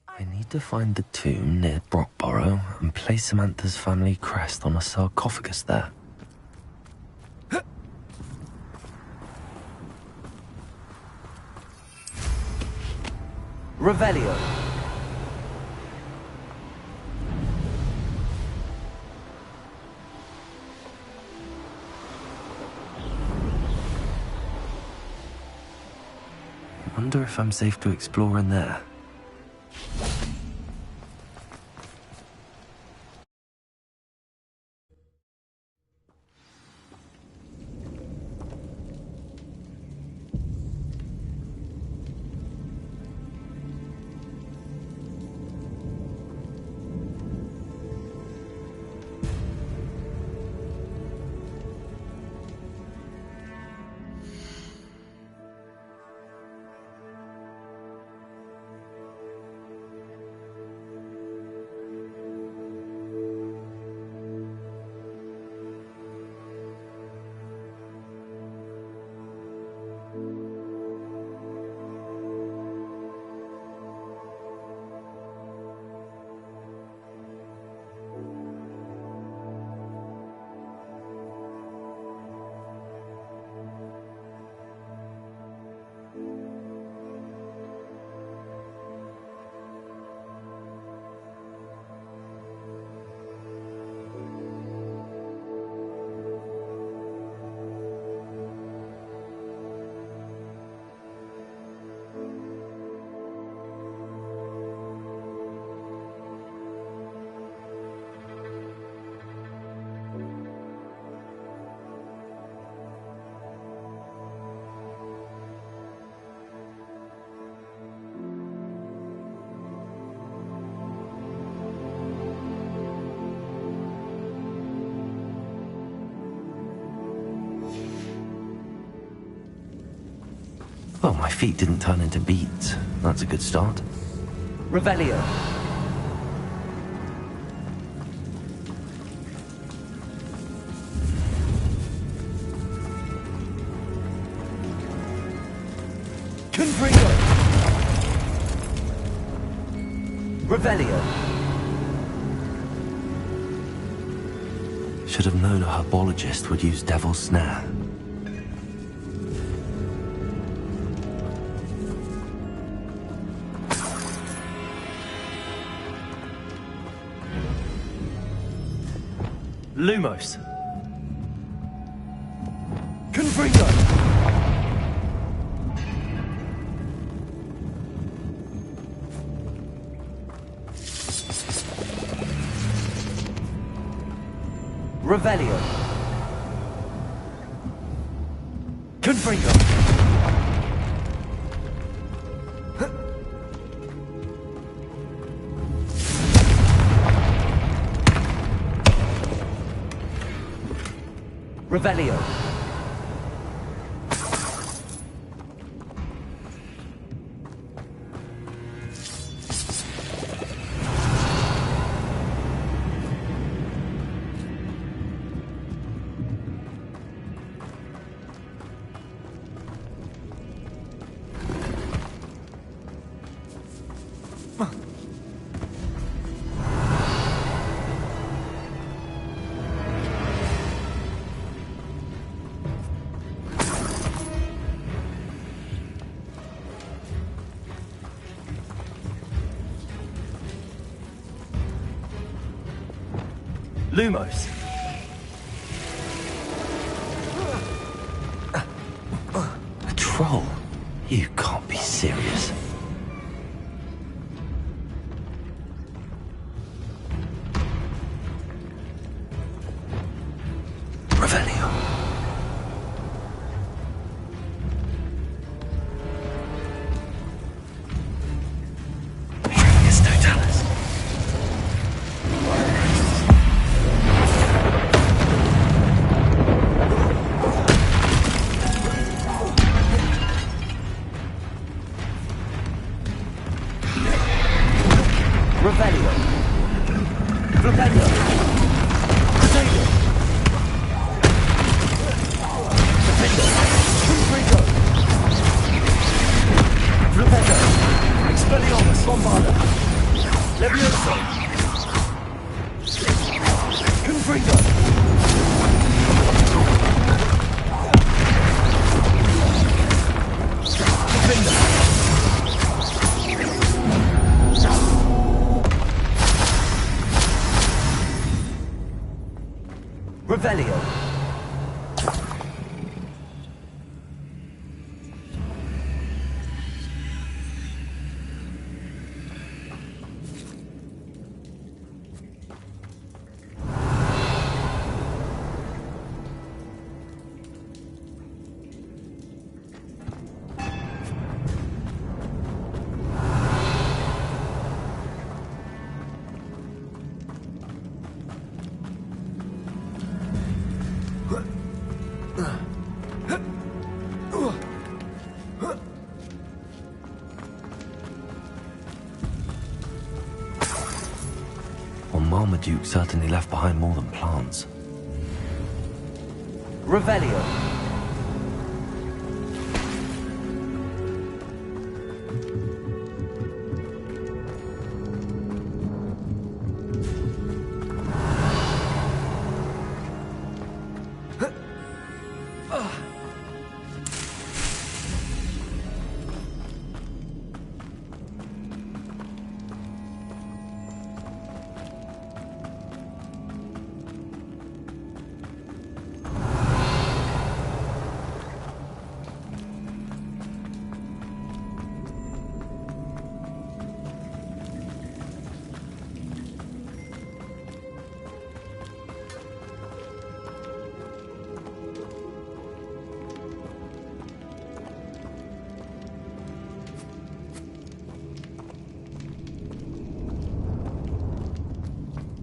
I need to find the tomb near Brockborough and place Samantha's family crest on a sarcophagus there. Revelio. I wonder if I'm safe to explore in there. Well, my feet didn't turn into beads. That's a good start. Revelio. Confringo. Revelio. Should have known a herbologist would use Devil's Snare. Lumos. Confringo. Revelio. Confringo. Revelio. Lumos. A troll? You can't be serious. Revelio. Revelio. Revelio. Potato. Defender. Confringo. Revelio. Expelliarmus. Bombarda. Levioso! Confringo! Defender! Revelio! Well, Marmaduke certainly left behind more than plants. Revelio!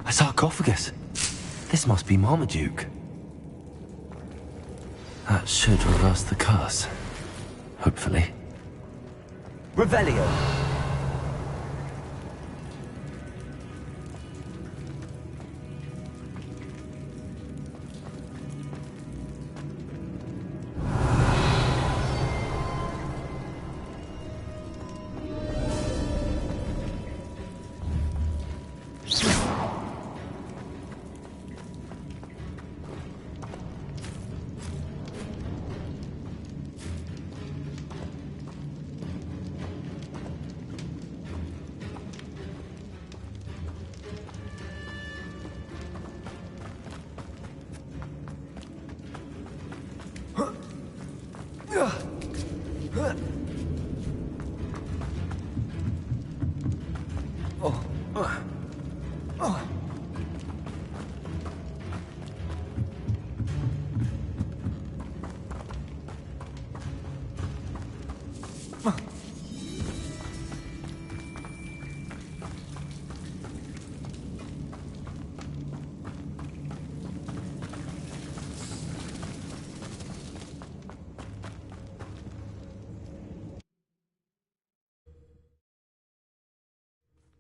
A sarcophagus. This must be Marmaduke. That should reverse the curse. Hopefully. Revelio!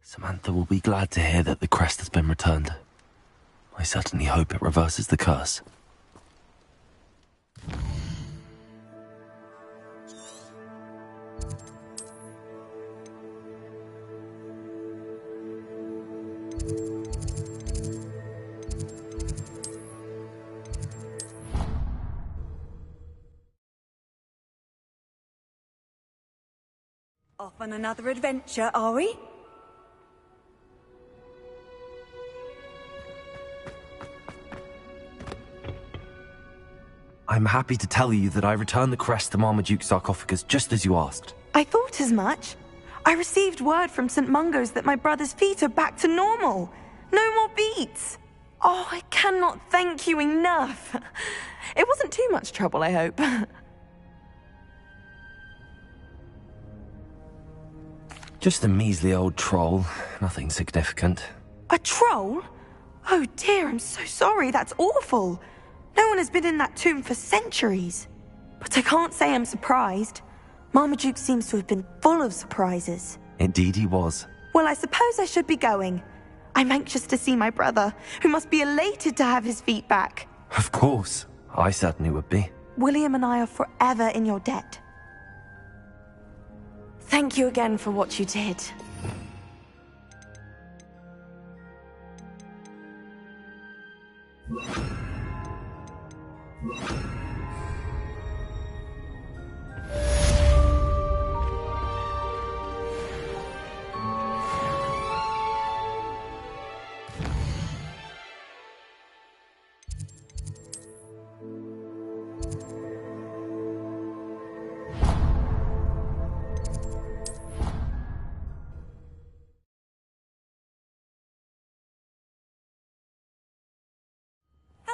Samantha will be glad to hear that the crest has been returned. I certainly hope it reverses the curse. Off on another adventure, are we? I'm happy to tell you that I returned the crest to Marmaduke's sarcophagus just as you asked. I thought as much. I received word from St. Mungo's that my brother's feet are back to normal. No more beats. Oh, I cannot thank you enough. It wasn't too much trouble, I hope. Just a measly old troll, nothing significant. A troll? Oh dear, I'm so sorry, that's awful. No one has been in that tomb for centuries. But I can't say I'm surprised. Marmaduke seems to have been full of surprises. Indeed he was. Well, I suppose I should be going. I'm anxious to see my brother, who must be elated to have his feet back. Of course, I certainly would be. William and I are forever in your debt. Thank you again for what you did.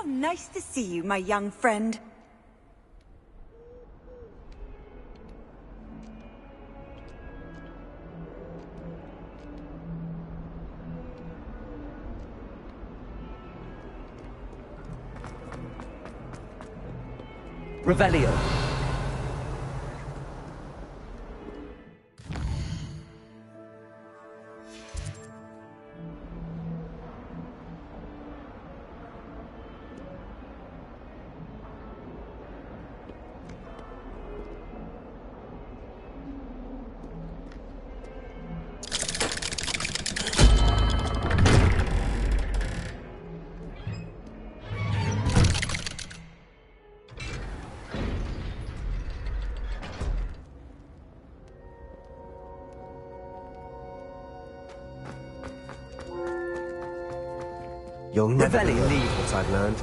nice to see you, my young friend. Revelio. You'll never Revelio. believe what I've learned.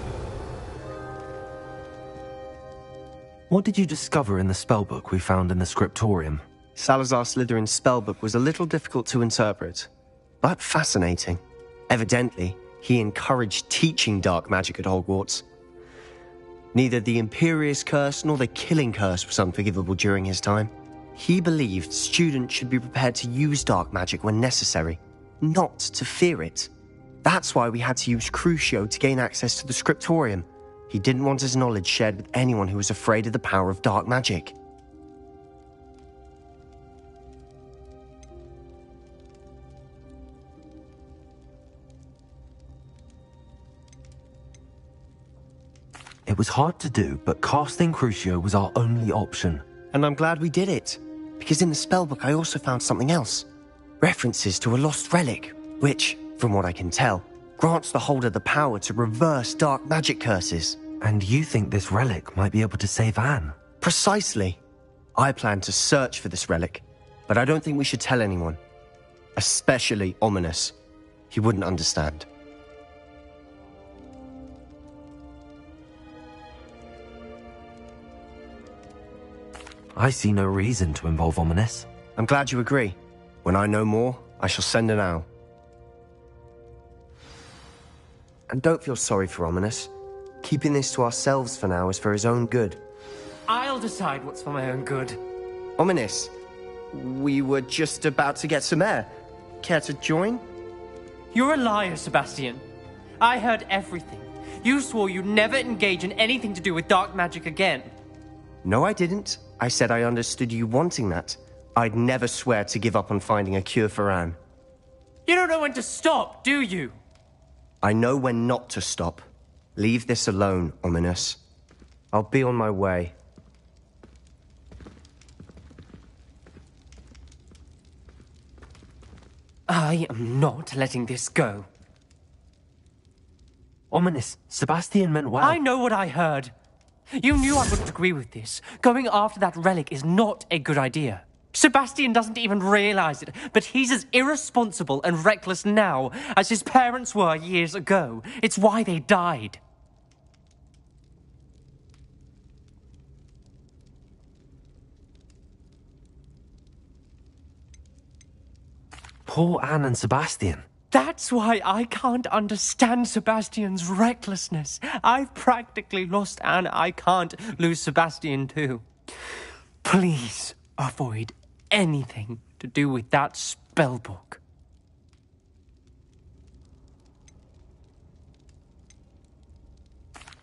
What did you discover in the spellbook we found in the scriptorium? Salazar Slytherin's spellbook was a little difficult to interpret, but fascinating. Evidently, he encouraged teaching dark magic at Hogwarts. Neither the Imperious Curse nor the Killing Curse was unforgivable during his time. He believed students should be prepared to use dark magic when necessary, not to fear it. That's why we had to use Crucio to gain access to the scriptorium. He didn't want his knowledge shared with anyone who was afraid of the power of dark magic. It was hard to do, but casting Crucio was our only option. And I'm glad we did it, because in the spellbook I also found something else. References to a lost relic, which, from what I can tell, grants the holder the power to reverse dark magic curses. And you think this relic might be able to save Anne? Precisely. I plan to search for this relic, but I don't think we should tell anyone. Especially Ominous. He wouldn't understand. I see no reason to involve Ominous. I'm glad you agree. When I know more, I shall send an owl. And don't feel sorry for Ominous. Keeping this to ourselves for now is for his own good. I'll decide what's for my own good. Ominous, we were just about to get some air. Care to join? You're a liar, Sebastian. I heard everything. You swore you'd never engage in anything to do with dark magic again. No, I didn't. I said I understood you wanting that. I'd never swear to give up on finding a cure for Anne. You don't know when to stop, do you? I know when not to stop. Leave this alone, Ominous. I'll be on my way. I am not letting this go. Ominous, Sebastian meant well. I know what I heard. You knew I wouldn't agree with this. Going after that relic is not a good idea. Sebastian doesn't even realize it, but he's as irresponsible and reckless now as his parents were years ago. It's why they died. Poor Anne and Sebastian. That's why I can't understand Sebastian's recklessness. I've practically lost Anne. I can't lose Sebastian too. Please avoid anything to do with that spellbook.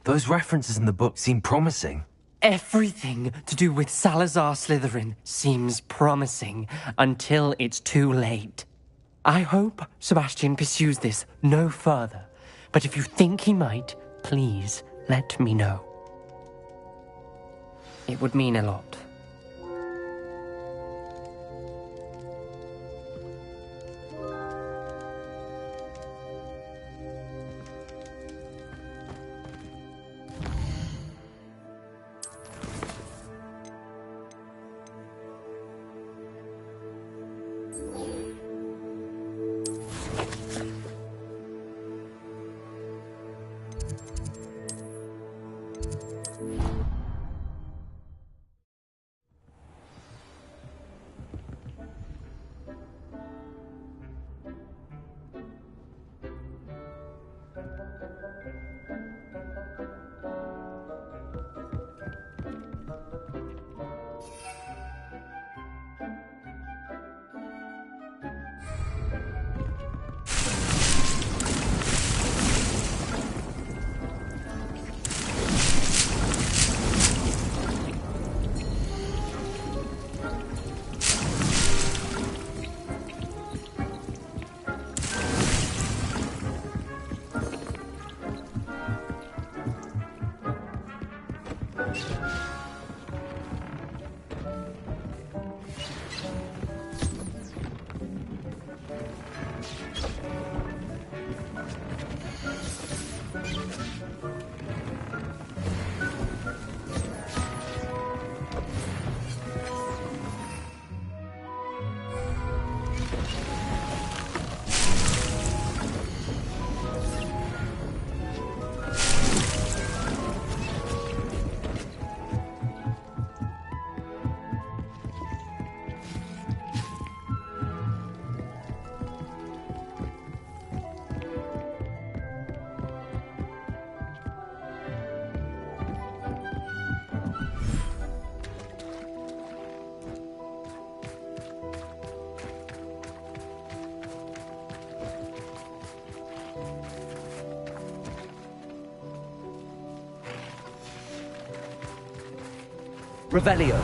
Those references in the book seem promising. Everything to do with Salazar Slytherin seems promising until it's too late. I hope Sebastian pursues this no further, but if you think he might, please let me know. It would mean a lot. Revelio.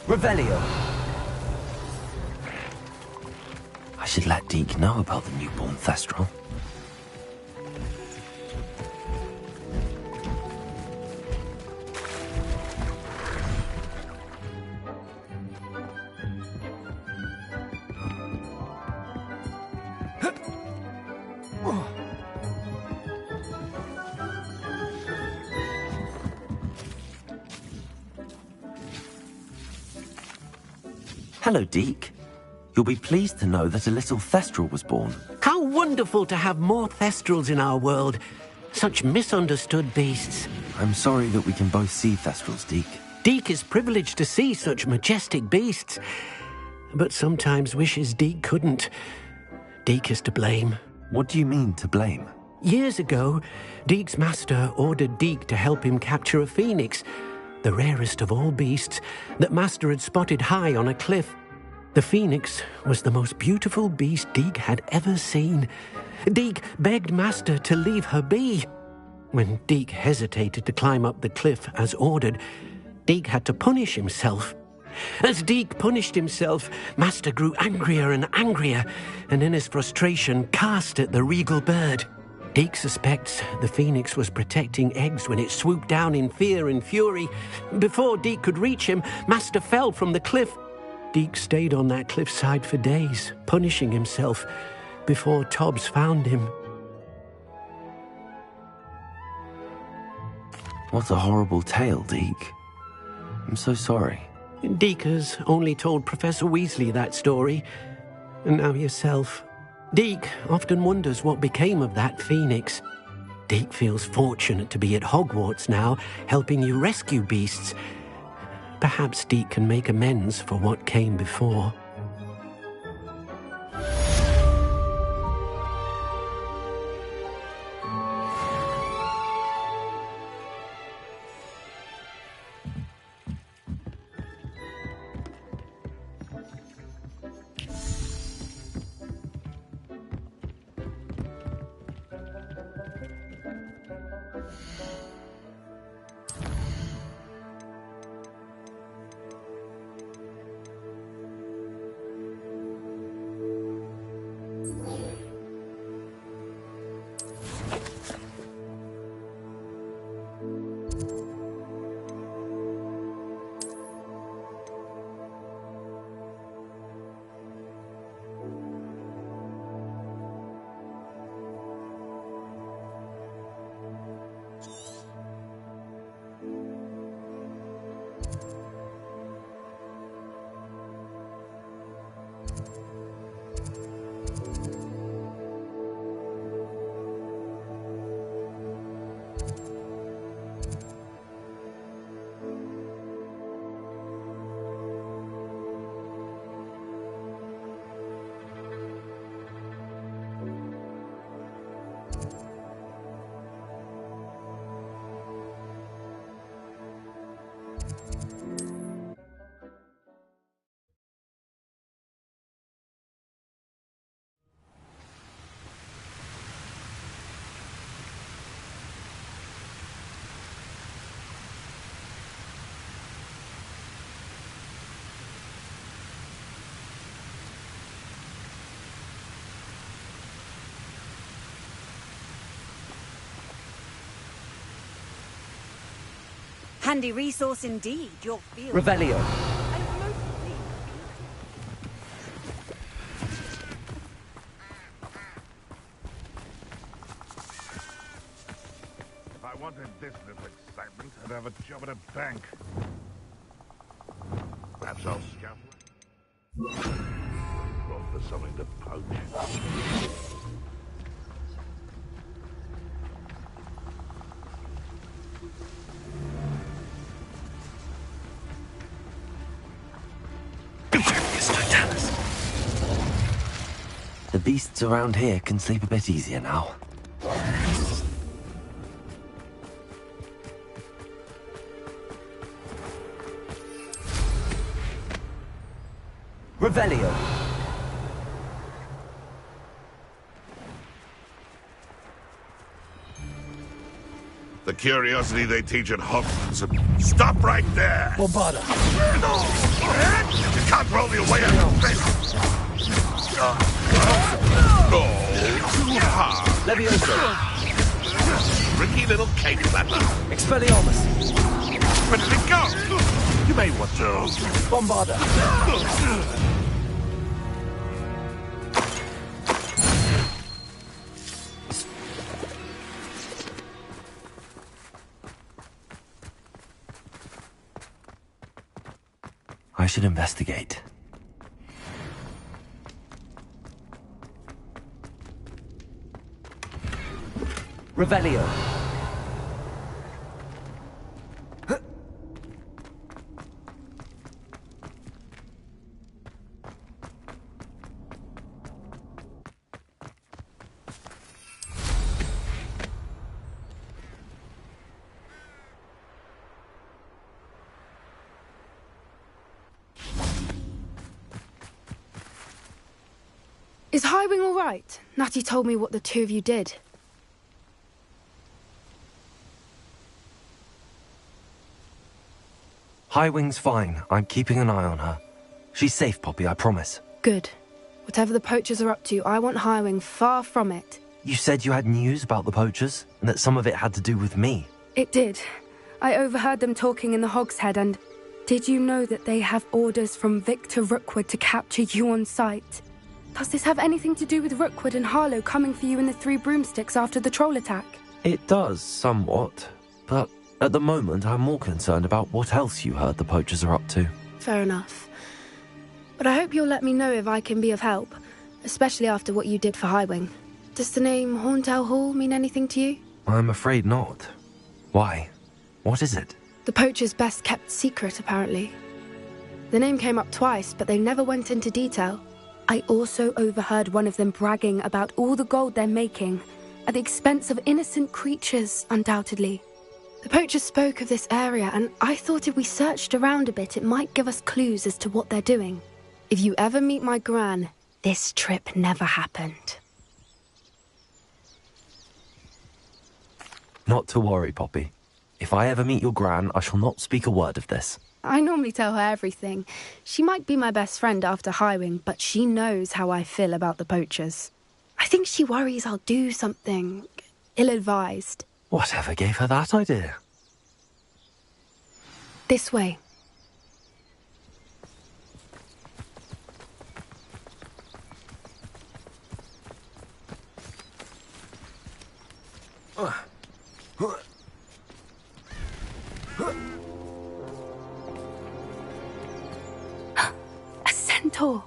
Revelio. I should let Deke know about the newborn Thestral. Hello, Deke. You'll be pleased to know that a little Thestral was born. How wonderful to have more Thestrals in our world. Such misunderstood beasts. I'm sorry that we can both see Thestrals, Deke. Deke is privileged to see such majestic beasts, but sometimes wishes Deke couldn't. Deke is to blame. What do you mean, to blame? Years ago, Deke's master ordered Deke to help him capture a phoenix, the rarest of all beasts, that Master had spotted high on a cliff. The phoenix was the most beautiful beast Deke had ever seen. Deke begged Master to leave her be. When Deke hesitated to climb up the cliff as ordered, Deke had to punish himself. As Deke punished himself, Master grew angrier and angrier, and in his frustration cast at the regal bird. Deke suspects the phoenix was protecting eggs when it swooped down in fear and fury. Before Deke could reach him, Master fell from the cliff. Deke stayed on that cliffside for days, punishing himself, before Tobbs found him. What a horrible tale, Deke. I'm so sorry. Deke has only told Professor Weasley that story, and now yourself. Deke often wonders what became of that phoenix. Deke feels fortunate to be at Hogwarts now, helping you rescue beasts. Perhaps perhaps Deke can make amends for what came before. Handy resource indeed, your field. Revelio. If I wanted this little excitement, I'd have a job at a bank. Perhaps I'll scout. Roll for something to poach. The beasts around here can sleep a bit easier now. Revelio. The curiosity they teach at Hogwarts. Stop right there! Bombarda. You can't roll your way out of this! No, too hard. Levioso. Tricky little cake flapper. Expelliarmus. Where did it go? You may want to. Bombarda. I should investigate. Revelio. Is Highwing all right? Natty told me what the two of you did. Highwing's fine. I'm keeping an eye on her. She's safe, Poppy, I promise. Good. Whatever the poachers are up to, I want Highwing far from it. You said you had news about the poachers, and that some of it had to do with me. It did. I overheard them talking in the Hogshead, and did you know that they have orders from Victor Rookwood to capture you on sight? Does this have anything to do with Rookwood and Harlow coming for you in the Three Broomsticks after the troll attack? It does, somewhat. But at the moment, I'm more concerned about what else you heard the poachers are up to. Fair enough. But I hope you'll let me know if I can be of help, especially after what you did for Highwing. Does the name Horntail Hall mean anything to you? I'm afraid not. Why? What is it? The poacher's best kept secret, apparently. The name came up twice, but they never went into detail. I also overheard one of them bragging about all the gold they're making, at the expense of innocent creatures, undoubtedly. The poachers spoke of this area, and I thought if we searched around a bit, it might give us clues as to what they're doing. If you ever meet my gran, this trip never happened. Not to worry, Poppy. If I ever meet your gran, I shall not speak a word of this. I normally tell her everything. She might be my best friend after Highwing, but she knows how I feel about the poachers. I think she worries I'll do something ill-advised. Whatever gave her that idea? This way. A centaur.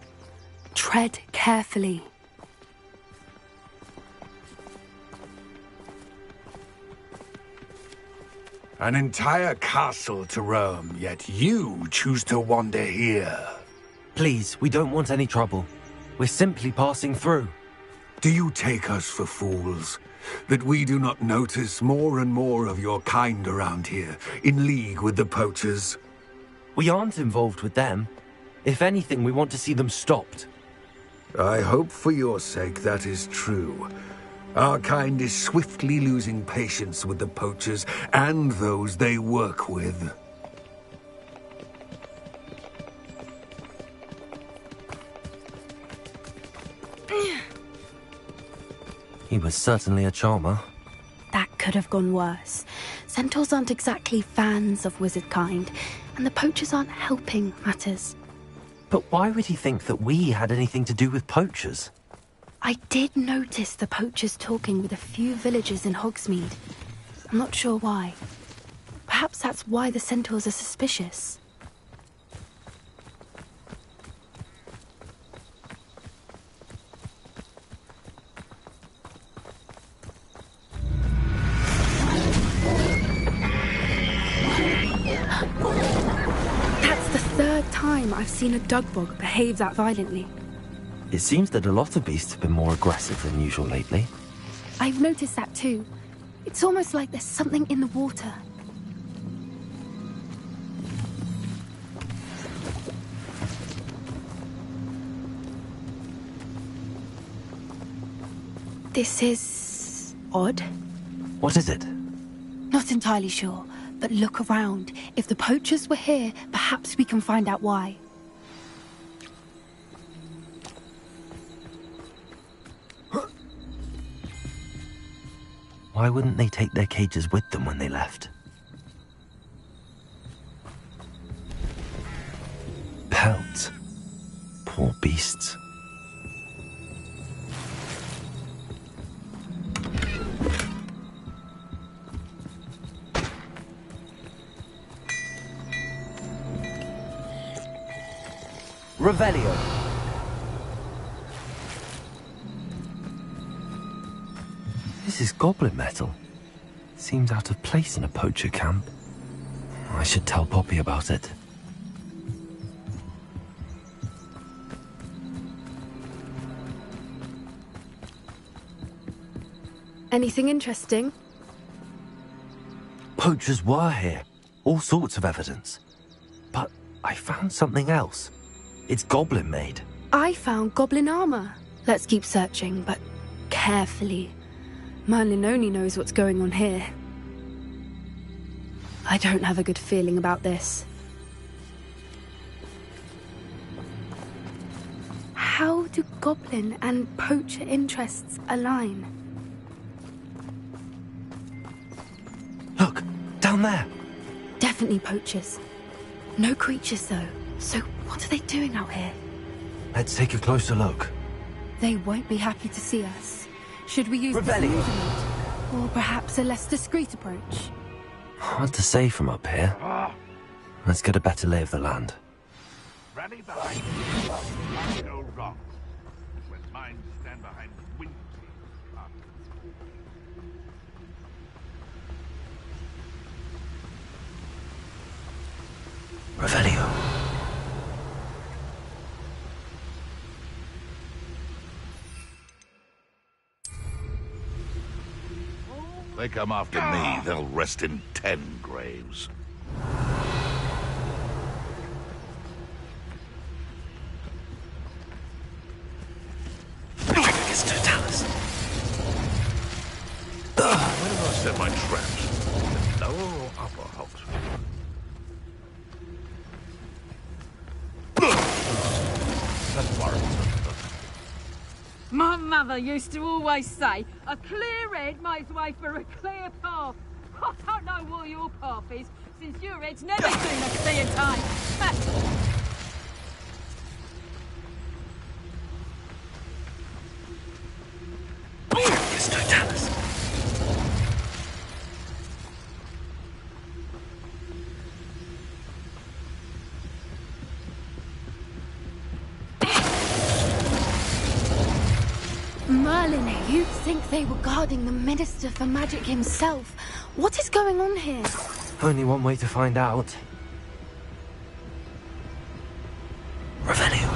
Tread carefully. An entire castle to roam, yet you choose to wander here. Please, we don't want any trouble. We're simply passing through. Do you take us for fools? That we do not notice more and more of your kind around here, in league with the poachers? We aren't involved with them. If anything, we want to see them stopped. I hope for your sake that is true. Our kind is swiftly losing patience with the poachers and those they work with. He was certainly a charmer. That could have gone worse. Centaurs aren't exactly fans of wizard kind, and the poachers aren't helping matters. But why would he think that we had anything to do with poachers? I did notice the poachers talking with a few villagers in Hogsmeade. I'm not sure why. Perhaps that's why the centaurs are suspicious. That's the third time I've seen a dugbog behave that violently. It seems that a lot of beasts have been more aggressive than usual lately. I've noticed that too. It's almost like there's something in the water. This is odd. What is it? Not entirely sure, but look around. If the poachers were here, perhaps we can find out why. Why wouldn't they take their cages with them when they left? Pelts. Poor beasts. Revelio. This is goblin metal. Seems out of place in a poacher camp. I should tell Poppy about it. Anything interesting? Poachers were here. All sorts of evidence. But I found something else. It's goblin made. I found goblin armor. Let's keep searching, but carefully. Merlin only knows what's going on here. I don't have a good feeling about this. How do goblin and poacher interests align? Look, down there. Definitely poachers. No creatures, though. So what are they doing out here? Let's take a closer look. They won't be happy to see us. Should we use the Revelio. smooth route? Or perhaps a less discreet approach? Hard to say from up here. Let's get a better lay of the land. Rally behind you. Go wrong. When mine stand behind wind. Revelio. they come after me, they'll rest in 10 graves. It's Totalis. Where do I set my traps? Lower or upper Hogsmeade? That's Warrington. My mother used to always say, a clear head makes way for a clear path. I don't know what your path is, since your head's never seen a clear time. It's Totalis. Merlin, you'd think they were guarding the Minister for Magic himself. What is going on here? Only one way to find out. Revelio.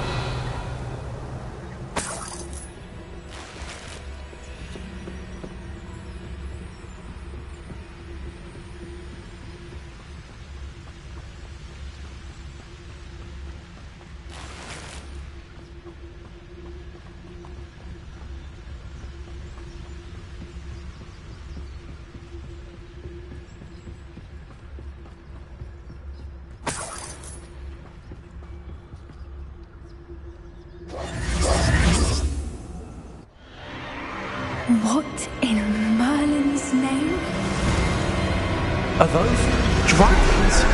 What in Merlin's name? Are those dragons?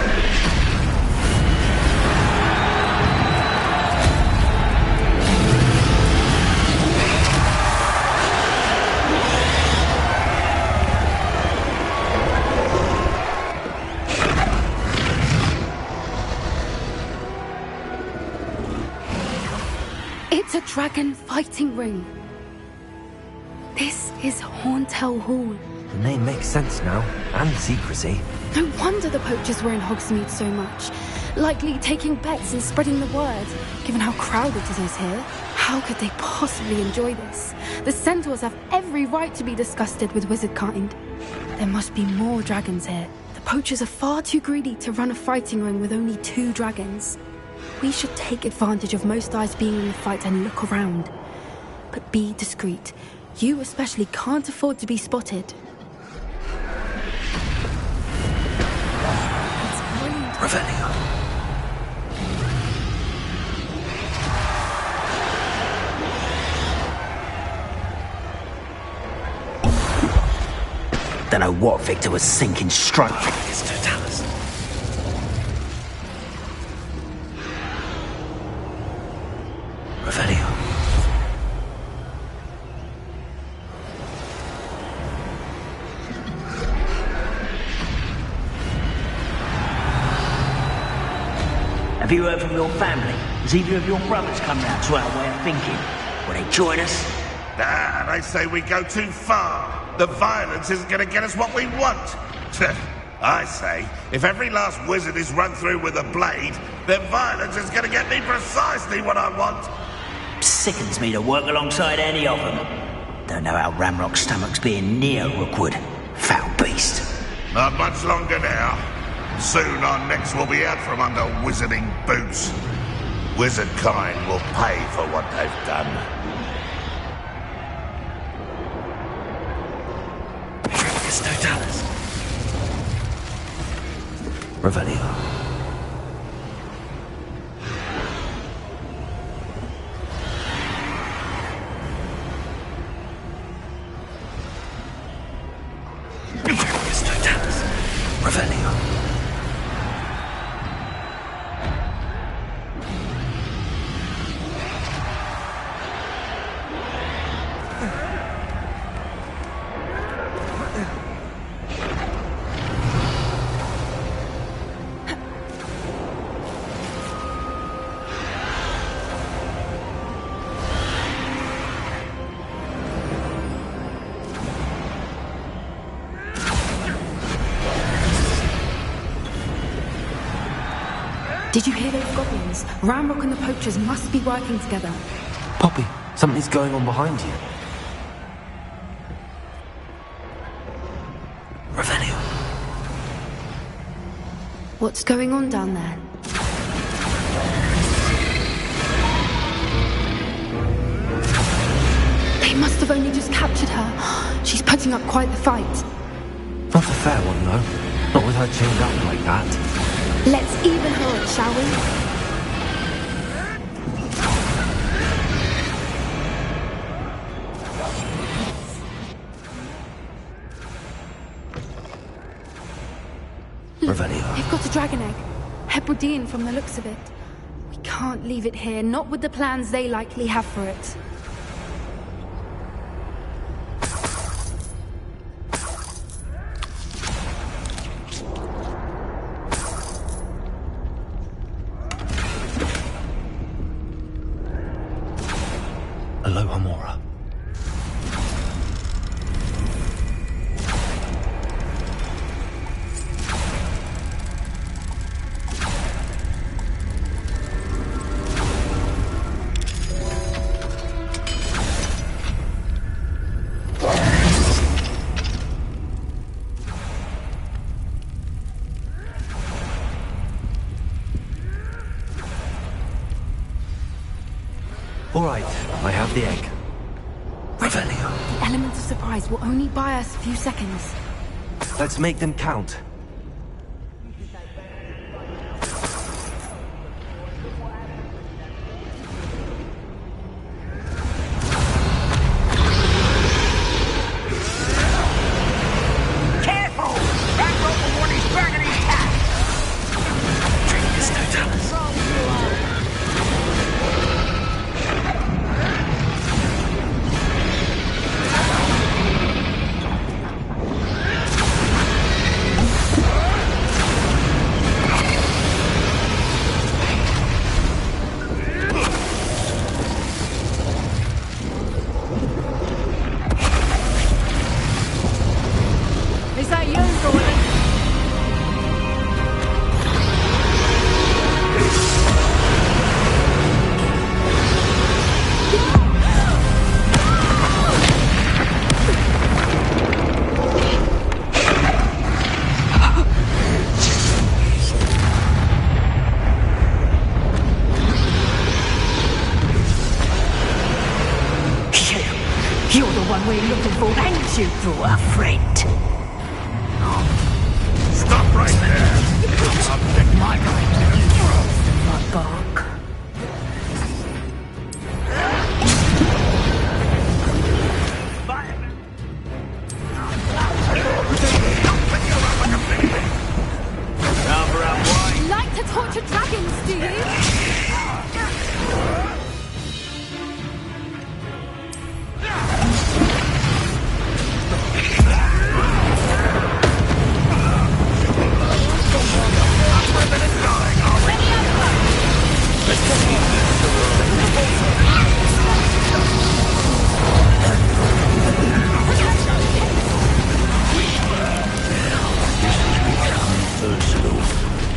It's a dragon fighting ring. This is Hauntel Hall. The name makes sense now, and secrecy. No wonder the poachers were in Hogsmeade so much. Likely taking bets and spreading the word, given how crowded it is here. How could they possibly enjoy this? The centaurs have every right to be disgusted with wizard kind. There must be more dragons here. The poachers are far too greedy to run a fighting ring with only 2 dragons. We should take advantage of most eyes being in the fight and look around. But be discreet. You especially can't afford to be spotted. It's brilliant. Revelio. Don't know what Victor was thinking straight. It's Totalis. Revelio. Have you heard from your family? Has either of your brothers come round to our way of thinking? Will they join us? Nah, they say we go too far. The violence isn't going to get us what we want. I say, if every last wizard is run through with a blade, then violence is going to get me precisely what I want. Sickens me to work alongside any of them. Don't know how Ramrock's stomach's being near Rookwood. Foul beast. Not much longer now. Soon our necks will be out from under wizarding boots. Wizard kind will pay for what they've done. It's Totalis. Revelio. It's Totalis. Revelio. Did you hear those goblins? Ramrock and the poachers must be working together. Poppy, something's going on behind you. What's going on down there? They must have only just captured her. She's putting up quite the fight. Not a fair one, though. Not with her chained up like that. Let's even her, shall we? Revelio. They've got a dragon egg. Hebridean from the looks of it. We can't leave it here, not with the plans they likely have for it. Aloha Mora. All right, I have the egg. Revelio. The element of surprise will only buy us a few seconds. Let's make them count. Careful! Ramrock will want his dragon intact! Drink this no talents. Is that you, Gordon? You're the one we're looking for, ain't you, brought a friend? Stop right there! Subject my My bark. You like to torture dragons, do you?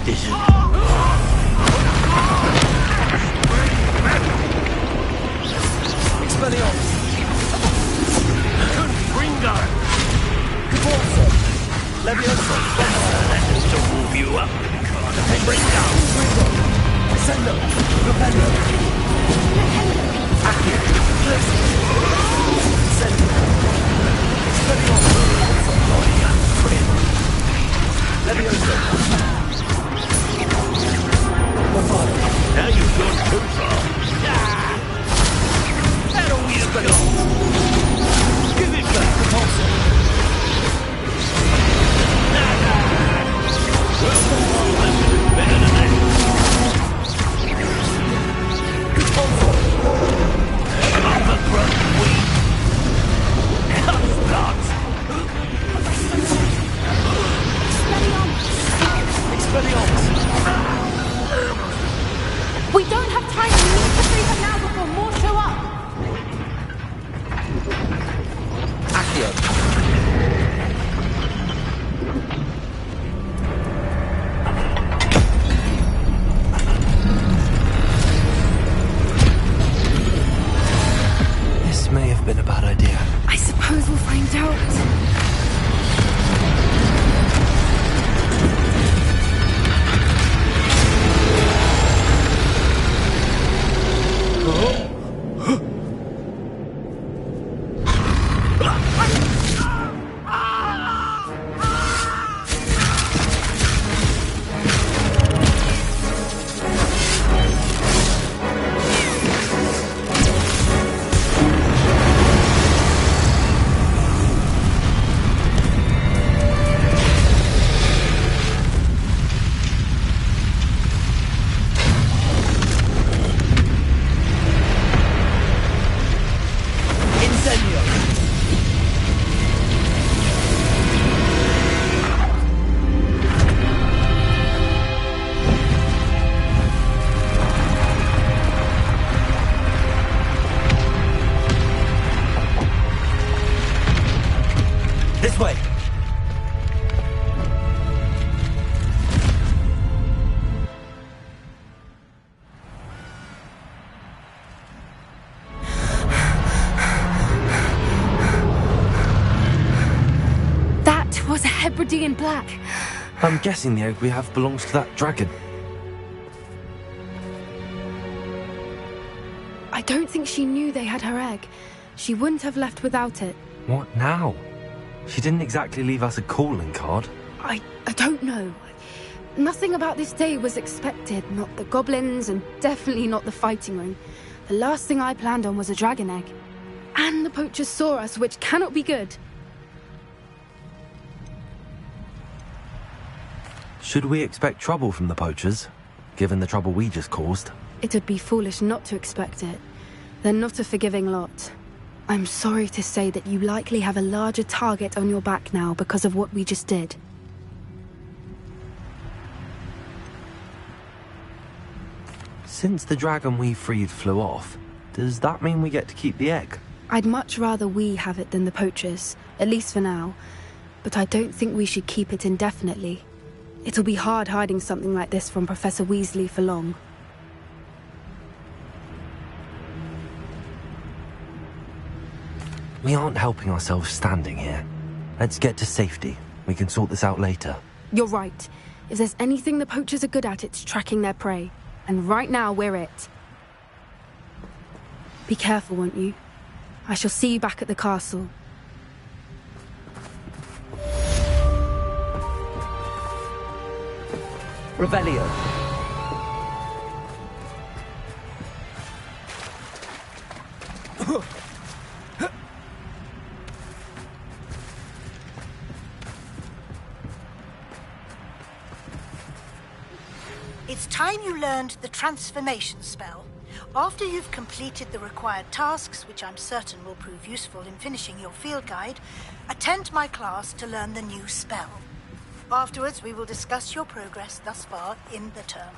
This is... Expelliarmus. Ringo! Caporzo. Levioso. That is to move you up. Bring down! Ascendo. Repello. Accio. Flexi. Ascendo. Expelliarmus. Levioso. Now you've gone too far. That'll you go. Give it back, Caporzo. Better than that. I'm a broken weed. Expelliarmus. We don't have time Hebridean black. I'm guessing the egg we have belongs to that dragon. I don't think she knew they had her egg. She wouldn't have left without it. What now? She didn't exactly leave us a calling card. I don't know. Nothing about this day was expected. Not the goblins, and definitely not the fighting ring. The last thing I planned on was a dragon egg. And the poachers saw us, which cannot be good. Should we expect trouble from the poachers, given the trouble we just caused? It would be foolish not to expect it. They're not a forgiving lot. I'm sorry to say that you likely have a larger target on your back now because of what we just did. Since the dragon we freed flew off, does that mean we get to keep the egg? I'd much rather we have it than the poachers, at least for now. But I don't think we should keep it indefinitely. It'll be hard hiding something like this from Professor Weasley for long. We aren't helping ourselves standing here. Let's get to safety. We can sort this out later. You're right. If there's anything the poachers are good at, it's tracking their prey. And right now, we're it. Be careful, won't you? I shall see you back at the castle. Revelio. It's time you learned the transformation spell. After you've completed the required tasks, which I'm certain will prove useful in finishing your field guide, attend my class to learn the new spell. Afterwards, we will discuss your progress thus far in the term.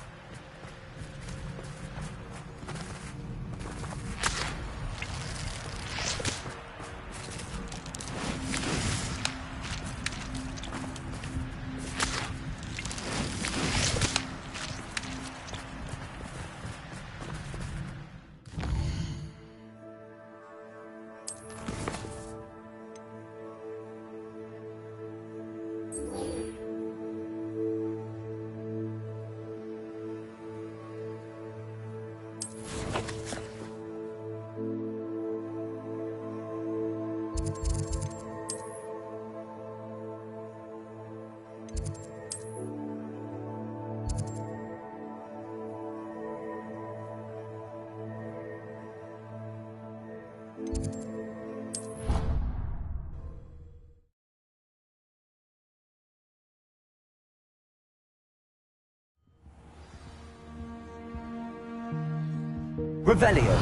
Revelio.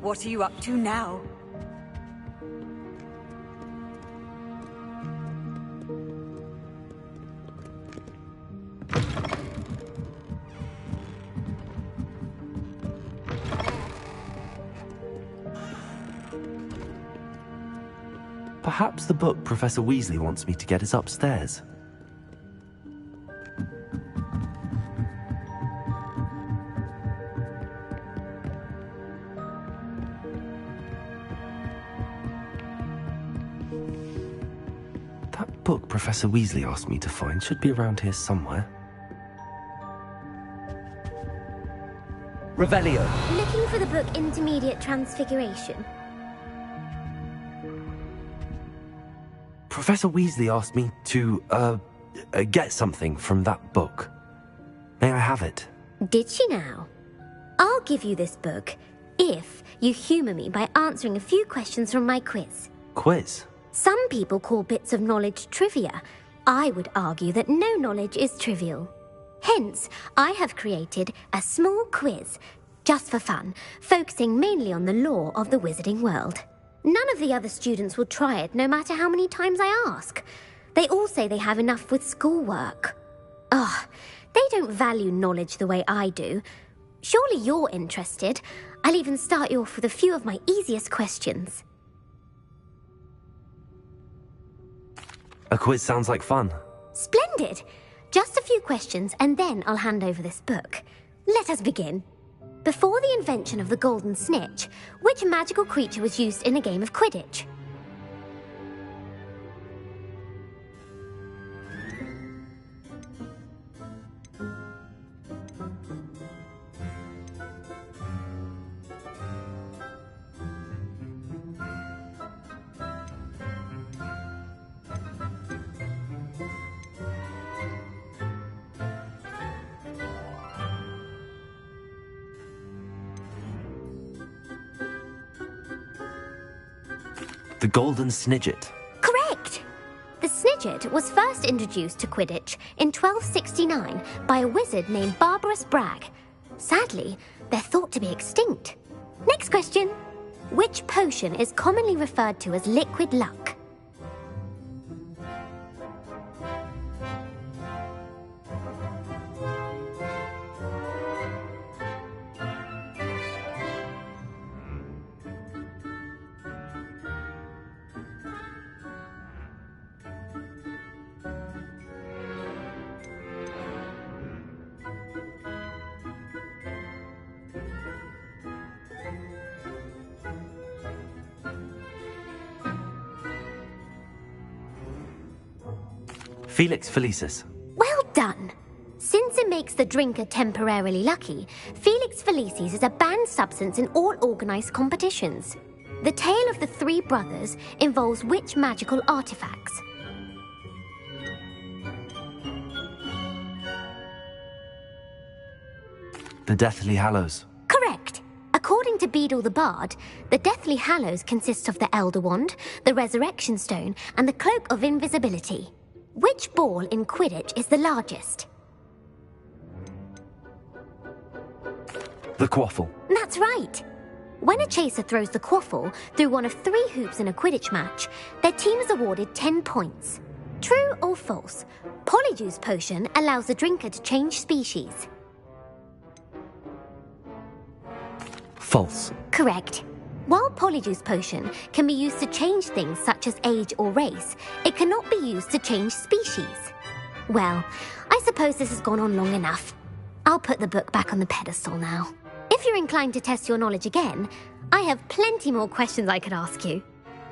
What are you up to now? Perhaps the book Professor Weasley wants me to get is upstairs. That book Professor Weasley asked me to find should be around here somewhere. Revelio. Looking for the book Intermediate Transfiguration. Professor Weasley asked me to, get something from that book. May I have it? Did she now? I'll give you this book if you humour me by answering a few questions from my quiz. Quiz? Some people call bits of knowledge trivia. I would argue that no knowledge is trivial. Hence, I have created a small quiz, just for fun, focusing mainly on the lore of the wizarding world. None of the other students will try it, no matter how many times I ask. They all say they have enough with schoolwork. Ugh, they don't value knowledge the way I do. Surely you're interested. I'll even start you off with a few of my easiest questions. A quiz sounds like fun. Splendid! Just a few questions, and then I'll hand over this book. Let us begin. Before the invention of the golden snitch, which magical creature was used in a game of Quidditch? The Golden Snidget. Correct! The Snidget was first introduced to Quidditch in 1269 by a wizard named Barbarous Bragg. Sadly, they're thought to be extinct. Next question. Which potion is commonly referred to as liquid luck? Felix Felicis. Well done! Since it makes the drinker temporarily lucky, Felix Felicis is a banned substance in all organised competitions. The tale of the three brothers involves which magical artifacts? The Deathly Hallows. Correct! According to Beadle the Bard, the Deathly Hallows consists of the Elder Wand, the Resurrection Stone, and the Cloak of Invisibility. Which ball in Quidditch is the largest? The Quaffle. That's right! When a chaser throws the quaffle through one of 3 hoops in a Quidditch match, their team is awarded 10 points. True or false? Polyjuice Potion allows the drinker to change species. False. Correct. While Polyjuice Potion can be used to change things such as age or race, it cannot be used to change species. Well, I suppose this has gone on long enough. I'll put the book back on the pedestal now. If you're inclined to test your knowledge again, I have plenty more questions I could ask you.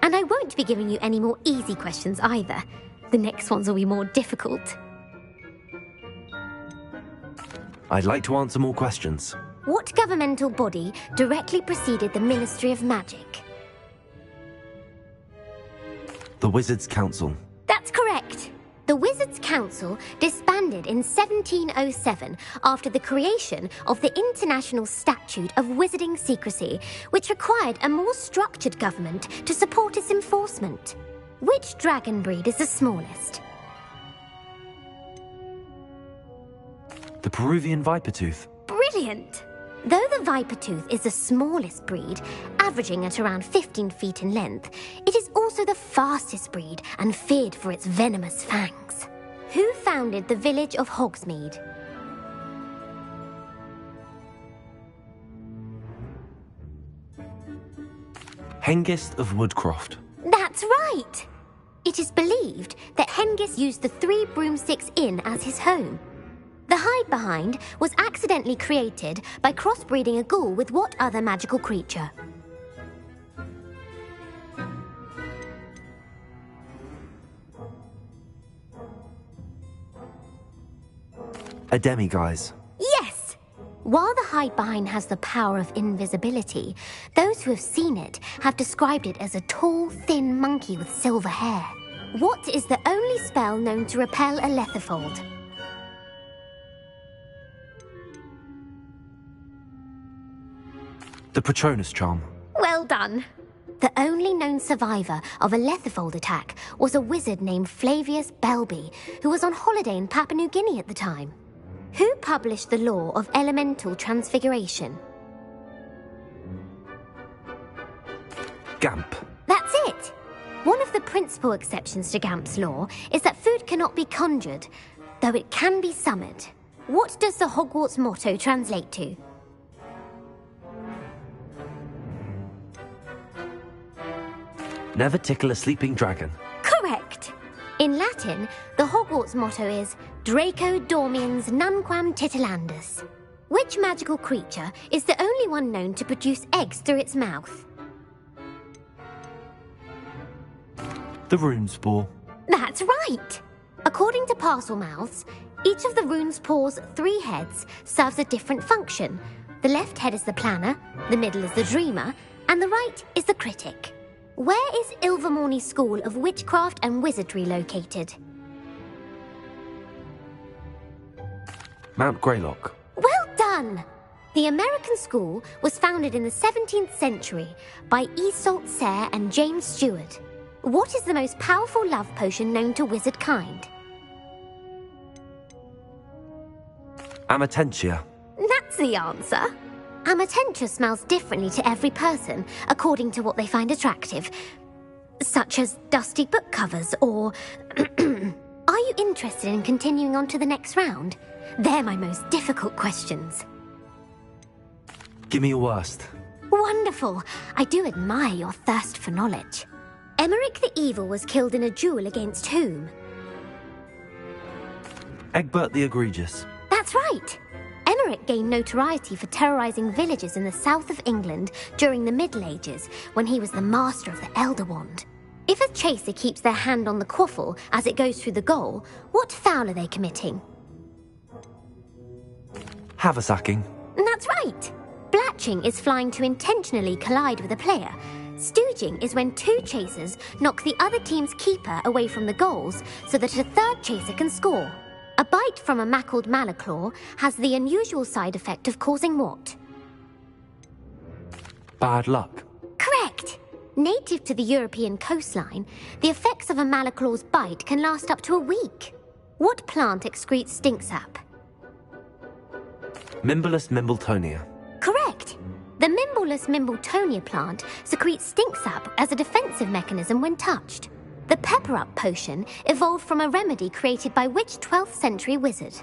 And I won't be giving you any more easy questions either. The next ones will be more difficult. I'd like to answer more questions. What governmental body directly preceded the Ministry of Magic? The Wizards' Council. That's correct. The Wizards' Council disbanded in 1707 after the creation of the International Statute of Wizarding Secrecy, which required a more structured government to support its enforcement. Which dragon breed is the smallest? The Peruvian Vipertooth. Brilliant! Though the Vipertooth is the smallest breed, averaging at around 15 feet in length, it is also the fastest breed and feared for its venomous fangs. Who founded the village of Hogsmeade? Hengist of Woodcroft. That's right! It is believed that Hengist used the 3 Broomsticks Inn as his home. The hide-behind was accidentally created by crossbreeding a ghoul with what other magical creature? A demiguise. Yes! While the hide-behind has the power of invisibility, those who have seen it have described it as a tall, thin monkey with silver hair. What is the only spell known to repel a lethifold? The Patronus Charm. Well done. The only known survivor of a lethifold attack was a wizard named Flavius Belby, who was on holiday in Papua New Guinea at the time. Who published the law of elemental transfiguration? Gamp. That's it! One of the principal exceptions to Gamp's law is that food cannot be conjured, though it can be summoned. What does the Hogwarts motto translate to? Never tickle a sleeping dragon. Correct! In Latin, the Hogwarts motto is Draco Dormiens Nunquam Titilandus. Which magical creature is the only one known to produce eggs through its mouth? The rune spore. That's right! According to parcel mouths, each of the rune's paws' 3 heads serves a different function. The left head is the planner, the middle is the dreamer, and the right is the critic. Where is Ilvermorny School of Witchcraft and Wizardry located? Mount Greylock. Well done! The American school was founded in the 17th century by Isolde Sayre and James Stewart. What is the most powerful love potion known to wizard kind? Amatentia. That's the answer. Amatentia smells differently to every person, according to what they find attractive, such as dusty book covers or... Are you interested in continuing on to the next round? They're my most difficult questions. Give me your worst. Wonderful. I do admire your thirst for knowledge. Emmerich the Evil was killed in a duel against whom? Egbert the Egregious. That's right. Emmerich gained notoriety for terrorizing villages in the south of England during the Middle Ages, when he was the master of the Elder Wand. If a chaser keeps their hand on the quaffle as it goes through the goal, what foul are they committing? Haversacking. That's right. Blatching is flying to intentionally collide with a player. Stooging is when 2 chasers knock the other team's keeper away from the goals so that a third chaser can score. A bite from a mackled malaclaw has the unusual side effect of causing what? Bad luck. Correct! Native to the European coastline, the effects of a malaclaw's bite can last up to a week. What plant excretes stink sap? Mimblus Mimbletonia. Correct! The Mimblus Mimbletonia plant secretes stink sap as a defensive mechanism when touched. The pepper-up potion evolved from a remedy created by which 12th century wizard?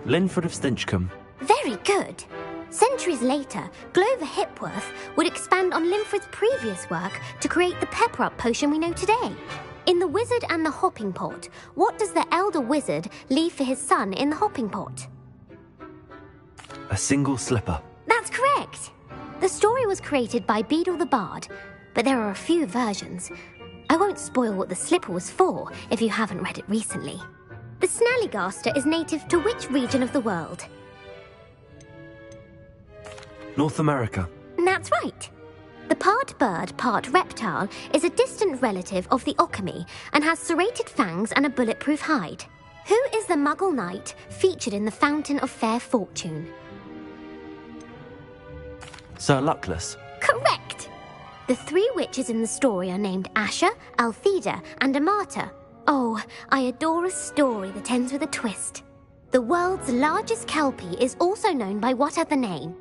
Linford of Stinchcombe. Very good. Centuries later, Glover Hipworth would expand on Linford's previous work to create the pepper-up potion we know today. In The Wizard and the Hopping Pot, what does the elder wizard leave for his son in the hopping pot? A single slipper. That's correct. The story was created by Beadle the Bard, but there are a few versions. I won't spoil what the slipper was for if you haven't read it recently. The Snallygaster is native to which region of the world? North America. That's right. The part bird, part reptile is a distant relative of the Occamy and has serrated fangs and a bulletproof hide. Who is the Muggle knight featured in the Fountain of Fair Fortune? Sir Luckless. Correct! The 3 witches in the story are named Asher, Altheda, and Amata. Oh, I adore a story that ends with a twist. The world's largest kelpie is also known by what other name?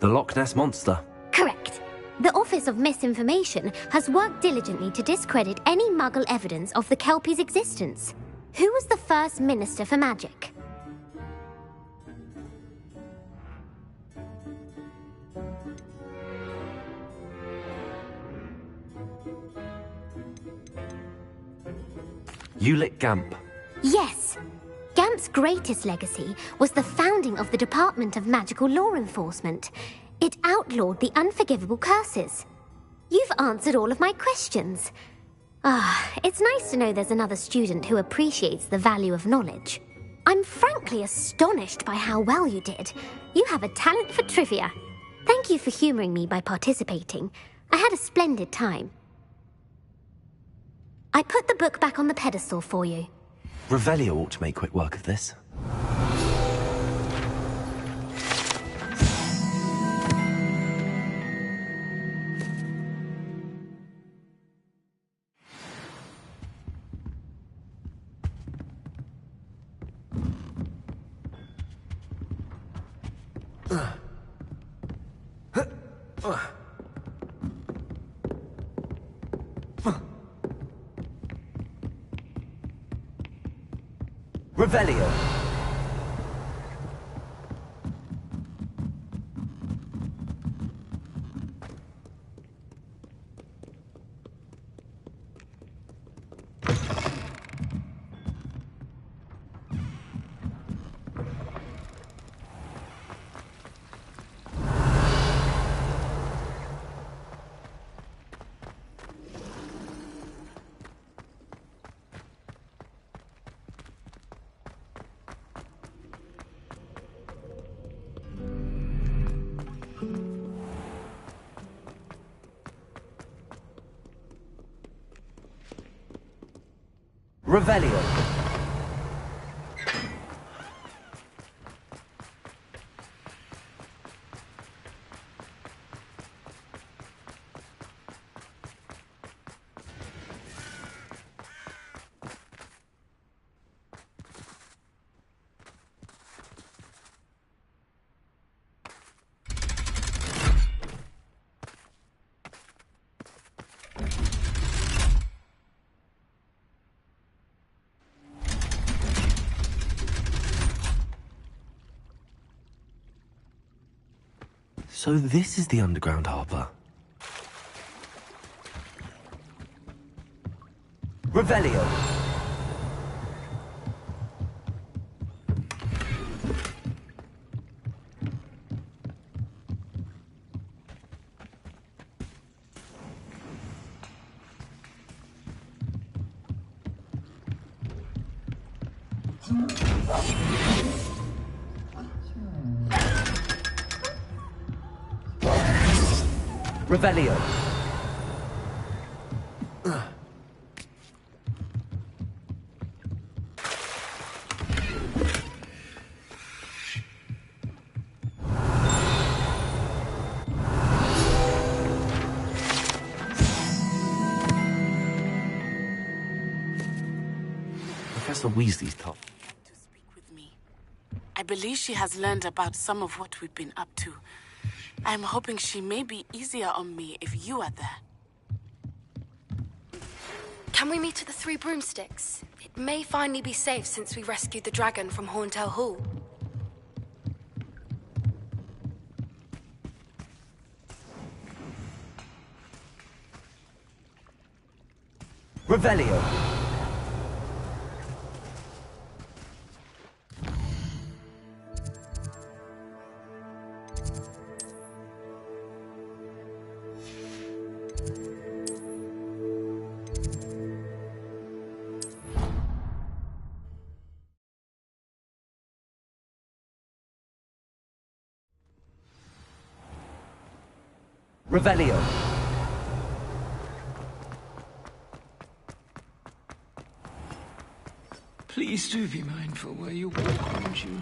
The Loch Ness Monster. Correct. The Office of Misinformation has worked diligently to discredit any Muggle evidence of the kelpie's existence. Who was the first Minister for Magic? Ulick Gamp. Yes. Gamp's greatest legacy was the founding of the Department of Magical Law Enforcement. It outlawed the unforgivable curses. You've answered all of my questions. It's nice to know there's another student who appreciates the value of knowledge. I'm frankly astonished by how well you did. You have a talent for trivia. Thank you for humoring me by participating. I had a splendid time. I put the book back on the pedestal for you. Revelio ought to make quick work of this. Revelio. Revelio. So this is the underground harbour. Revelio. Revelio. Professor Weasley's top. I believe she has learned about some of what we've been up to. I'm hoping she may be easier on me if you are there. Can we meet at the Three Broomsticks? It may finally be safe since we rescued the dragon from Horntail Hall. Revelio. Revelio. Please do be mindful where you walk, won't you?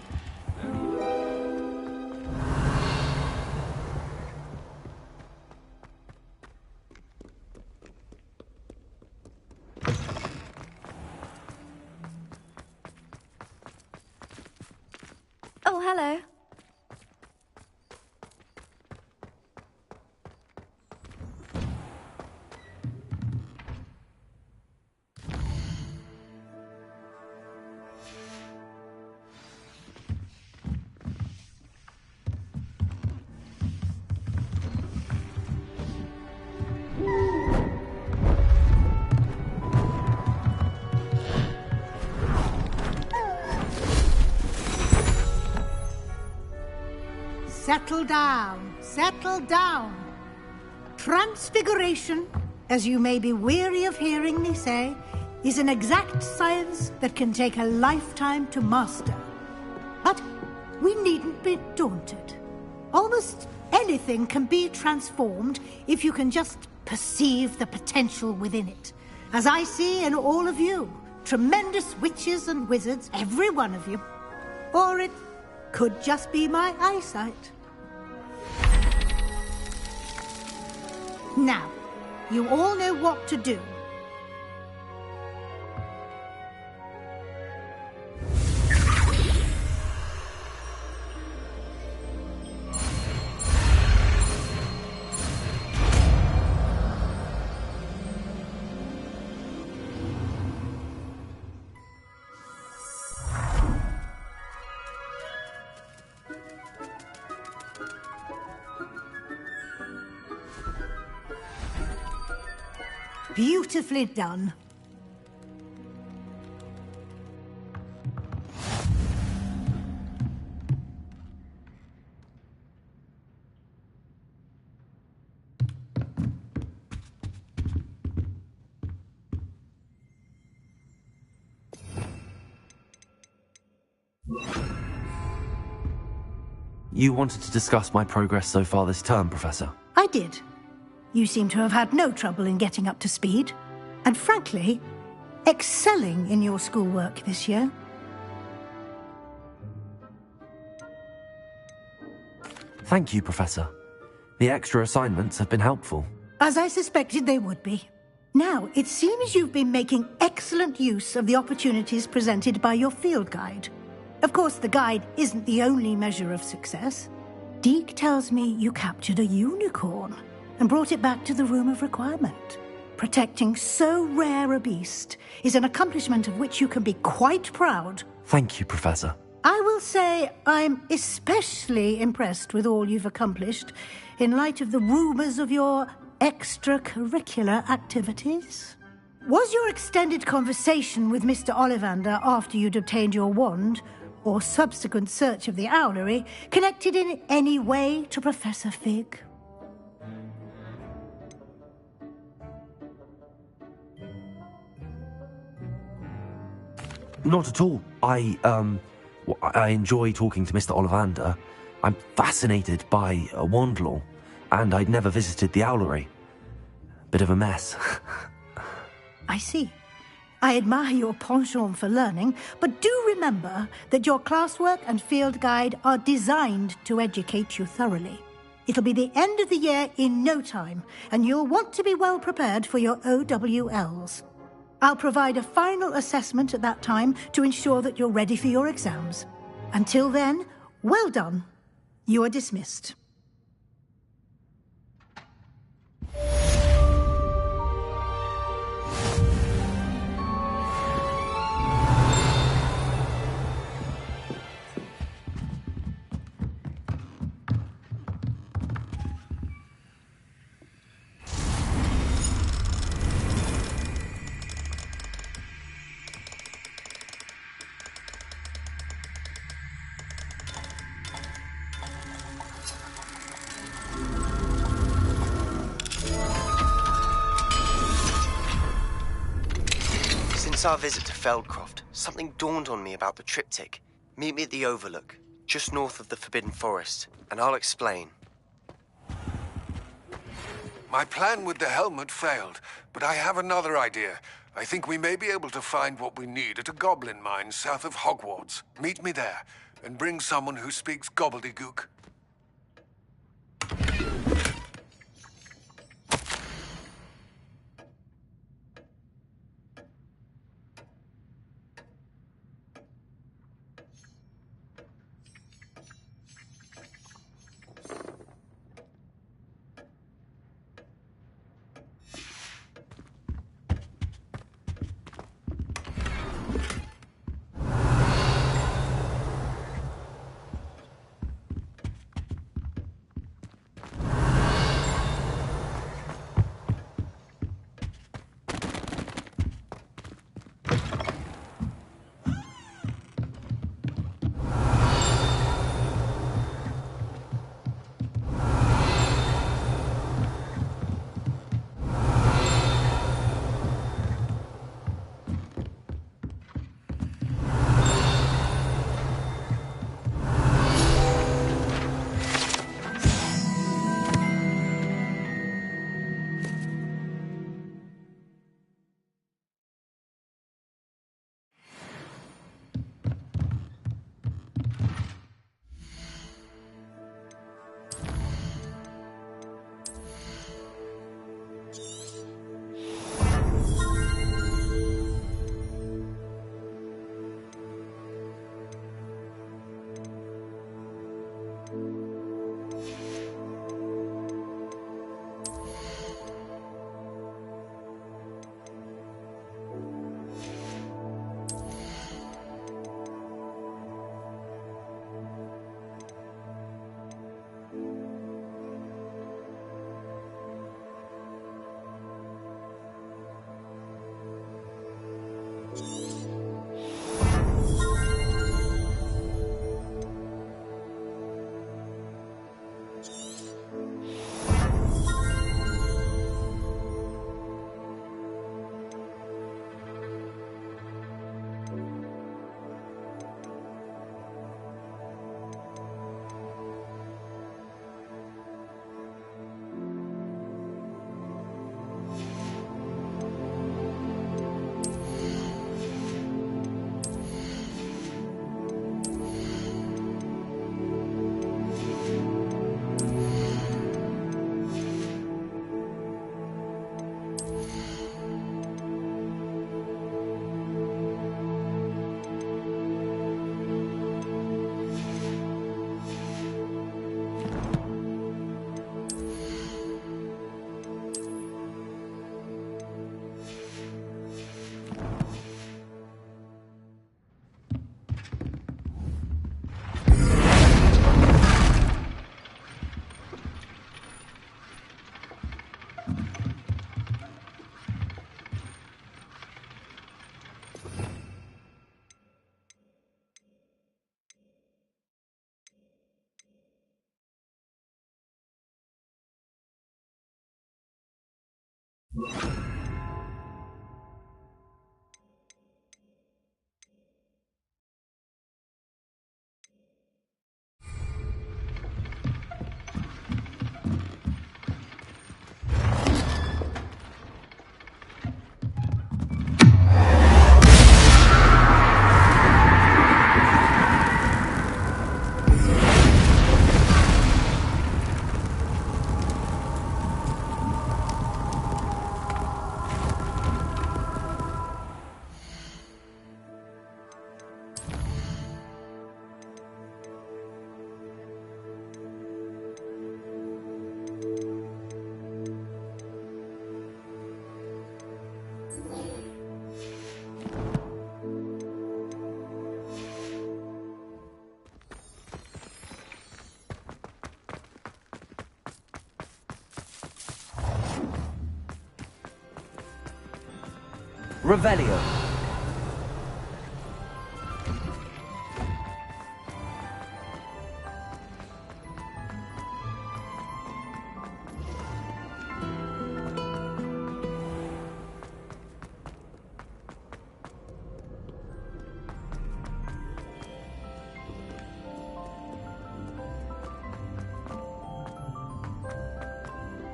Oh, hello. Settle down, settle down. Transfiguration, as you may be weary of hearing me say, is an exact science that can take a lifetime to master. But we needn't be daunted. Almost anything can be transformed if you can just perceive the potential within it. As I see in all of you, tremendous witches and wizards, every one of you. Or it could just be my eyesight. Now, you all know what to do. Beautifully done. You wanted to discuss my progress so far this term, Professor? I did. You seem to have had no trouble in getting up to speed. And frankly, excelling in your schoolwork this year. Thank you, Professor. The extra assignments have been helpful. As I suspected they would be. Now, it seems you've been making excellent use of the opportunities presented by your field guide. Of course, the guide isn't the only measure of success. Deke tells me you captured a unicorn and brought it back to the Room of Requirement. Protecting so rare a beast is an accomplishment of which you can be quite proud. Thank you, Professor. I will say I'm especially impressed with all you've accomplished in light of the rumours of your extracurricular activities. Was your extended conversation with Mr. Ollivander after you'd obtained your wand, or subsequent search of the owlery, connected in any way to Professor Fig? Not at all. I enjoy talking to Mr. Ollivander. I'm fascinated by wand law, and I'd never visited the owlery. Bit of a mess. I see. I admire your penchant for learning, but do remember that your classwork and field guide are designed to educate you thoroughly. It'll be the end of the year in no time, and you'll want to be well prepared for your OWLs. I'll provide a final assessment at that time to ensure that you're ready for your exams. Until then, well done. You are dismissed. Since our visit to Feldcroft, something dawned on me about the triptych. Meet me at the Overlook, just north of the Forbidden Forest, and I'll explain. My plan with the helmet failed, but I have another idea. I think we may be able to find what we need at a goblin mine south of Hogwarts. Meet me there, and bring someone who speaks gobbledygook. Revelio.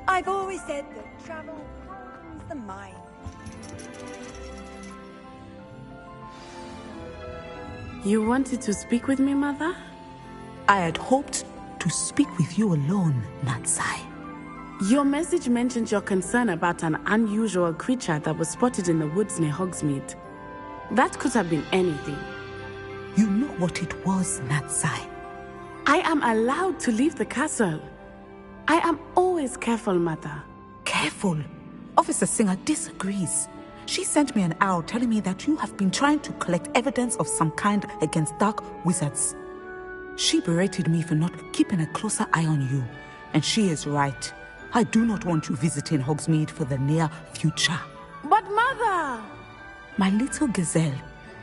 I've always said that travel calms the mind. You wanted to speak with me, Mother? I had hoped to speak with you alone, Natsai. Your message mentioned your concern about an unusual creature that was spotted in the woods near Hogsmeade. That could have been anything. You know what it was, Natsai. I am allowed to leave the castle. I am always careful, Mother. Careful? Officer Singer disagrees. She sent me an owl telling me that you have been trying to collect evidence of some kind against dark wizards. She berated me for not keeping a closer eye on you, and she is right. I do not want you visiting Hogsmeade for the near future. But Mother! My little gazelle,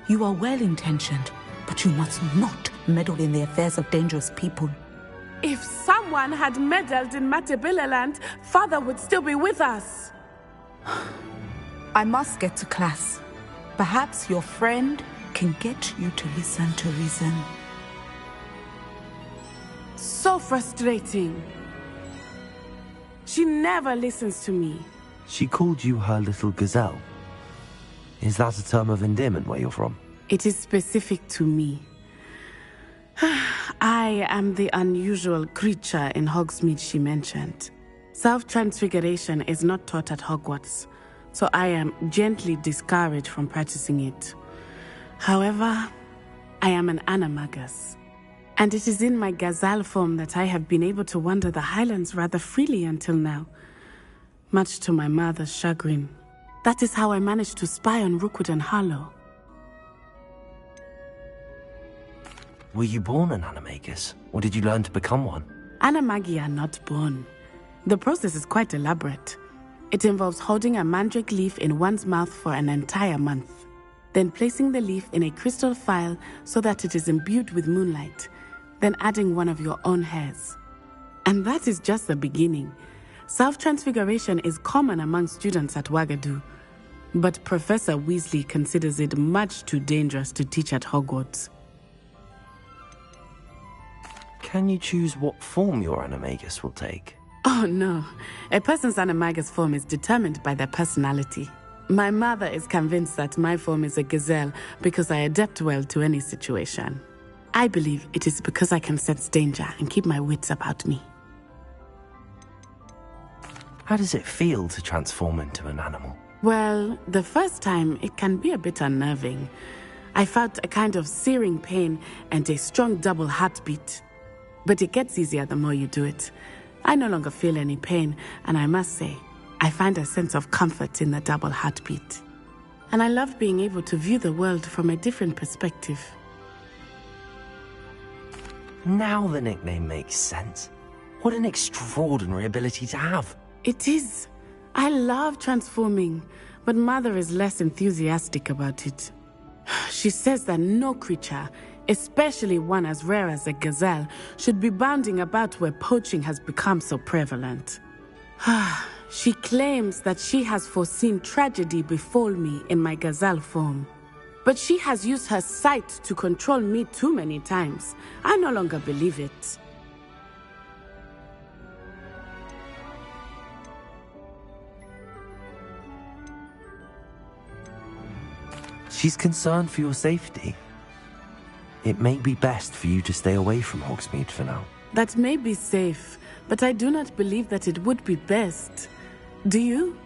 you are well-intentioned, but you must not meddle in the affairs of dangerous people. If someone had meddled in Matabeleland, Father would still be with us. I must get to class. Perhaps your friend can get you to listen to reason. So frustrating. She never listens to me. She called you her little gazelle. Is that a term of endearment where you're from? It is specific to me. I am the unusual creature in Hogsmeade she mentioned. Self-transfiguration is not taught at Hogwarts, so I am gently discouraged from practicing it. However, I am an animagus, and it is in my gazelle form that I have been able to wander the Highlands rather freely until now, much to my mother's chagrin. That is how I managed to spy on Rookwood and Harlow. Were you born an animagus, or did you learn to become one? Animagi are not born. The process is quite elaborate. It involves holding a mandrake leaf in one's mouth for an entire month, then placing the leaf in a crystal phial so that it is imbued with moonlight, then adding one of your own hairs. And that is just the beginning. Self-transfiguration is common among students at Wagadu, but Professor Weasley considers it much too dangerous to teach at Hogwarts. Can you choose what form your animagus will take? Oh no, a person's animagus form is determined by their personality. My mother is convinced that my form is a gazelle because I adapt well to any situation. I believe it is because I can sense danger and keep my wits about me. How does it feel to transform into an animal? Well, the first time it can be a bit unnerving. I felt a kind of searing pain and a strong double heartbeat. But it gets easier the more you do it. I no longer feel any pain, and I must say, I find a sense of comfort in the double heartbeat. And I love being able to view the world from a different perspective. Now the nickname makes sense. What an extraordinary ability to have. It is. I love transforming, but Mother is less enthusiastic about it. She says that no creature, especially one as rare as a gazelle, should be bounding about where poaching has become so prevalent. She claims that she has foreseen tragedy befall me in my gazelle form. But she has used her sight to control me too many times. I no longer believe it. She's concerned for your safety. It may be best for you to stay away from Hogsmeade for now. That may be safe, but I do not believe that it would be best. Do you?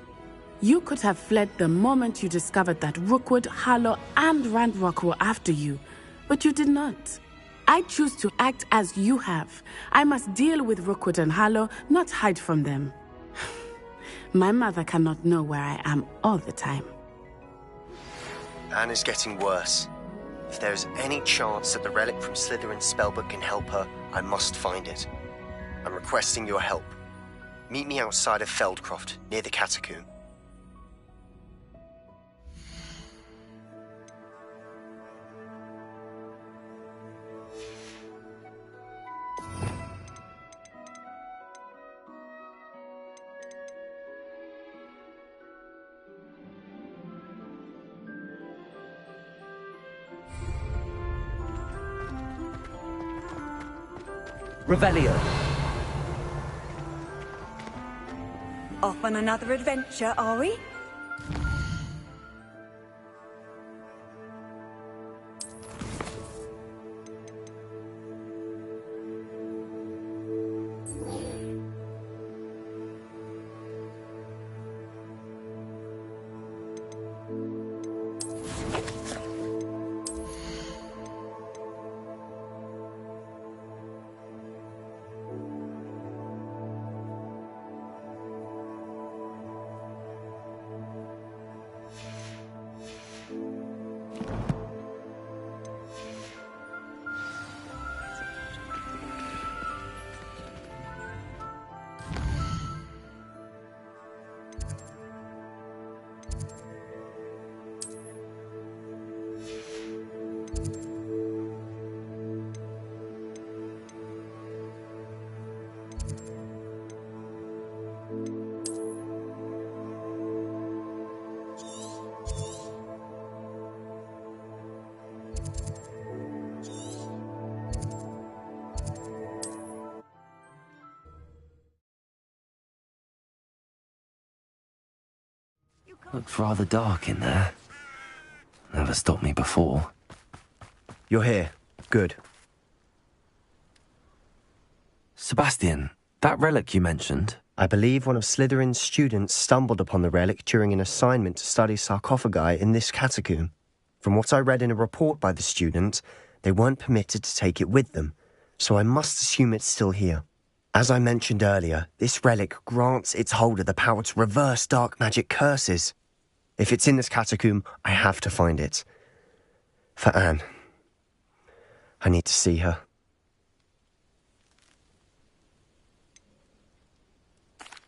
You could have fled the moment you discovered that Rookwood, Harlow, and Ranrock were after you, but you did not. I choose to act as you have. I must deal with Rookwood and Harlow, not hide from them. My mother cannot know where I am all the time. Anne is getting worse. If there is any chance that the relic from Slytherin's spellbook can help her, I must find it. I'm requesting your help. Meet me outside of Feldcroft, near the catacomb. Revelio. Off on another adventure, are we? Looked rather dark in there. Never stopped me before. You're here. Good. Sebastian, that relic you mentioned... I believe one of Slytherin's students stumbled upon the relic during an assignment to study sarcophagi in this catacomb. From what I read in a report by the student, they weren't permitted to take it with them, so I must assume it's still here. As I mentioned earlier, this relic grants its holder the power to reverse dark magic curses. If it's in this catacomb, I have to find it. For Anne. I need to see her.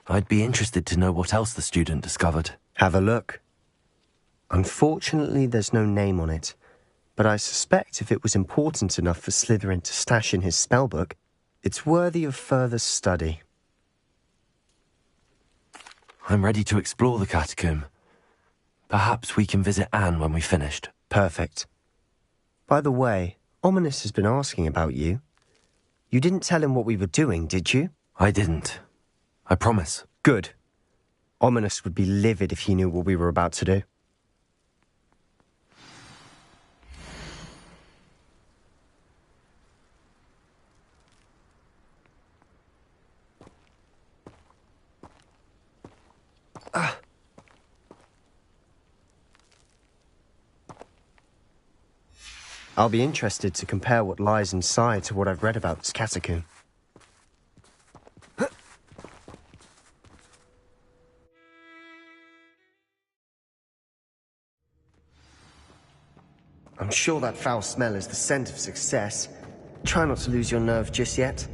I'd be interested to know what else the student discovered. Have a look. Unfortunately, there's no name on it, but I suspect if it was important enough for Slytherin to stash in his spellbook, it's worthy of further study. I'm ready to explore the catacomb. Perhaps we can visit Anne when we've finished. Perfect. By the way, Ominous has been asking about you. You didn't tell him what we were doing, did you? I didn't. I promise. Good. Ominous would be livid if he knew what we were about to do. I'll be interested to compare what lies inside to what I've read about this catacomb. I'm sure that foul smell is the scent of success. Try not to lose your nerve just yet.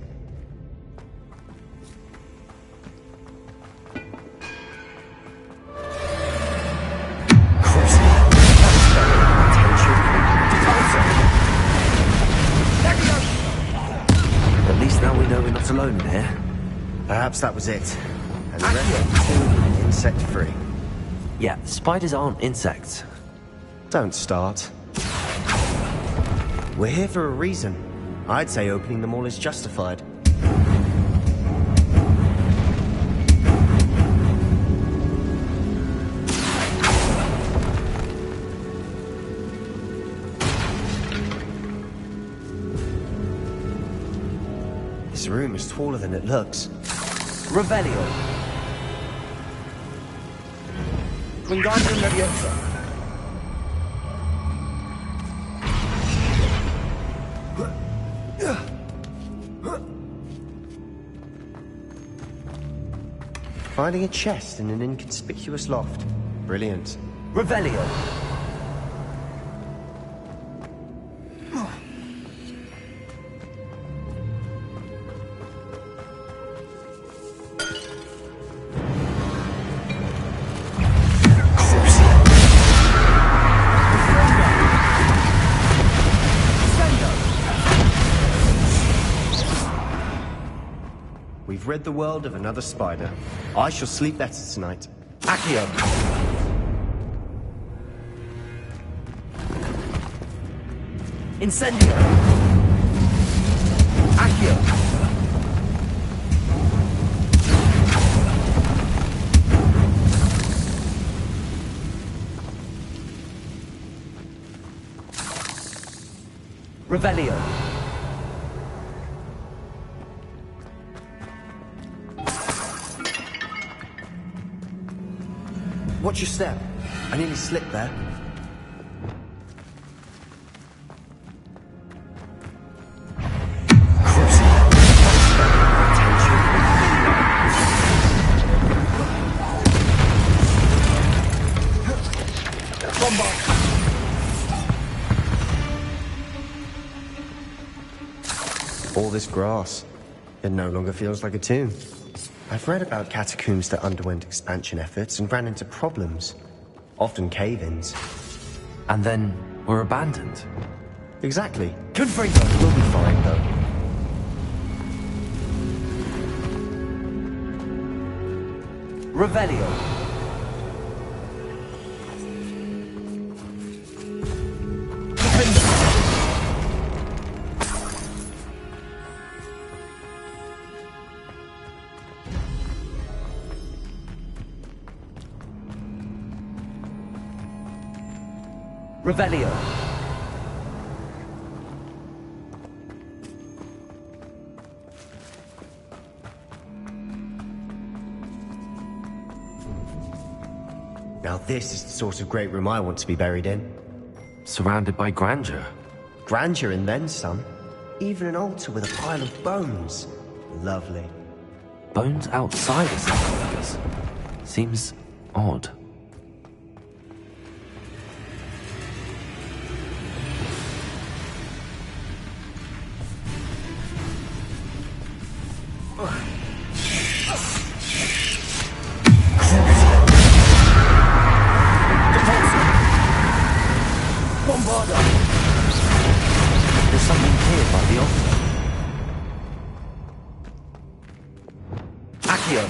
At least now we know we're not alone in here. Perhaps that was it. And the rest insect-free. Yeah, spiders aren't insects. Don't start. We're here for a reason. I'd say opening them all is justified. This room is taller than it looks. Revelio. Wingardium Leviosa. Finding a chest in an inconspicuous loft. Brilliant. Revelio. We've rid the world of another spider. I shall sleep better tonight. Accio. Incendio. Accio. Revelio. Watch your step. I nearly slipped there. All this grass. It no longer feels like a tomb. I've read about catacombs that underwent expansion efforts and ran into problems. Often cave-ins. And then were abandoned. Exactly. Confringo. We'll be fine, though. Revelio. Revelio. Now this is the sort of great room I want to be buried in. Surrounded by grandeur. Grandeur and then some. Even an altar with a pile of bones. Lovely. Bones outside a sarcophagus. Seems odd. There's something here by the altar. Accio.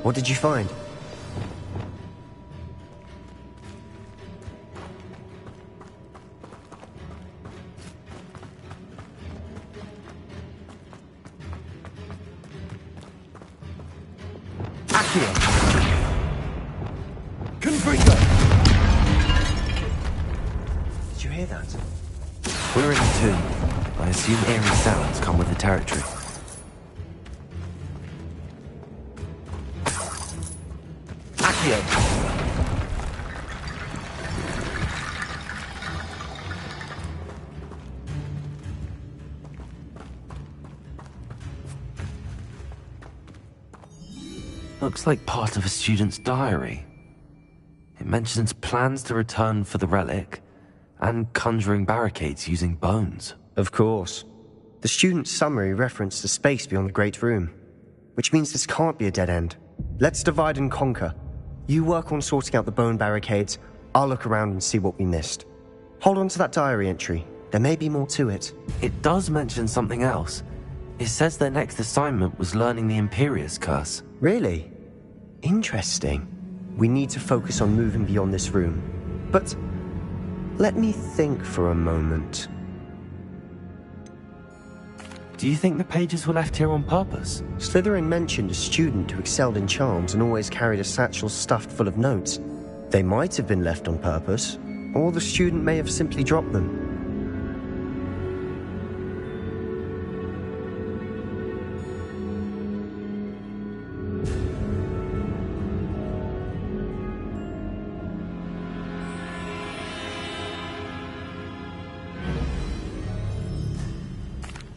What did you find? Accio. Confringo. Did you hear that? We're in a tomb. I assume eerie sounds come with the territory. Accio. Looks like part of a student's diary. It mentions plans to return for the relic and conjuring barricades using bones. Of course. The student's summary referenced a space beyond the Great Room, which means this can't be a dead end. Let's divide and conquer. You work on sorting out the bone barricades, I'll look around and see what we missed. Hold on to that diary entry. There may be more to it. It does mention something else. It says their next assignment was learning the Imperius Curse. Really? Interesting. We need to focus on moving beyond this room. But let me think for a moment. Do you think the pages were left here on purpose? Slytherin mentioned a student who excelled in charms and always carried a satchel stuffed full of notes. They might have been left on purpose, or the student may have simply dropped them.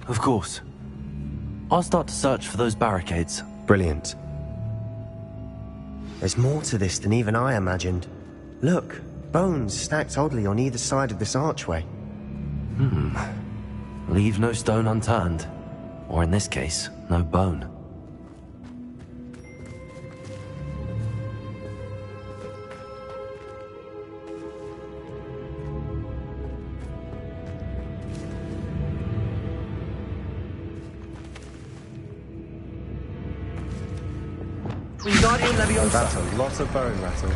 Of course. I'll start to search for those barricades. Brilliant. There's more to this than even I imagined. Look, bones stacked oddly on either side of this archway. Leave no stone unturned. Or in this case, no bone. That's a lot of bone rattle.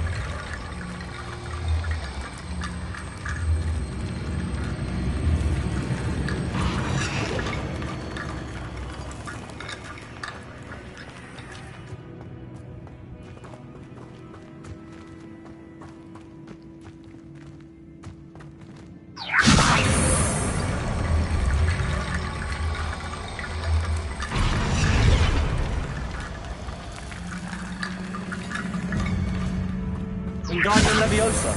Wingardium Leviosa.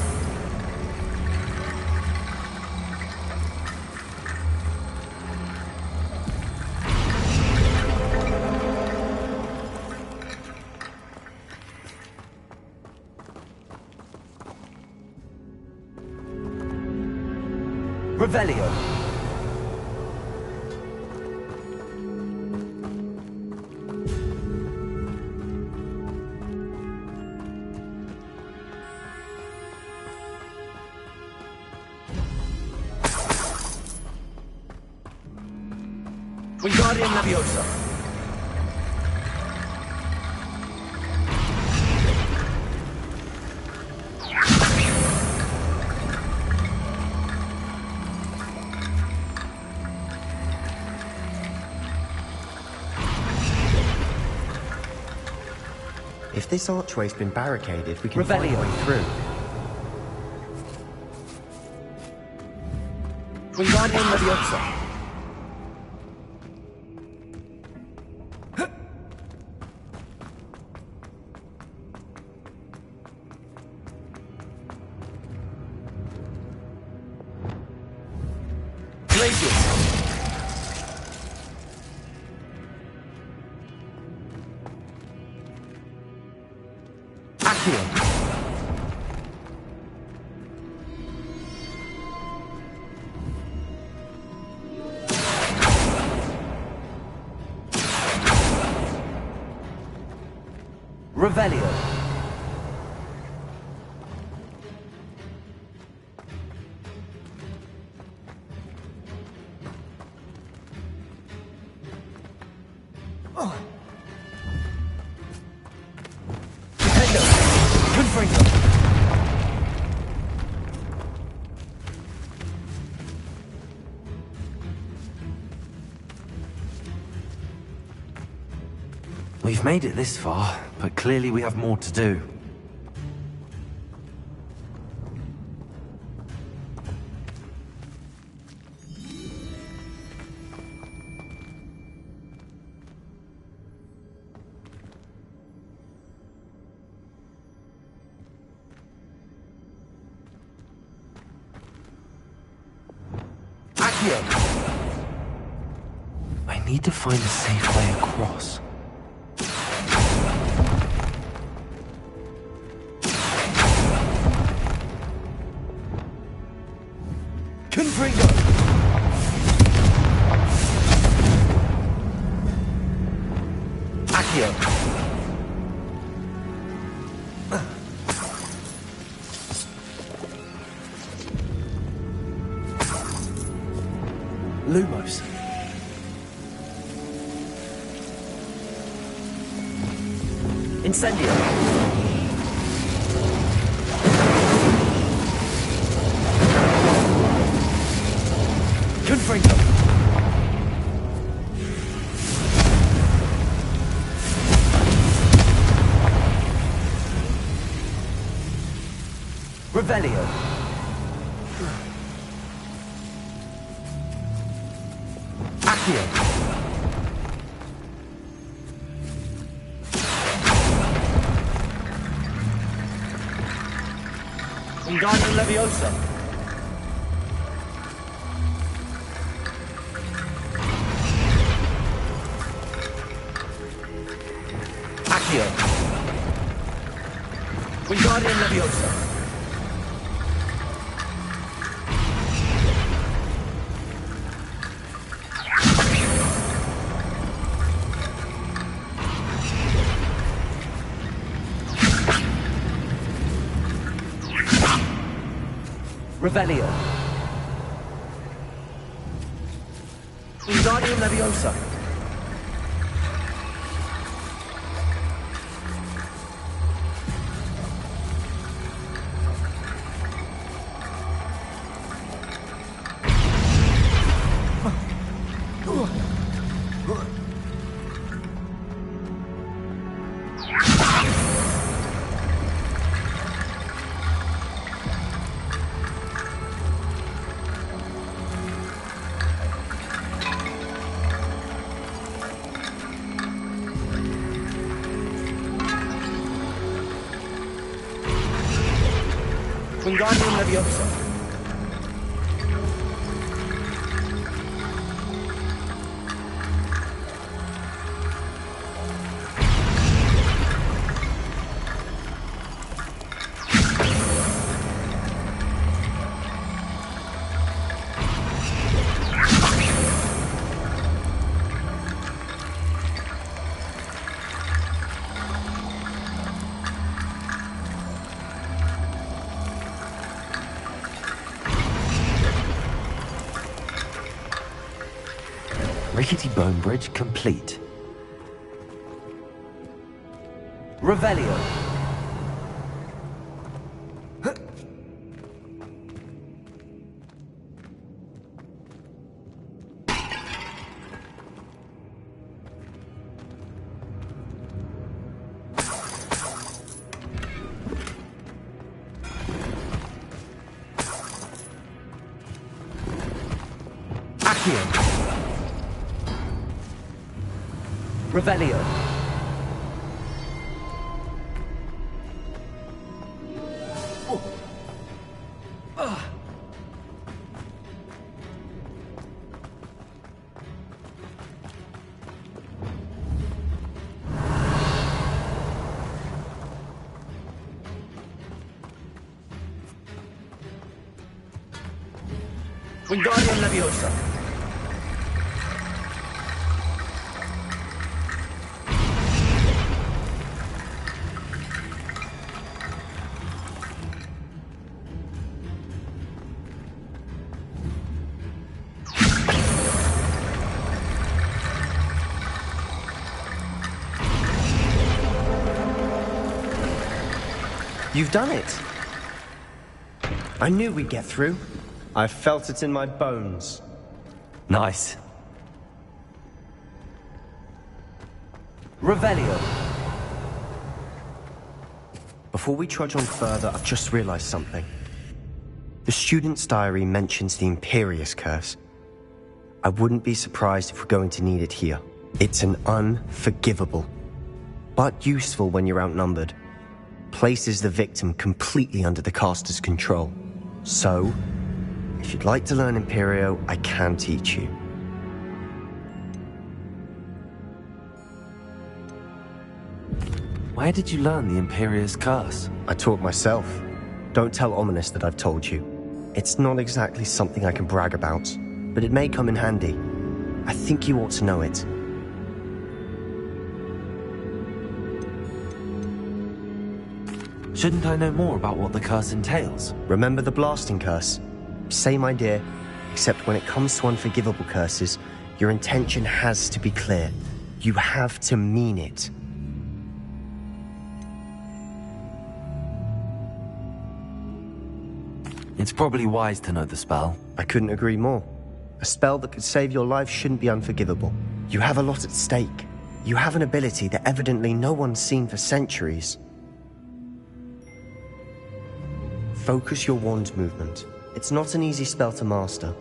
Revelio. Wingardium Leviosa. If this archway's been barricaded, we can find a way through. Wingardium Leviosa. Revelio. We've made it this far, but clearly we have more to do. I need to find a safe way across. Accio. Lumos. Incendio. Confringo. Revelio. Accio. Wingardium Leviosa. Accio. Wingardium Leviosa. Revelio. Wingardium Leviosa. Wingardium Leviosa. Rickety bone bridge complete. Revelio. Accio. Revelio. Wingardium Leviosa. You've done it. I knew we'd get through. I felt it in my bones. Nice. Revelio. Before we trudge on further, I've just realized something. The student's diary mentions the Imperious Curse. I wouldn't be surprised if we're going to need it here. It's an unforgivable, but useful when you're outnumbered. Places the victim completely under the caster's control. So, if you'd like to learn Imperio, I can teach you. Where did you learn the Imperious Curse? I taught myself. Don't tell Ominous that I've told you. It's not exactly something I can brag about, but it may come in handy. I think you ought to know it. Shouldn't I know more about what the curse entails? Remember the blasting curse? Same idea, except when it comes to unforgivable curses, your intention has to be clear. You have to mean it. It's probably wise to know the spell. I couldn't agree more. A spell that could save your life shouldn't be unforgivable. You have a lot at stake. You have an ability that evidently no one's seen for centuries. Focus your wand movement. It's not an easy spell to master.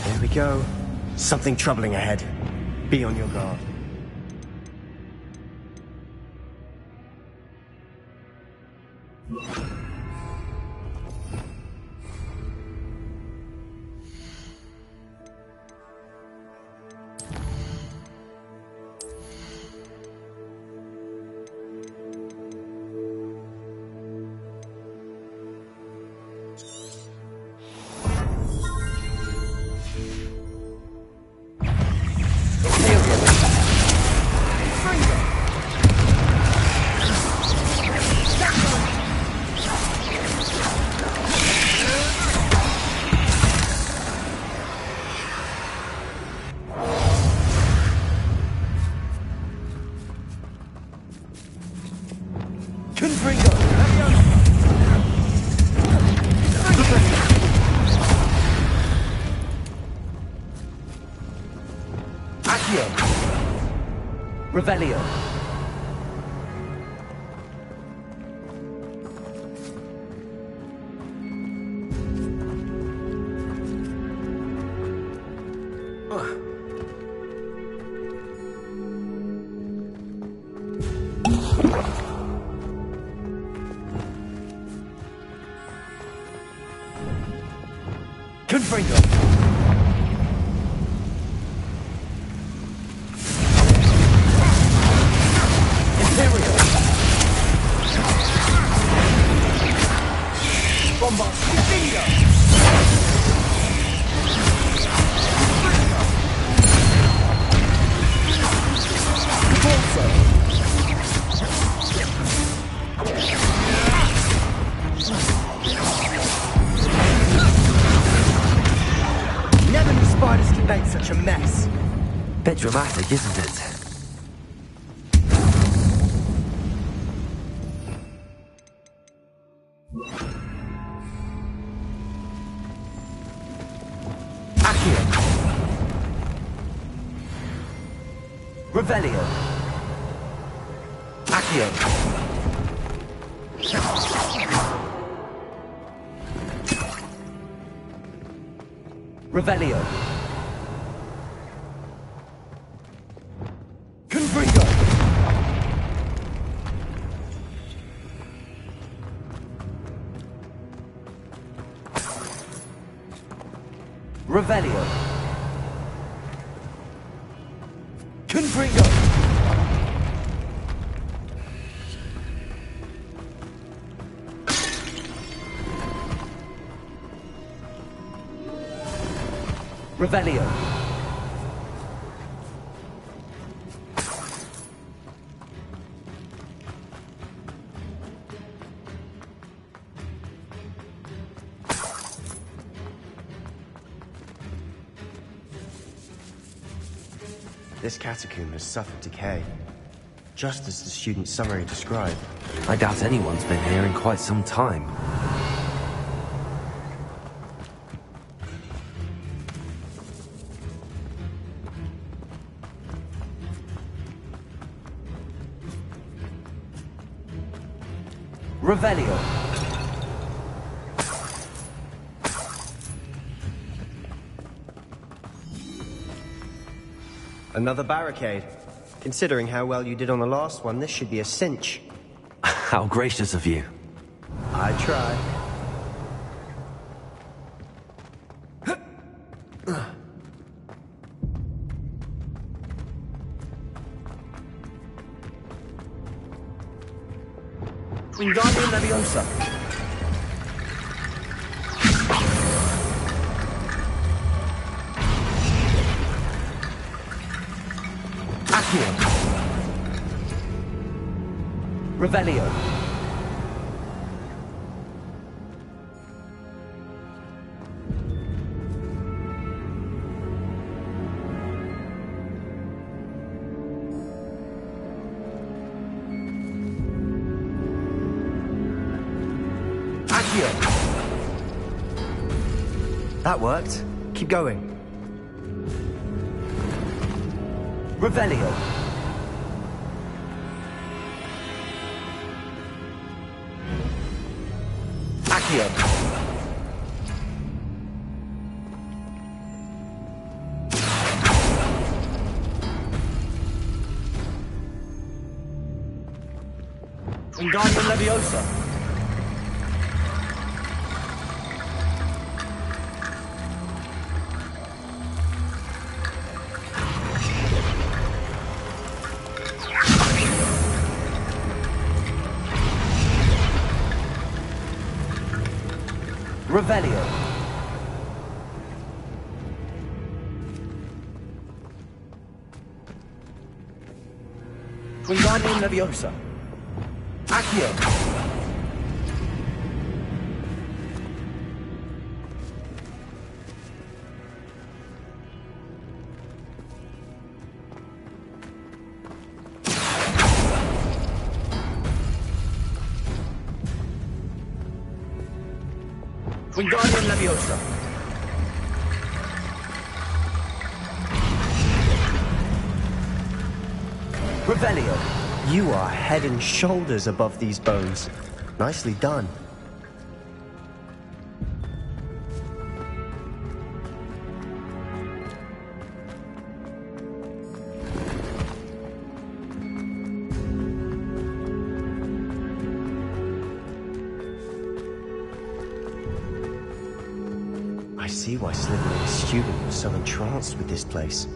Here we go. Something troubling ahead. Be on your guard. Revelio. Confringo. Never knew spiders could make such a mess. Bit dramatic, isn't it? Revelio. Accio. Revelio. Confringo. Revelio. Confringo. Revelio. This catacomb has suffered decay, just as the student's summary described. I doubt anyone's been here in quite some time. Revelio. Another barricade. Considering how well you did on the last one, this should be a cinch. How gracious of you. I try. Wingardium Leviosa. Accio. Revelio. That worked. Keep going. Revelio. Accio. Wingardium Leviosa. Revelio. Wingardium Leviosa. Accio. Wingardium Leviosa. Revelio. You are head and shoulders above these bones. Nicely done. I see why Slytherin's student was so entranced with this place.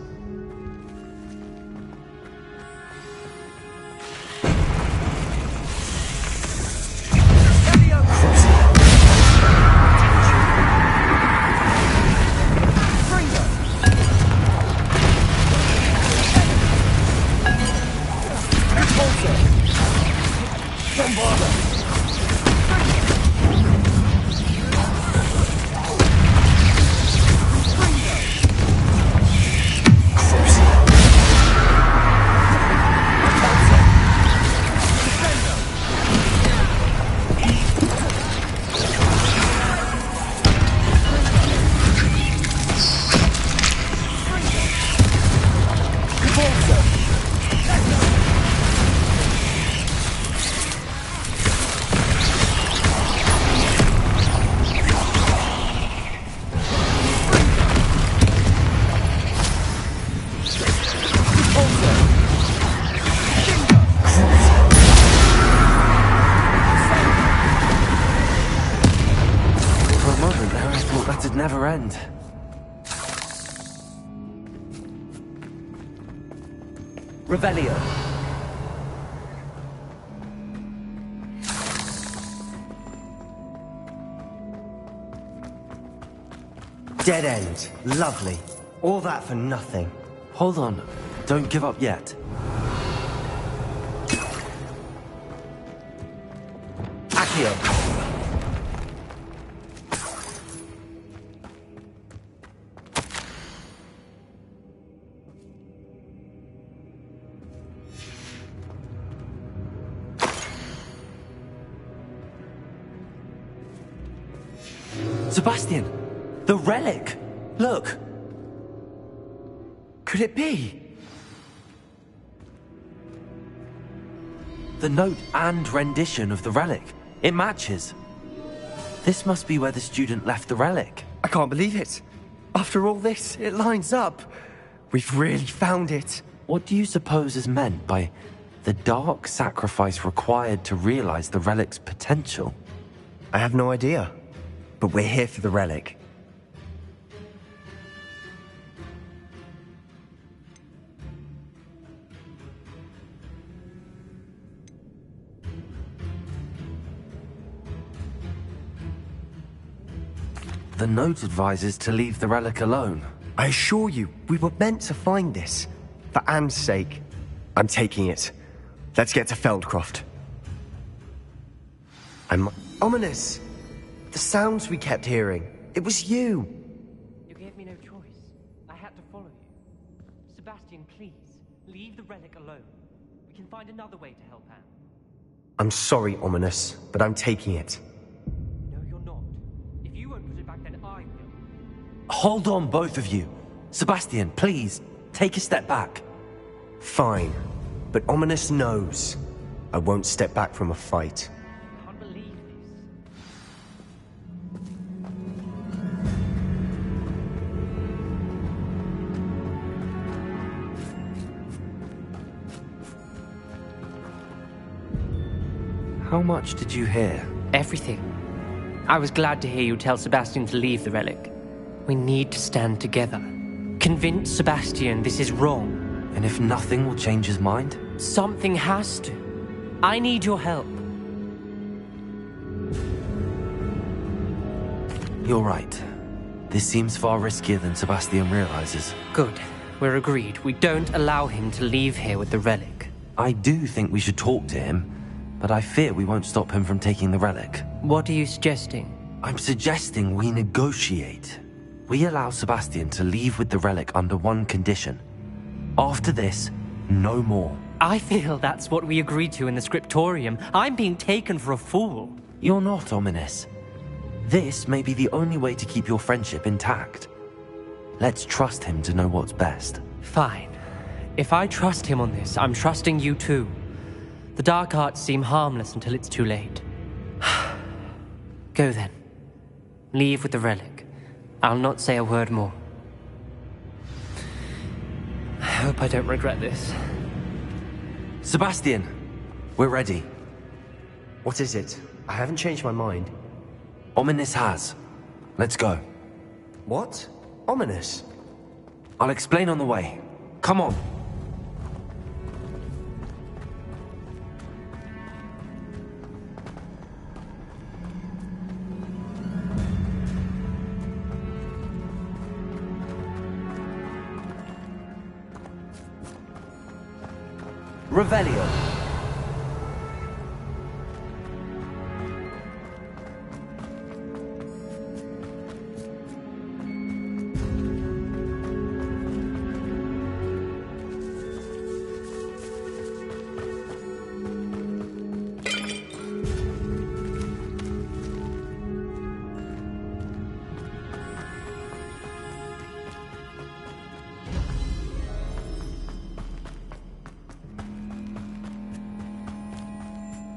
Never end. Revelio. Dead end. Lovely. All that for nothing. Hold on. Don't give up yet. Accio. Sebastian! The relic! Look! Could it be? The note and rendition of the relic. It matches. This must be where the student left the relic. I can't believe it. After all this, it lines up. We've really found it. What do you suppose is meant by the dark sacrifice required to realize the relic's potential? I have no idea. But we're here for the relic. The note advises to leave the relic alone. I assure you, we were meant to find this. For Anne's sake. I'm taking it. Let's get to Feldcroft. Ominous! The sounds we kept hearing. It was you. You gave me no choice. I had to follow you. Sebastian, please, leave the relic alone. We can find another way to help Anne. I'm sorry, Ominous, but I'm taking it. No, you're not. If you won't put it back, then I will. Hold on, both of you. Sebastian, please, take a step back. Fine, but Ominous knows. I won't step back from a fight. I can't believe this. How much did you hear? Everything. I was glad to hear you tell Sebastian to leave the relic. We need to stand together. Convince Sebastian this is wrong. And if nothing will change his mind? Something has to. I need your help. You're right. This seems far riskier than Sebastian realizes. Good. We're agreed. We don't allow him to leave here with the relic. I do think we should talk to him, but I fear we won't stop him from taking the relic. What are you suggesting? I'm suggesting we negotiate. We allow Sebastian to leave with the relic under one condition. After this, no more. I feel that's what we agreed to in the scriptorium. I'm being taken for a fool. You're not, Ominous. This may be the only way to keep your friendship intact. Let's trust him to know what's best. Fine. If I trust him on this, I'm trusting you too. The dark arts seem harmless until it's too late. Go then. Leave with the relic. I'll not say a word more. I hope I don't regret this. Sebastian, we're ready. What is it? I haven't changed my mind. Ominous has. Let's go. What? Ominous? I'll explain on the way. Come on. Revelio.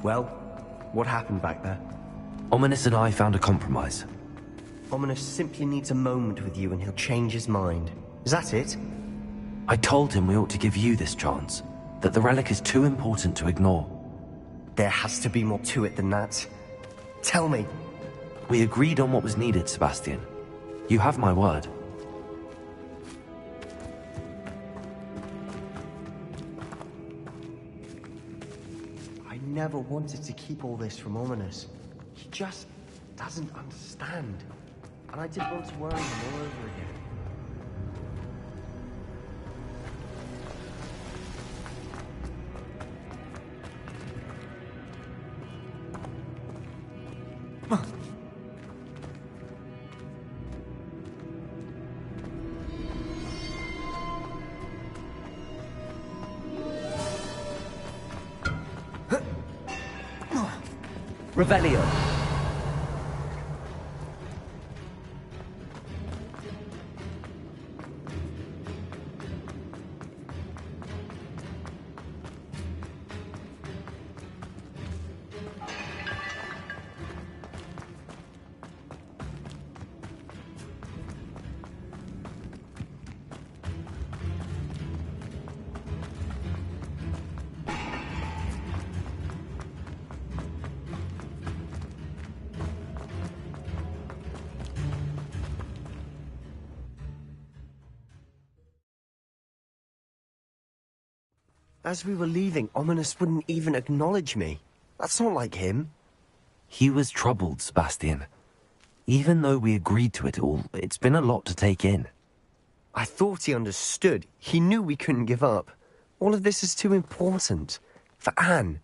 Well, what happened back there? Ominous and I found a compromise. Ominous simply needs a moment with you and he'll change his mind. Is that it? I told him we ought to give you this chance. That the relic is too important to ignore. There has to be more to it than that. Tell me. We agreed on what was needed, Sebastian. You have my word. I never wanted to keep all this from Ominous. He just doesn't understand. And I didn't want to worry him all over again. Revelio. As we were leaving, Ominous wouldn't even acknowledge me. That's not like him. He was troubled, Sebastian. Even though we agreed to it all, it's been a lot to take in. I thought he understood. He knew we couldn't give up. All of this is too important. For Anne.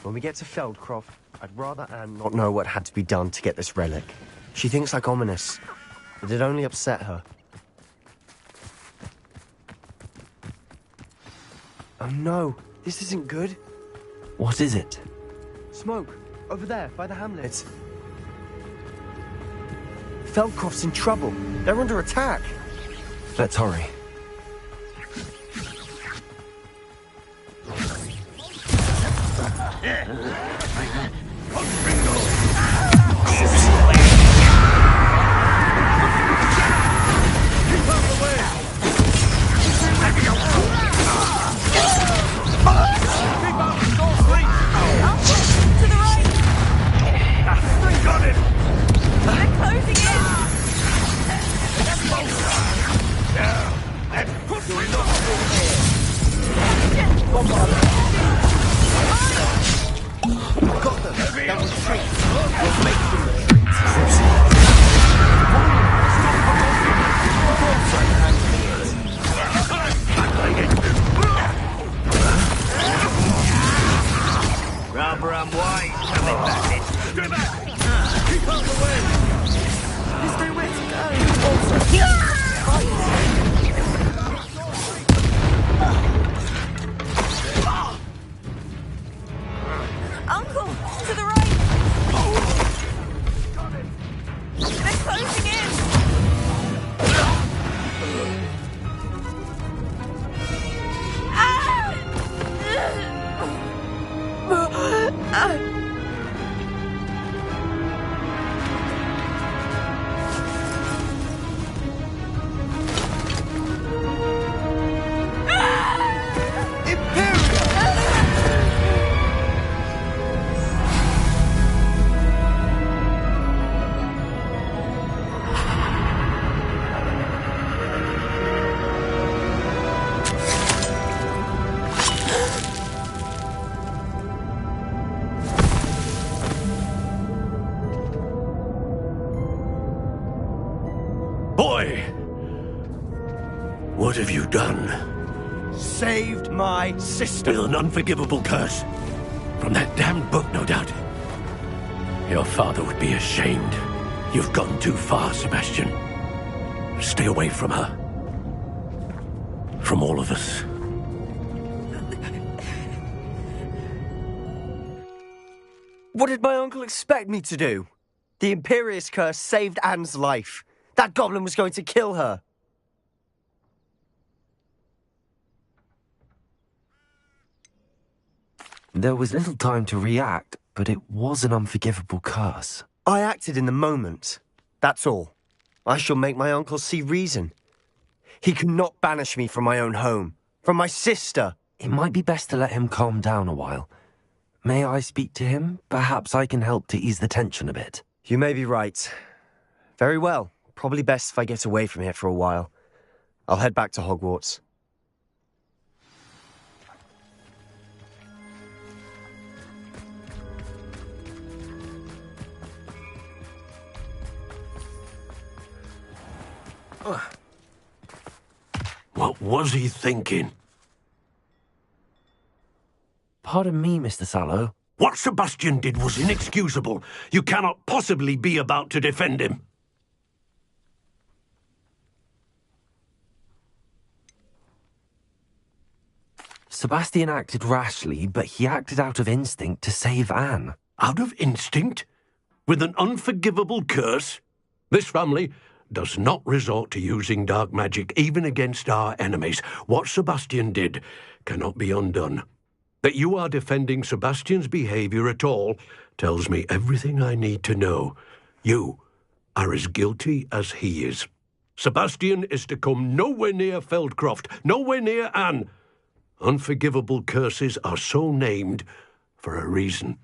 When we get to Feldcroft, I'd rather Anne not know what had to be done to get this relic. She thinks like ominous, but it only upset her. Oh no, this isn't good. What is it? Smoke, over there, by the hamlet. Feldcroft's in trouble. They're under attack. Let's hurry. Rather unwise coming back this. Get back! Keep out of the way! There's nowhere to go. Uncle, to the right. They're closing in. What have you done? Saved my sister. With an unforgivable curse. From that damned book, no doubt. Your father would be ashamed. You've gone too far, Sebastian. Stay away from her. From all of us. What did my uncle expect me to do? The Imperious curse saved Anne's life. That goblin was going to kill her. There was little time to react, but it was an unforgivable curse. I acted in the moment. That's all. I shall make my uncle see reason. He cannot banish me from my own home, from my sister. It might be best to let him calm down a while. May I speak to him? Perhaps I can help to ease the tension a bit. You may be right. Very well. Probably best if I get away from here for a while. I'll head back to Hogwarts. What was he thinking? Pardon me, Mr. Sallow. What Sebastian did was inexcusable. You cannot possibly be about to defend him. Sebastian acted rashly, but he acted out of instinct to save Anne. Out of instinct? With an unforgivable curse? This family does not resort to using dark magic even against our enemies. What Sebastian did cannot be undone. That you are defending Sebastian's behavior at all tells me everything I need to know. You are as guilty as he is. Sebastian is to come nowhere near Feldcroft, nowhere near Anne. Unforgivable curses are so named for a reason.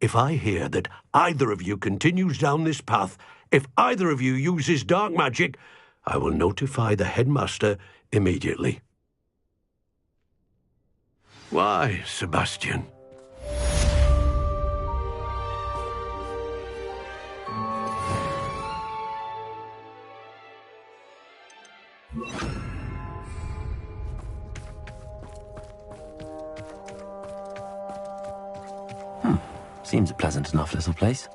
If I hear that either of you continues down this path, if either of you uses dark magic, I will notify the headmaster immediately. Why, Sebastian? Seems a pleasant enough little place.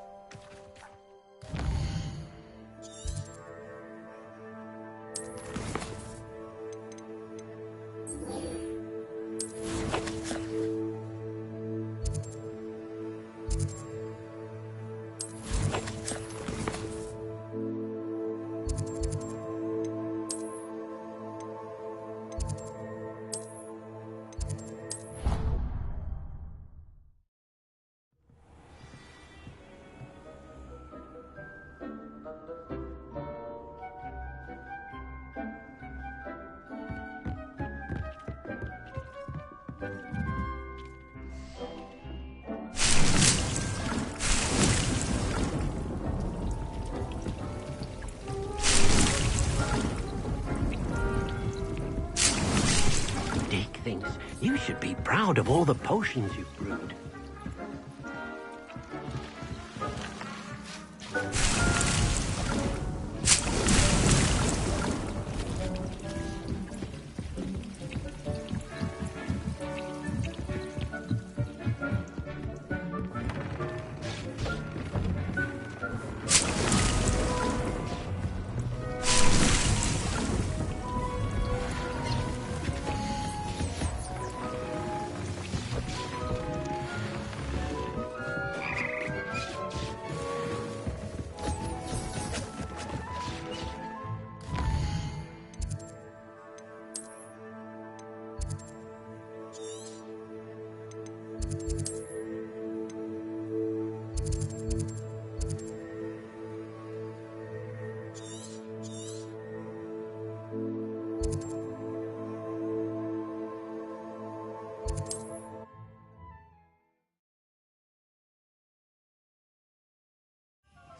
Thinks you should be proud of all the potions you've brewed.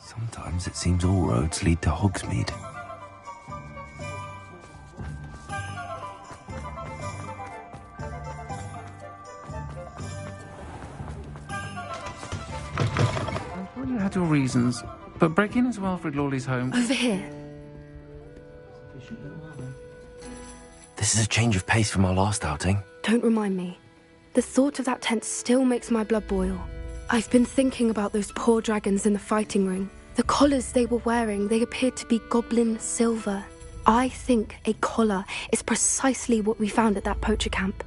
Sometimes it seems all roads lead to Hogsmeade. I thought you had your reasons, but break in as Wilfred Lawley's home. Over here. This is a change of pace from our last outing. Don't remind me. The thought of that tent still makes my blood boil. I've been thinking about those poor dragons in the fighting ring. The collars they were wearing, they appeared to be goblin silver. I think a collar is precisely what we found at that poacher camp.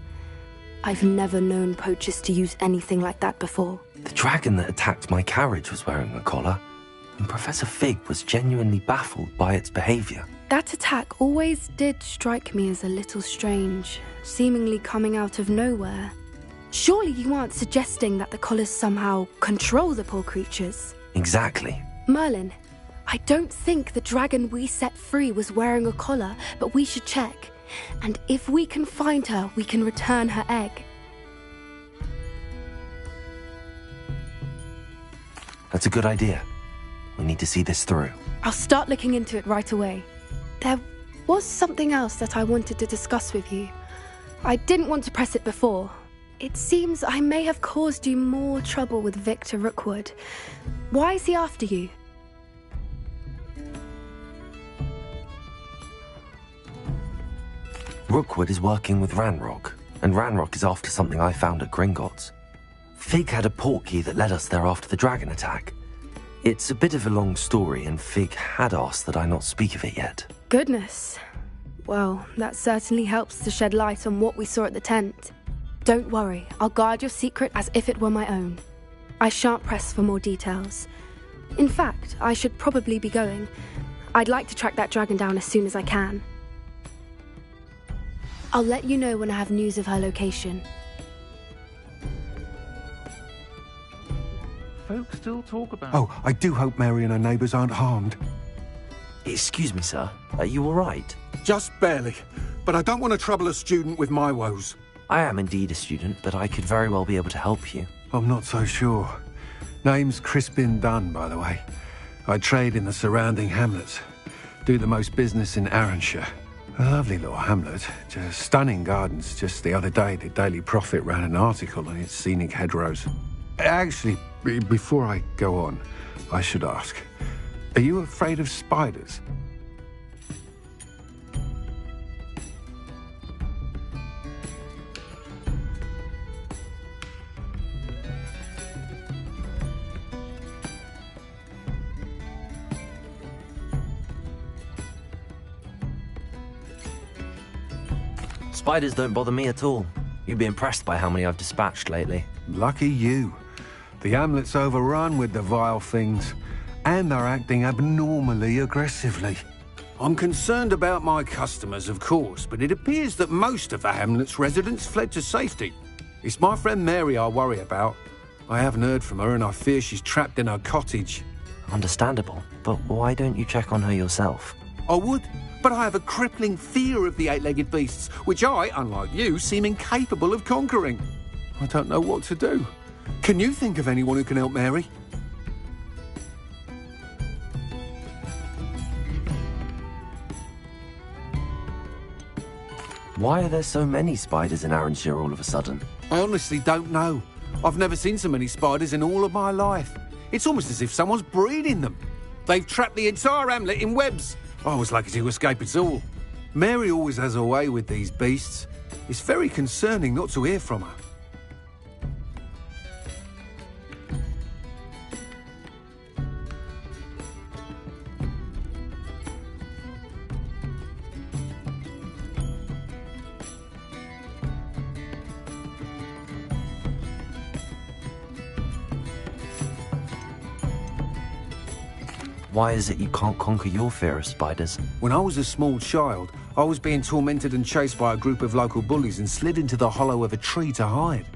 I've never known poachers to use anything like that before. The dragon that attacked my carriage was wearing a collar, and Professor Fig was genuinely baffled by its behavior. That attack always did strike me as a little strange, seemingly coming out of nowhere. Surely you aren't suggesting that the collars somehow control the poor creatures? Exactly. Merlin, I don't think the dragon we set free was wearing a collar, but we should check. And if we can find her, we can return her egg. That's a good idea. We need to see this through. I'll start looking into it right away. There was something else that I wanted to discuss with you. I didn't want to press it before. It seems I may have caused you more trouble with Victor Rookwood. Why is he after you? Rookwood is working with Ranrock, and Ranrock is after something I found at Gringotts. Fig had a portkey that led us there after the dragon attack. It's a bit of a long story, and Fig had asked that I not speak of it yet. Goodness. Well, that certainly helps to shed light on what we saw at the tent. Don't worry, I'll guard your secret as if it were my own. I shan't press for more details. In fact, I should probably be going. I'd like to track that dragon down as soon as I can. I'll let you know when I have news of her location. Folks still talk about... Oh, I do hope Mary and her neighbours aren't harmed. Excuse me, sir. Are you all right? Just barely. But I don't want to trouble a student with my woes. I am indeed a student, but I could very well be able to help you. I'm not so sure. Name's Crispin Dunn, by the way. I trade in the surrounding hamlets. Do the most business in Arranshire. A lovely little hamlet. Just stunning gardens. Just the other day, the Daily Prophet ran an article on its scenic hedgerows. Actually, before I go on, I should ask, are you afraid of spiders? Spiders don't bother me at all. You'd be impressed by how many I've dispatched lately. Lucky you. The hamlet's overrun with the vile things, and they're acting abnormally aggressively. I'm concerned about my customers, of course, but it appears that most of the hamlet's residents fled to safety. It's my friend Mary I worry about. I haven't heard from her, and I fear she's trapped in her cottage. Understandable, but why don't you check on her yourself? I would, but I have a crippling fear of the eight-legged beasts, which I, unlike you, seem incapable of conquering. I don't know what to do. Can you think of anyone who can help Mary? Why are there so many spiders in Arranshire all of a sudden? I honestly don't know. I've never seen so many spiders in all of my life. It's almost as if someone's breeding them. They've trapped the entire hamlet in webs. I was lucky to escape it all. Mary always has a way with these beasts. It's very concerning not to hear from her. Why is it you can't conquer your fear of spiders? When I was a small child, I was being tormented and chased by a group of local bullies and slid into the hollow of a tree to hide.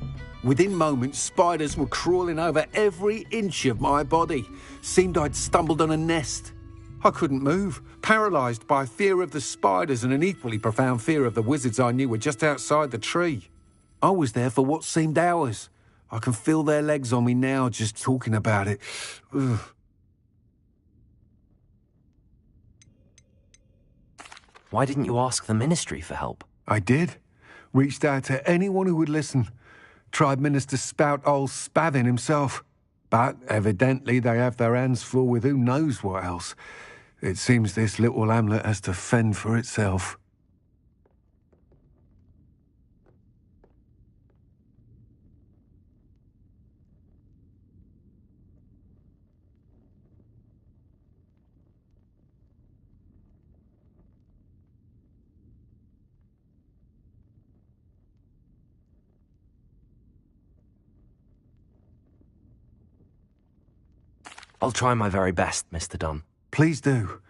Within moments, spiders were crawling over every inch of my body. Seemed I'd stumbled on a nest. I couldn't move, paralysed by fear of the spiders and an equally profound fear of the wizards I knew were just outside the tree. I was there for what seemed hours. I can feel their legs on me now just talking about it. Ugh. Why didn't you ask the ministry for help? I did. Reached out to anyone who would listen. Tried Minister Spout old Spavin himself. But evidently they have their hands full with who knows what else. It seems this little hamlet has to fend for itself. I'll try my very best, Mr. Dunn. Please do.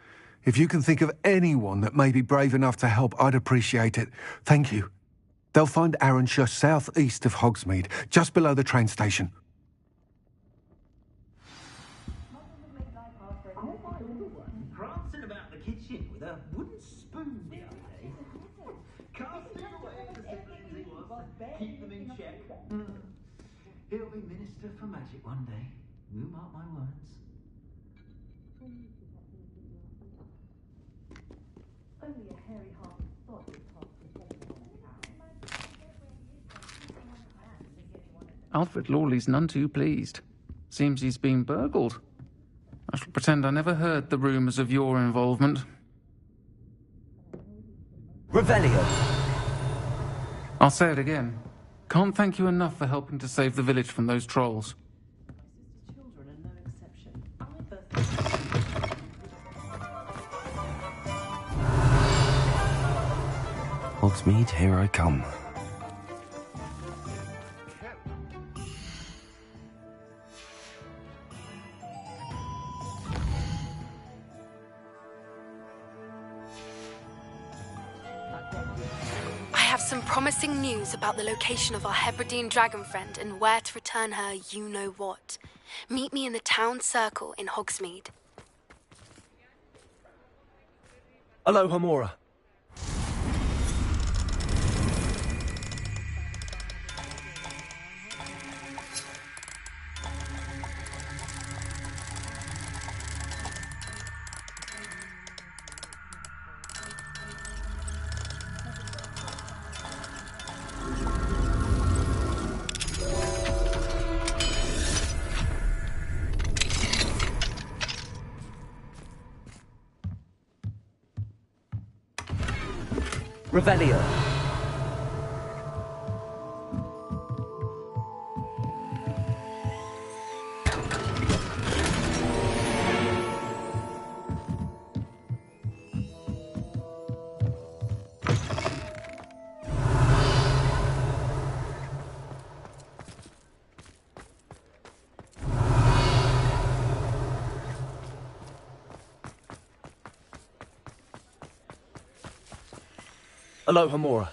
If you can think of anyone that may be brave enough to help, I'd appreciate it. Thank you. They'll find Arrowshire southeast of Hogsmeade, just below the train station. Prancing about the kitchen with a wooden spoon the other day. Casting away the siblings he was, keep them in check. He'll be Minister for Magic one day. You mark my words. Only a hairy half thought Alfred Lawley's none too pleased. Seems he's been burgled. I shall pretend I never heard the rumours of your involvement. Revelio. I'll say it again. Can't thank you enough for helping to save the village from those trolls. Hogsmeade, here I come. I have some promising news about the location of our Hebridean dragon friend and where to return her you-know-what. Meet me in the town circle in Hogsmeade. Aloha Mora. Revelio. Aloha Mora.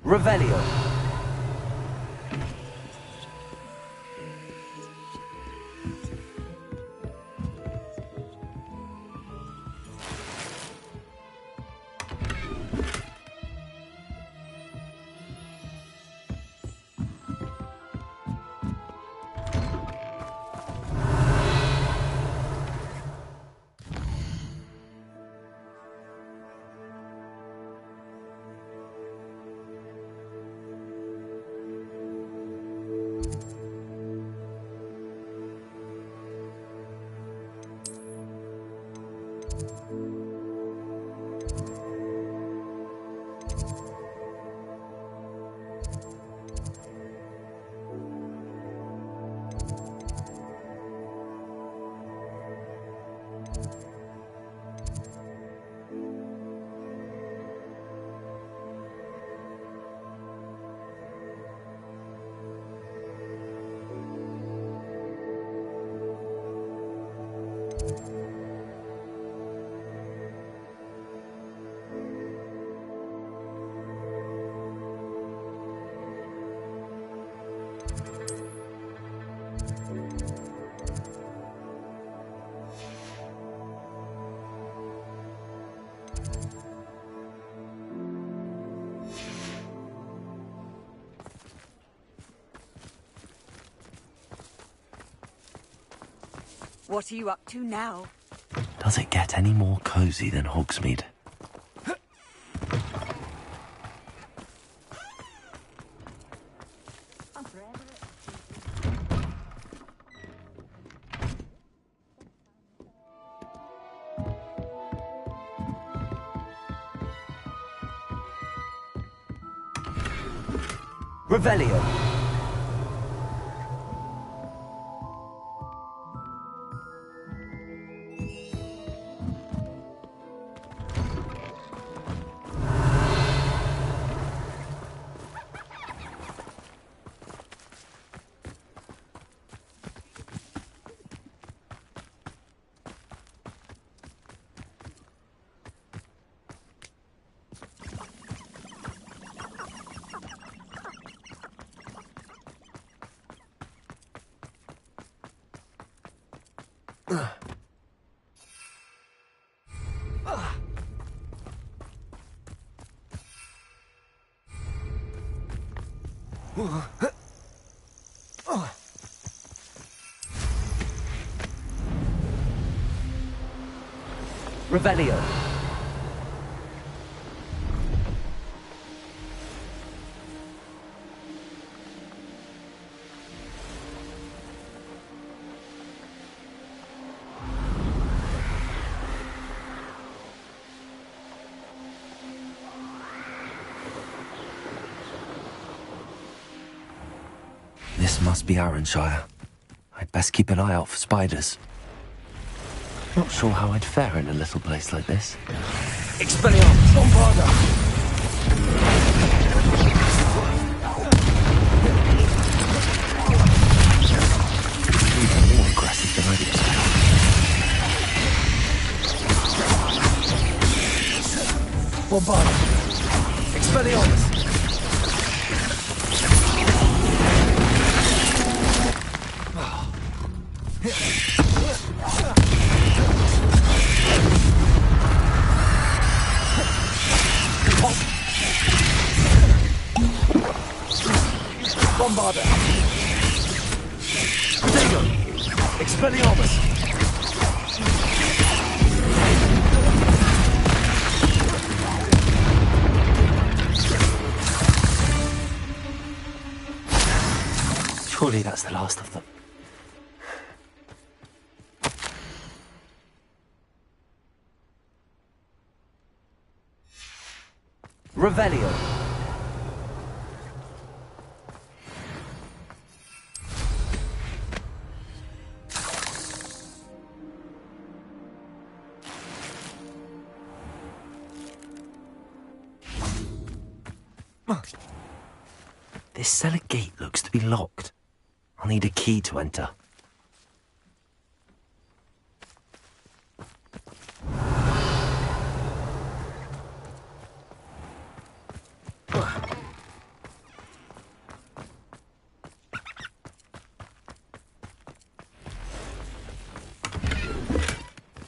Revelio. What are you up to now? Does it get any more cozy than Hogsmeade? Revelio. Revelio. This must be Arranshire. I'd best keep an eye out for spiders. Not sure how I'd fare in a little place like this. Expelliarmus! Bombarda! Even more aggressive than I'd expected. Bombarda! Expelliarmus! Bombarda! Protego! Expelliarmus! Surely that's the last of them. Revelio. This cellar gate looks to be locked. I'll need a key to enter.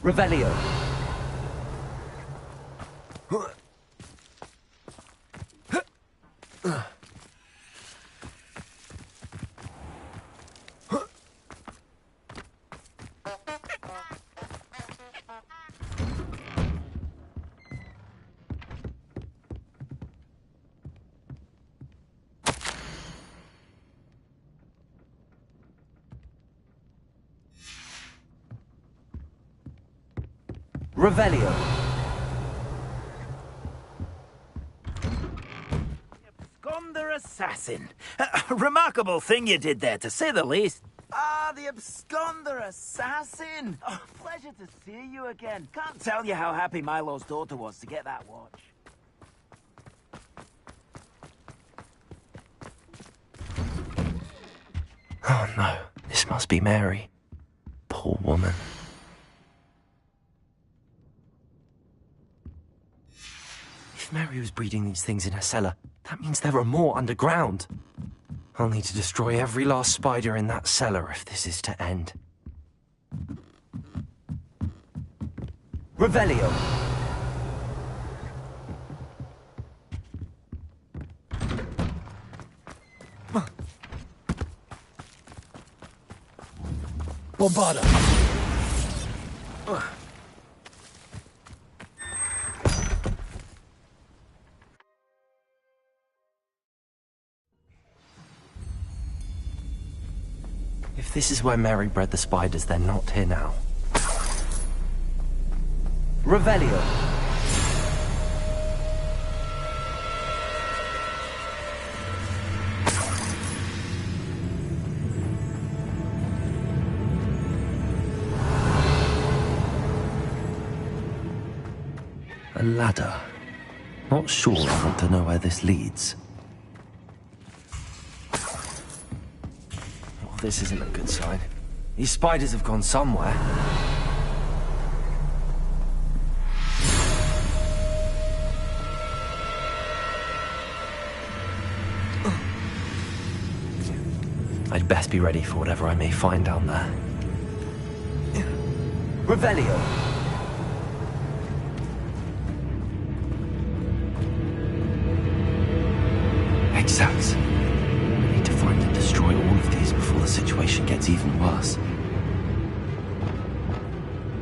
Revelio. Revelio. Absconder assassin. A remarkable thing you did there, to say the least. Ah, the absconder assassin. Oh, pleasure to see you again. Can't tell you how happy Milo's daughter was to get that watch. Oh no, this must be Mary. Poor woman. If Mary was breeding these things in her cellar, that means there are more underground. I'll need to destroy every last spider in that cellar if this is to end. Revelio. Bombarda. If this is where Mary bred the spiders, they're not here now. Revelio. A ladder. Not sure I want to know where this leads. Well, this isn't a good sign. These spiders have gone somewhere. I'd best be ready for whatever I may find down there. Revelio. Exact. We need to find and destroy all of these before the situation gets even worse.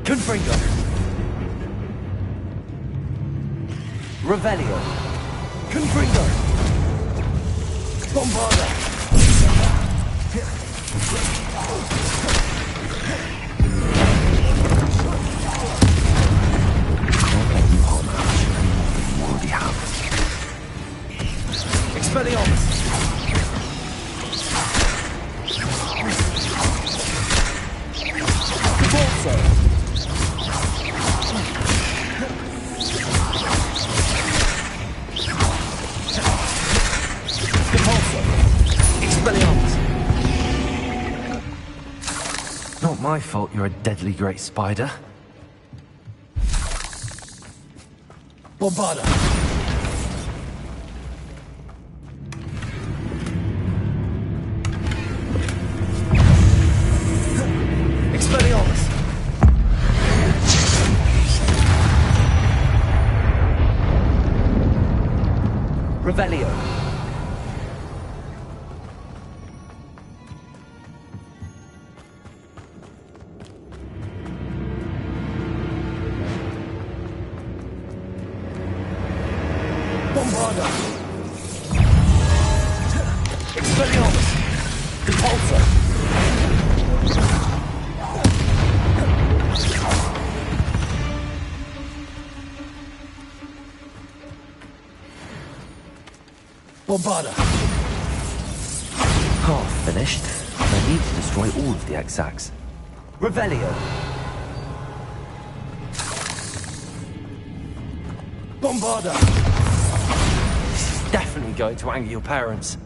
Confringo. Revelio. Confringo. Bombarda. Expelliarmus! Cabalso! Cabalso! Expelliarmus! Not my fault you're a deadly great spider. Bombarda! Expelliarmus! Revelio. Bombarda. Expelliarmus. Repulsor. Bombarda. Half finished. I need to destroy all of the exacts. Revelio. Bombarda. This is definitely going to anger your parents.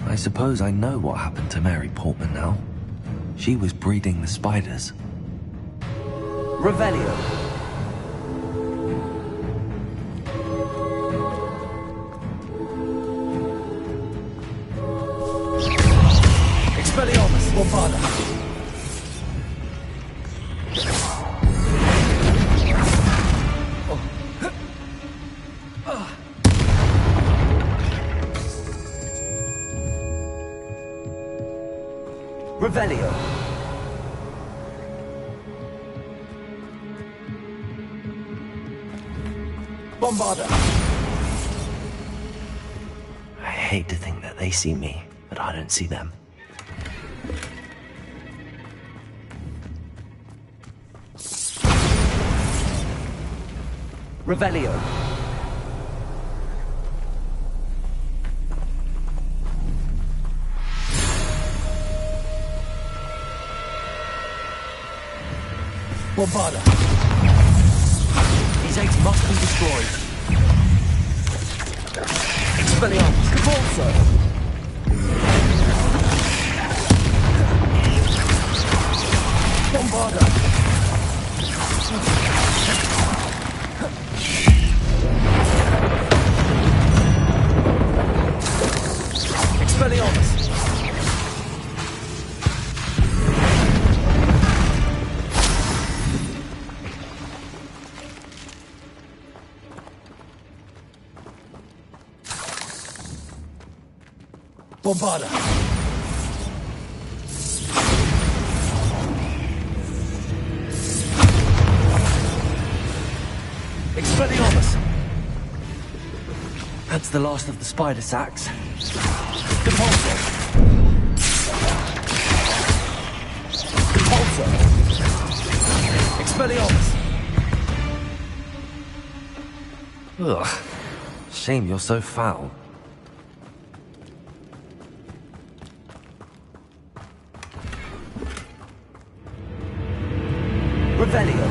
I suppose I know what happened to Mary Portman now. She was breeding the spiders. Revelio. Expelliarmus. Bombarda. Revelio. Bombarda. I hate to think that they see me, but I don't see them. Revelio. Bombarda. These eggs must be destroyed. Expelliarmus. Cabalso. Bombarda. Expelliarmus. Bombarda. Expelliarmus. That's the last of the spider sacks. Repulsor. Repulsor. Expelliarmus. Ugh. Shame you're so foul. Revelio.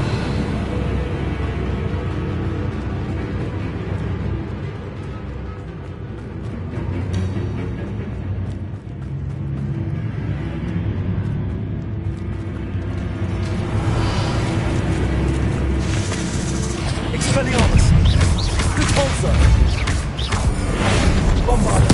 Expelliarmus! Repulsor! Bombarda!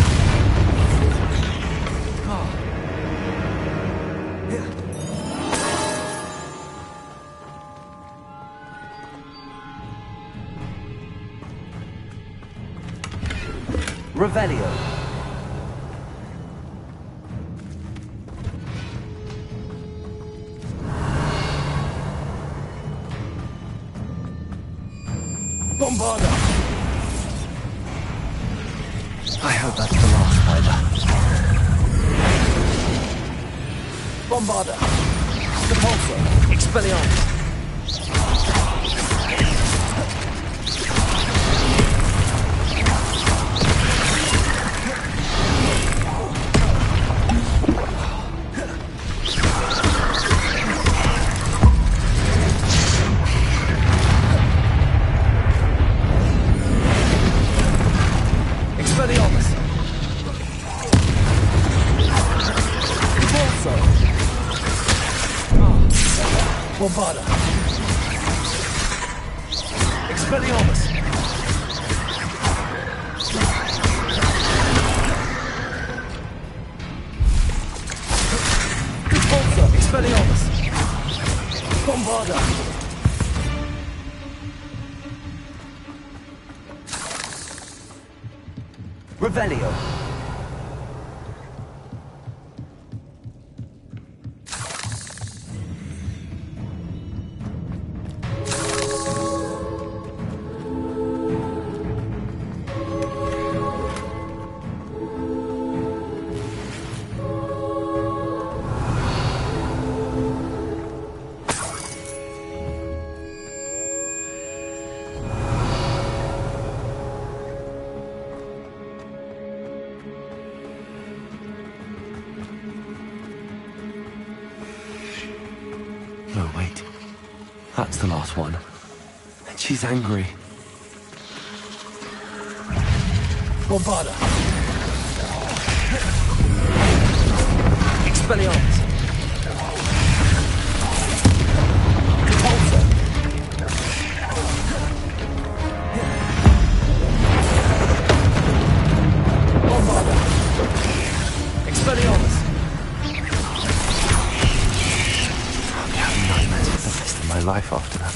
Revelio. Bombarda. I hope that's the last fighter. Bombarda. Repulsor. Expelliarmus. Expelliarmus! Repulsor! Bombarda! Expelliarmus! Repulsor! Expelliarmus! Bombarda! Revelio. No, wait. That's the last one. And she's angry. Bombarda. Expelliarmus. Repulsor. Bombarda. Expelliarmus. I'll be having nightmares for the rest of my life after that.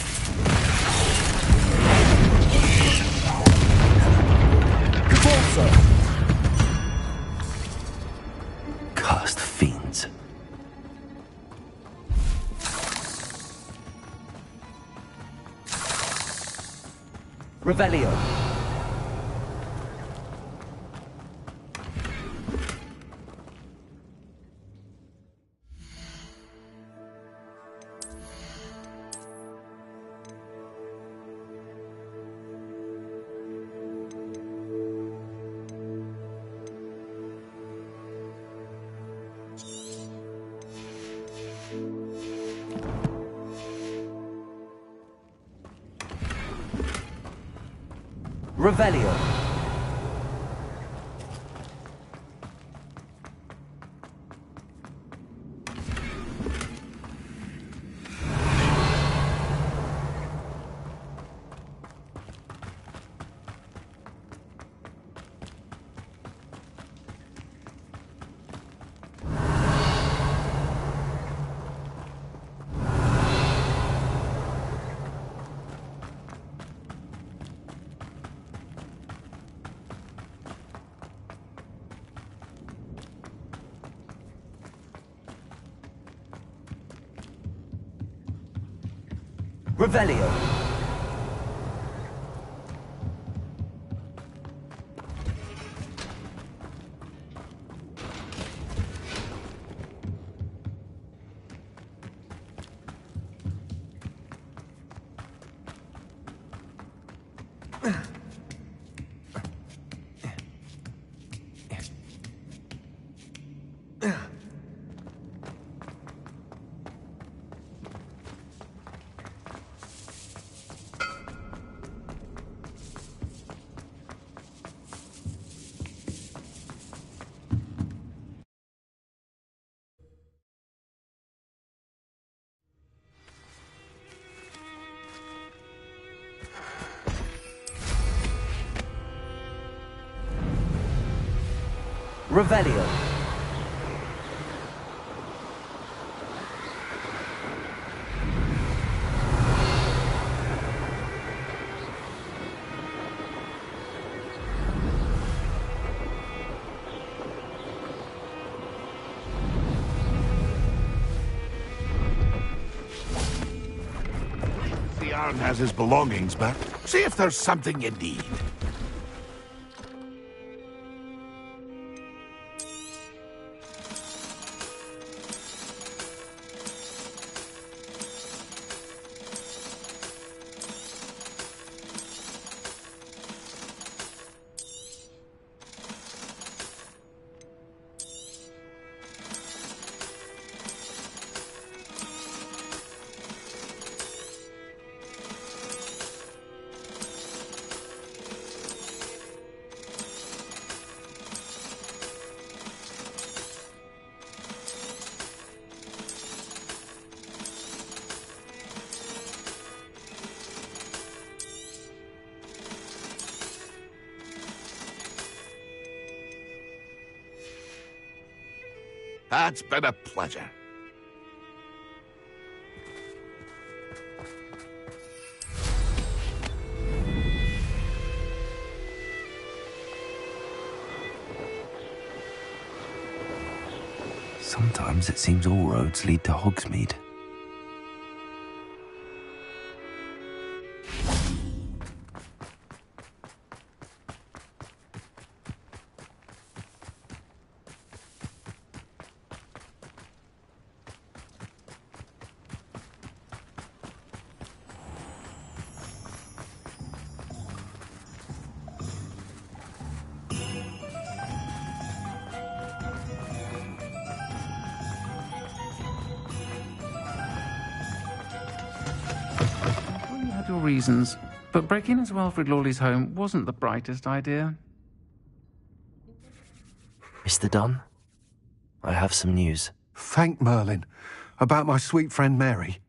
Repulsor. Cursed fiends. Revelio. Revelio. Revelio. Revelio. Theron has his belongings back. See if there's something you need. It's been a pleasure. Sometimes it seems all roads lead to Hogsmeade. Your reasons, but breaking into Alfred Lawley's home wasn't the brightest idea. Mr. Dunn, I have some news. Thank Merlin. About my sweet friend Mary.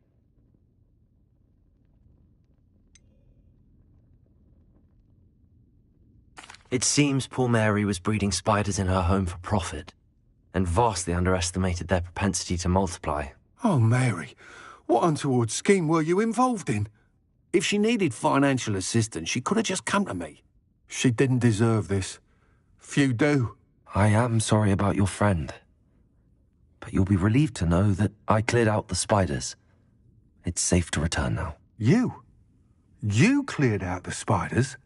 It seems poor Mary was breeding spiders in her home for profit, and vastly underestimated their propensity to multiply. Oh, Mary, what untoward scheme were you involved in? If she needed financial assistance, she could have just come to me. She didn't deserve this. Few do. I am sorry about your friend, but you'll be relieved to know that I cleared out the spiders. It's safe to return now. You? You cleared out the spiders?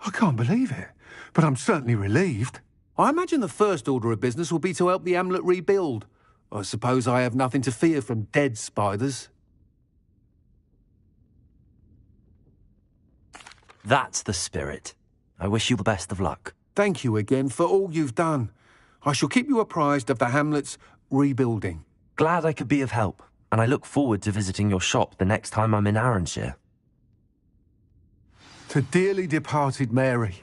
I can't believe it, but I'm certainly relieved. I imagine the first order of business will be to help the Hamlet rebuild. I suppose I have nothing to fear from dead spiders. That's the spirit. I wish you the best of luck. Thank you again for all you've done. I shall keep you apprised of the Hamlet's rebuilding. Glad I could be of help, and I look forward to visiting your shop the next time I'm in Arranshire. To dearly departed Mary.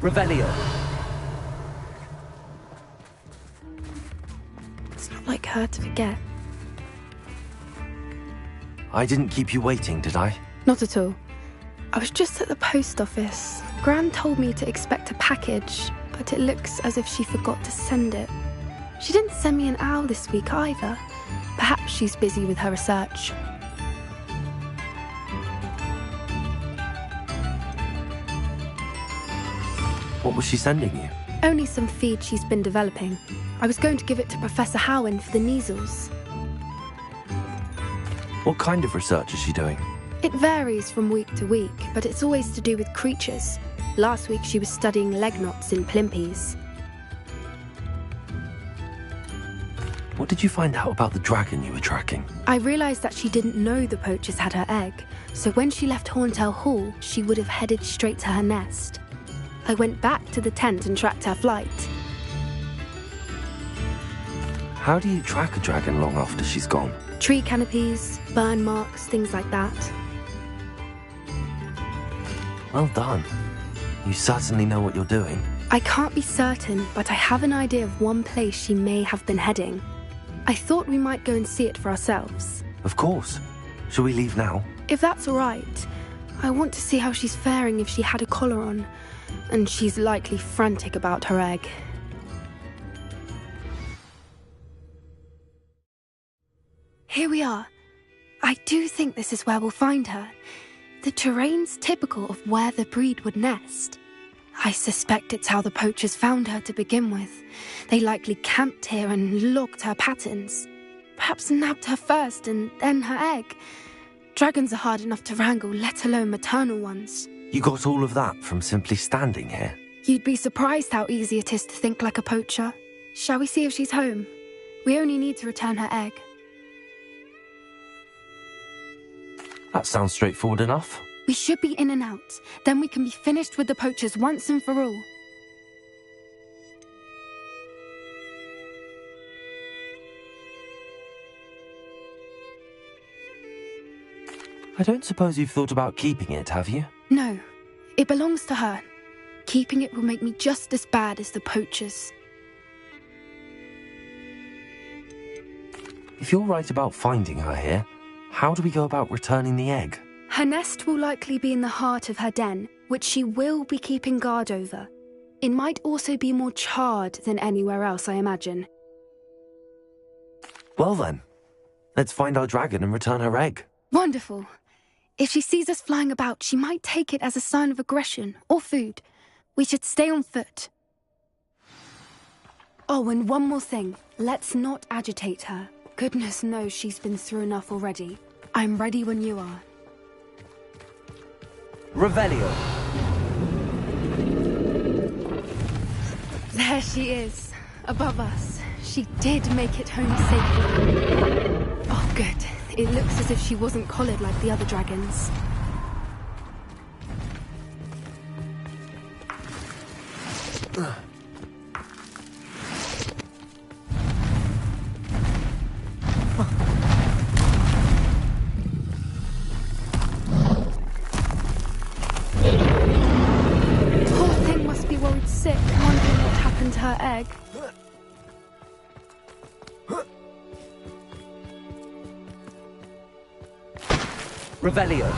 Revelio. It's not like her to forget. I didn't keep you waiting, did I? Not at all. I was just at the post office. Gran told me to expect a package, but it looks as if she forgot to send it. She didn't send me an owl this week either. Perhaps she's busy with her research. What was she sending you? Only some feed she's been developing. I was going to give it to Professor Howen for the measles. What kind of research is she doing? It varies from week to week, but it's always to do with creatures. Last week she was studying leg knots in plimpies. What did you find out about the dragon you were tracking? I realised that she didn't know the poachers had her egg, so when she left Horntail Hall, she would have headed straight to her nest. I went back to the tent and tracked her flight. How do you track a dragon long after she's gone? Tree canopies, burn marks, things like that. Well done. You certainly know what you're doing. I can't be certain, but I have an idea of one place she may have been heading. I thought we might go and see it for ourselves. Of course. Shall we leave now? If that's all right. I want to see how she's faring if she had a collar on. And she's likely frantic about her egg. Here we are. I do think this is where we'll find her. The terrain's typical of where the breed would nest. I suspect it's how the poachers found her to begin with. They likely camped here and logged her patterns. Perhaps nabbed her first and then her egg. Dragons are hard enough to wrangle, let alone maternal ones. You got all of that from simply standing here? You'd be surprised how easy it is to think like a poacher. Shall we see if she's home? We only need to return her egg. That sounds straightforward enough. We should be in and out. Then we can be finished with the poachers once and for all. I don't suppose you've thought about keeping it, have you? No. It belongs to her. Keeping it will make me just as bad as the poachers. If you're right about finding her here, how do we go about returning the egg? Her nest will likely be in the heart of her den, which she will be keeping guard over. It might also be more charred than anywhere else, I imagine. Well then, let's find our dragon and return her egg. Wonderful. If she sees us flying about, she might take it as a sign of aggression or food. We should stay on foot. Oh, and one more thing. Let's not agitate her. Goodness knows she's been through enough already. I'm ready when you are. Revelio. There she is, above us. She did make it home safely. Oh, good. It looks as if she wasn't collared like the other dragons. Poor thing must be worried sick, wondering what happened to her egg. Revelio.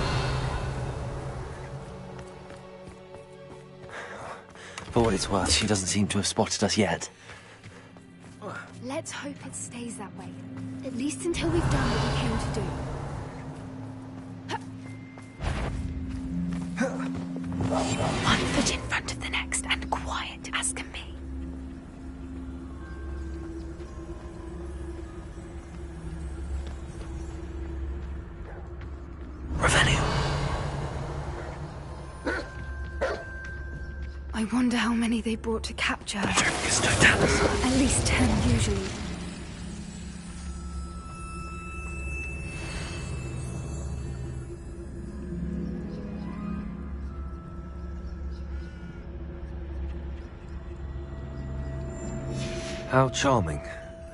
For what it's worth, she doesn't seem to have spotted us yet. Let's hope it stays that way. At least until we've done what we came to do. One foot in front of the next and quiet as can be. Revelio. I wonder how many they brought to capture her. At least 10 usually. How charming.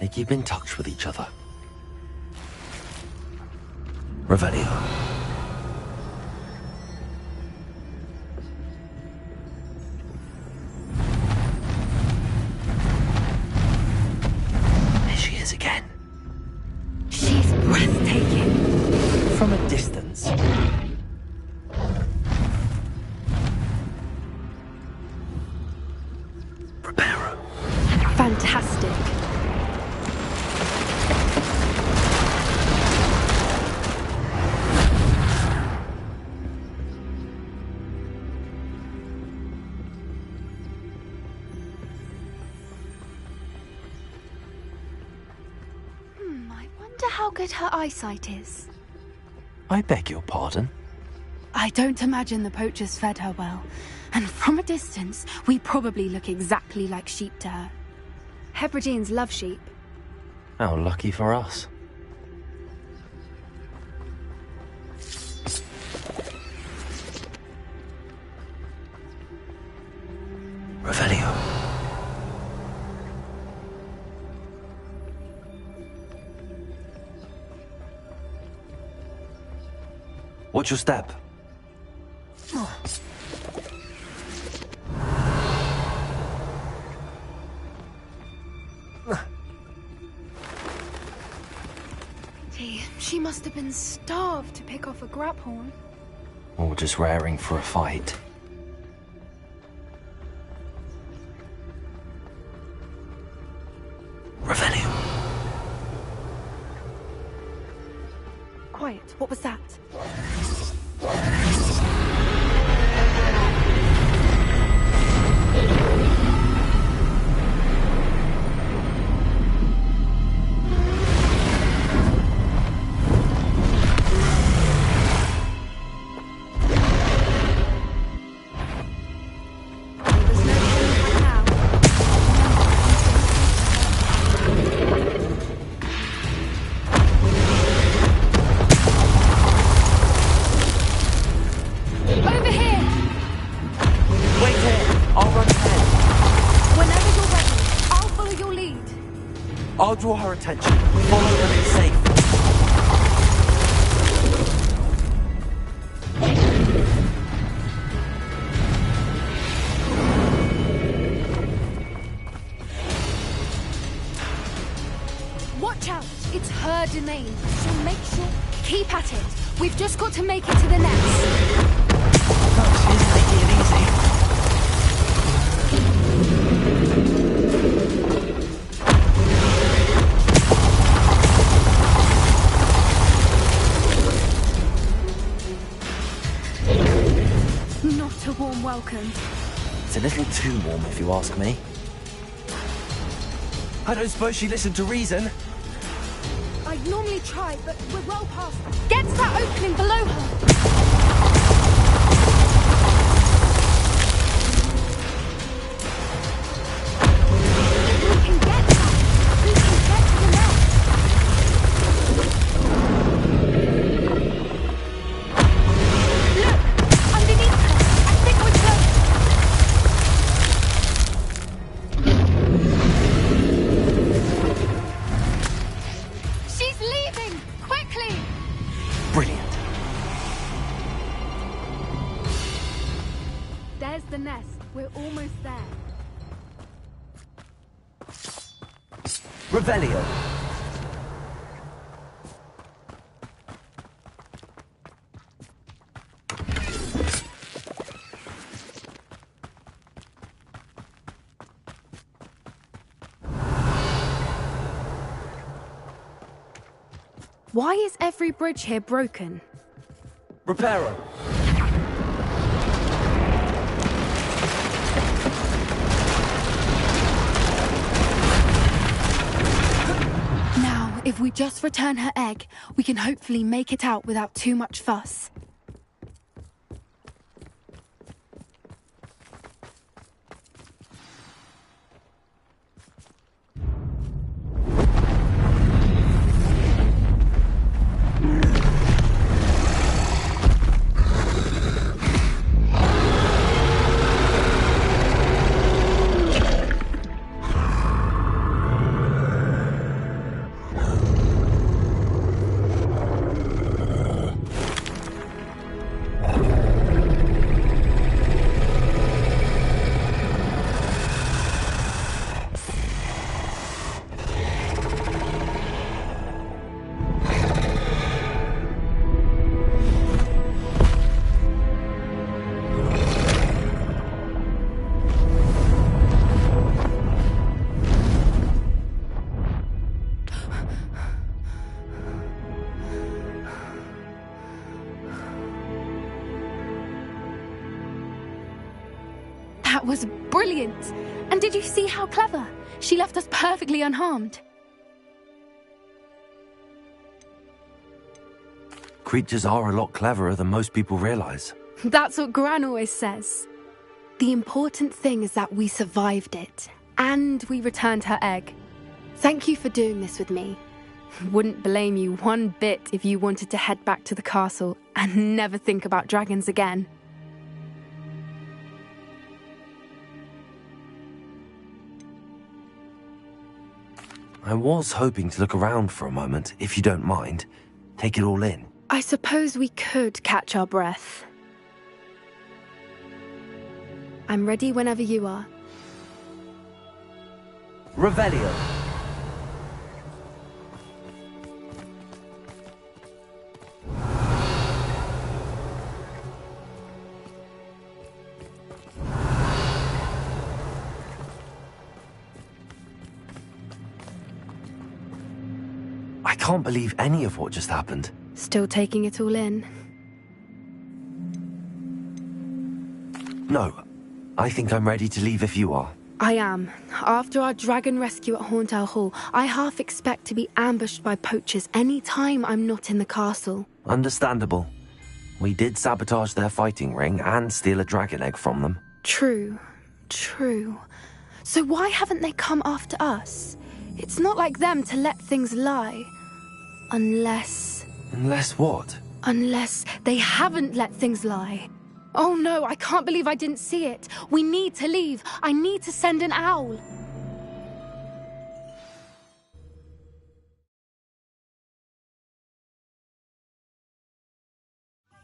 They keep in touch with each other. Revelio. There she is again. She's breathtaking. From a distance. Preparo. Fantastic. wonder how good her eyesight is. I beg your pardon? I don't imagine the poachers fed her well. And from a distance, we probably look exactly like sheep to her. Hebrideans love sheep. How lucky for us. Revelio. Watch your step. She must have been starved to pick off a grabhorn. Or just raring for a fight. Revelio. Quiet, what was that? I'll draw her attention. Follow when it's safe. Watch out! It's her domain, so make sure... Keep at it. We've just got to make it to the nest. Oh, she's making it easy. Not a warm welcome. It's a little too warm, if you ask me. I don't suppose she listened to reason. I'd normally try, but we're well past. Get to that opening below her! If we can get that, we can get to the nest. Look! Underneath her! I think we're close! She's leaving! Quickly! Brilliant. There's the nest. We're almost there. Revelio. Why is every bridge here broken? Reparo. Now, if we just return her egg, we can hopefully make it out without too much fuss. That was brilliant! And did you see how clever? She left us perfectly unharmed. Creatures are a lot cleverer than most people realize. That's what Gran always says. The important thing is that we survived it, and we returned her egg. Thank you for doing this with me. Wouldn't blame you one bit if you wanted to head back to the castle and never think about dragons again. I was hoping to look around for a moment, if you don't mind. Take it all in. I suppose we could catch our breath. I'm ready whenever you are. Revelio. I can't believe any of what just happened. Still taking it all in? No, I think I'm ready to leave if you are. I am. After our dragon rescue at Hauntow Hall, I half expect to be ambushed by poachers any time I'm not in the castle. Understandable. We did sabotage their fighting ring and steal a dragon egg from them. True. So why haven't they come after us? It's not like them to let things lie. Unless what? Unless they haven't let things lie. Oh no, I can't believe I didn't see it. We need to leave. I need to send an owl.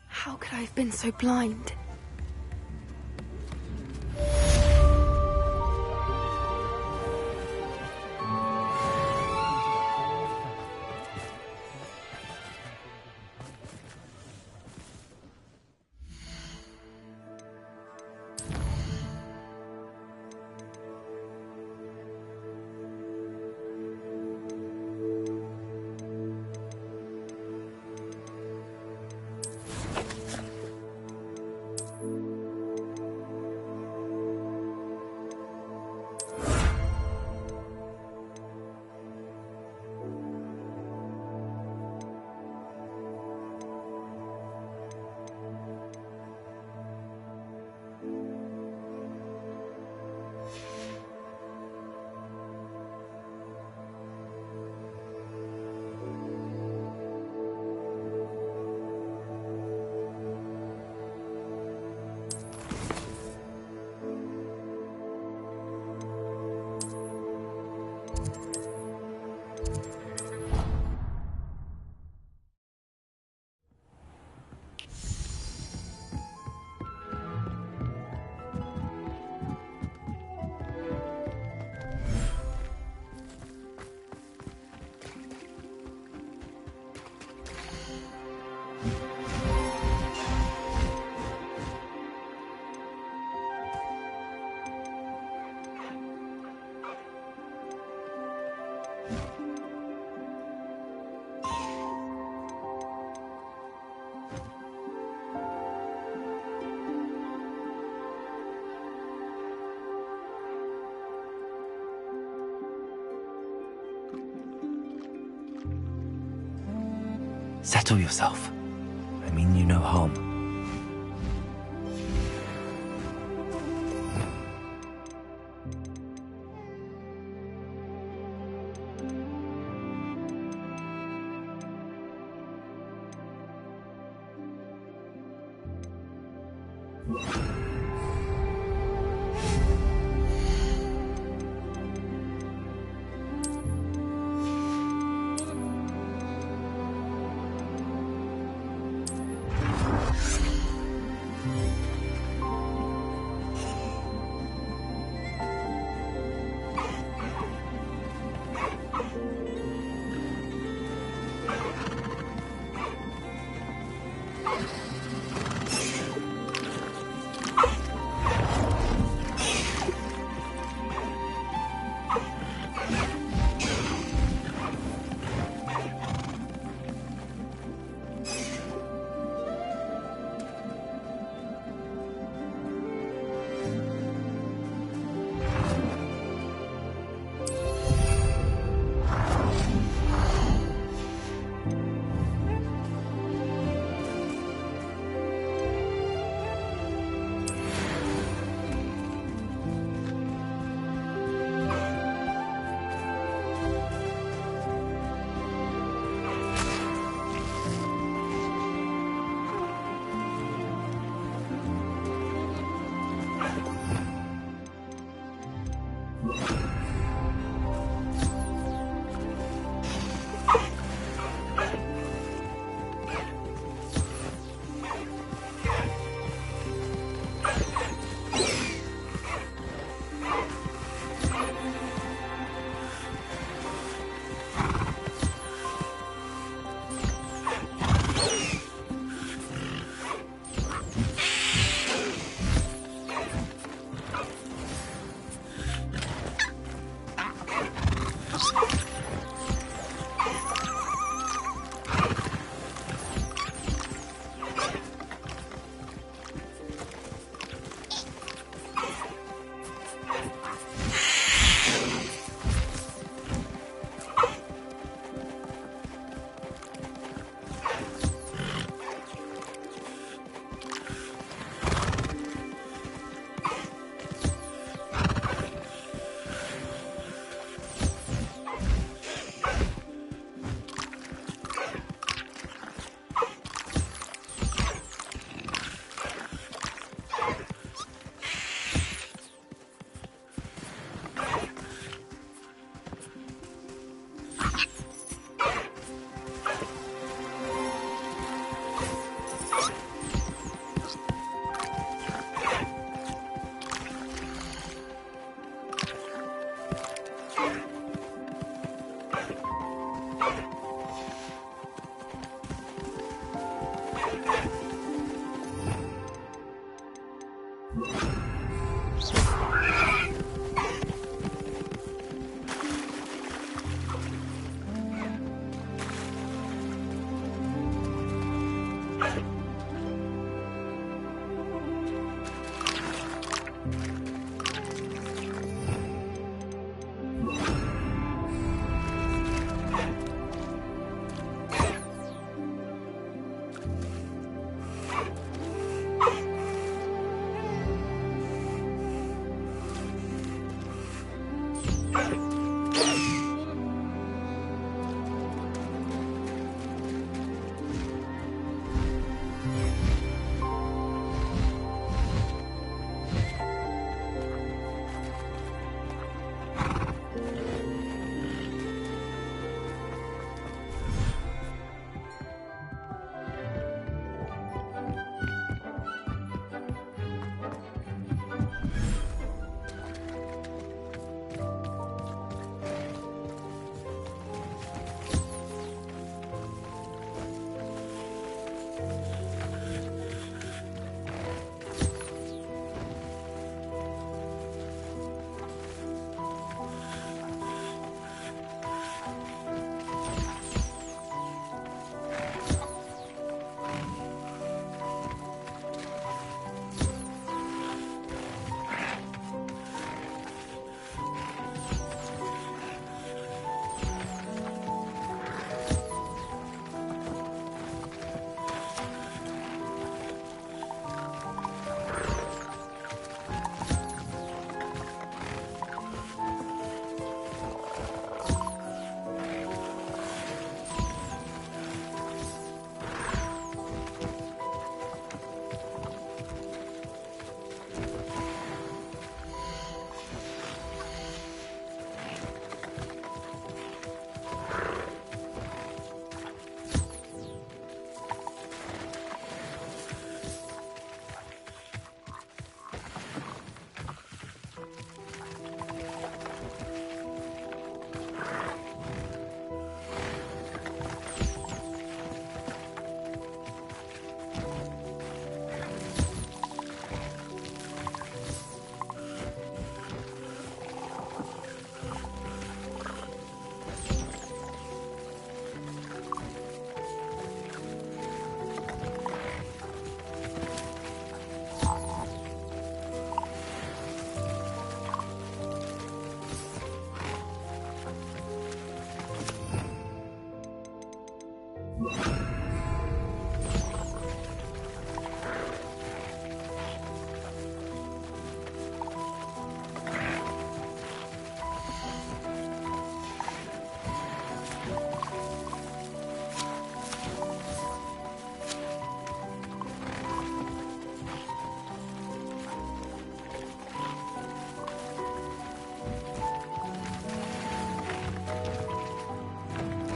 How could I have been so blind? Settle yourself. I mean you no harm.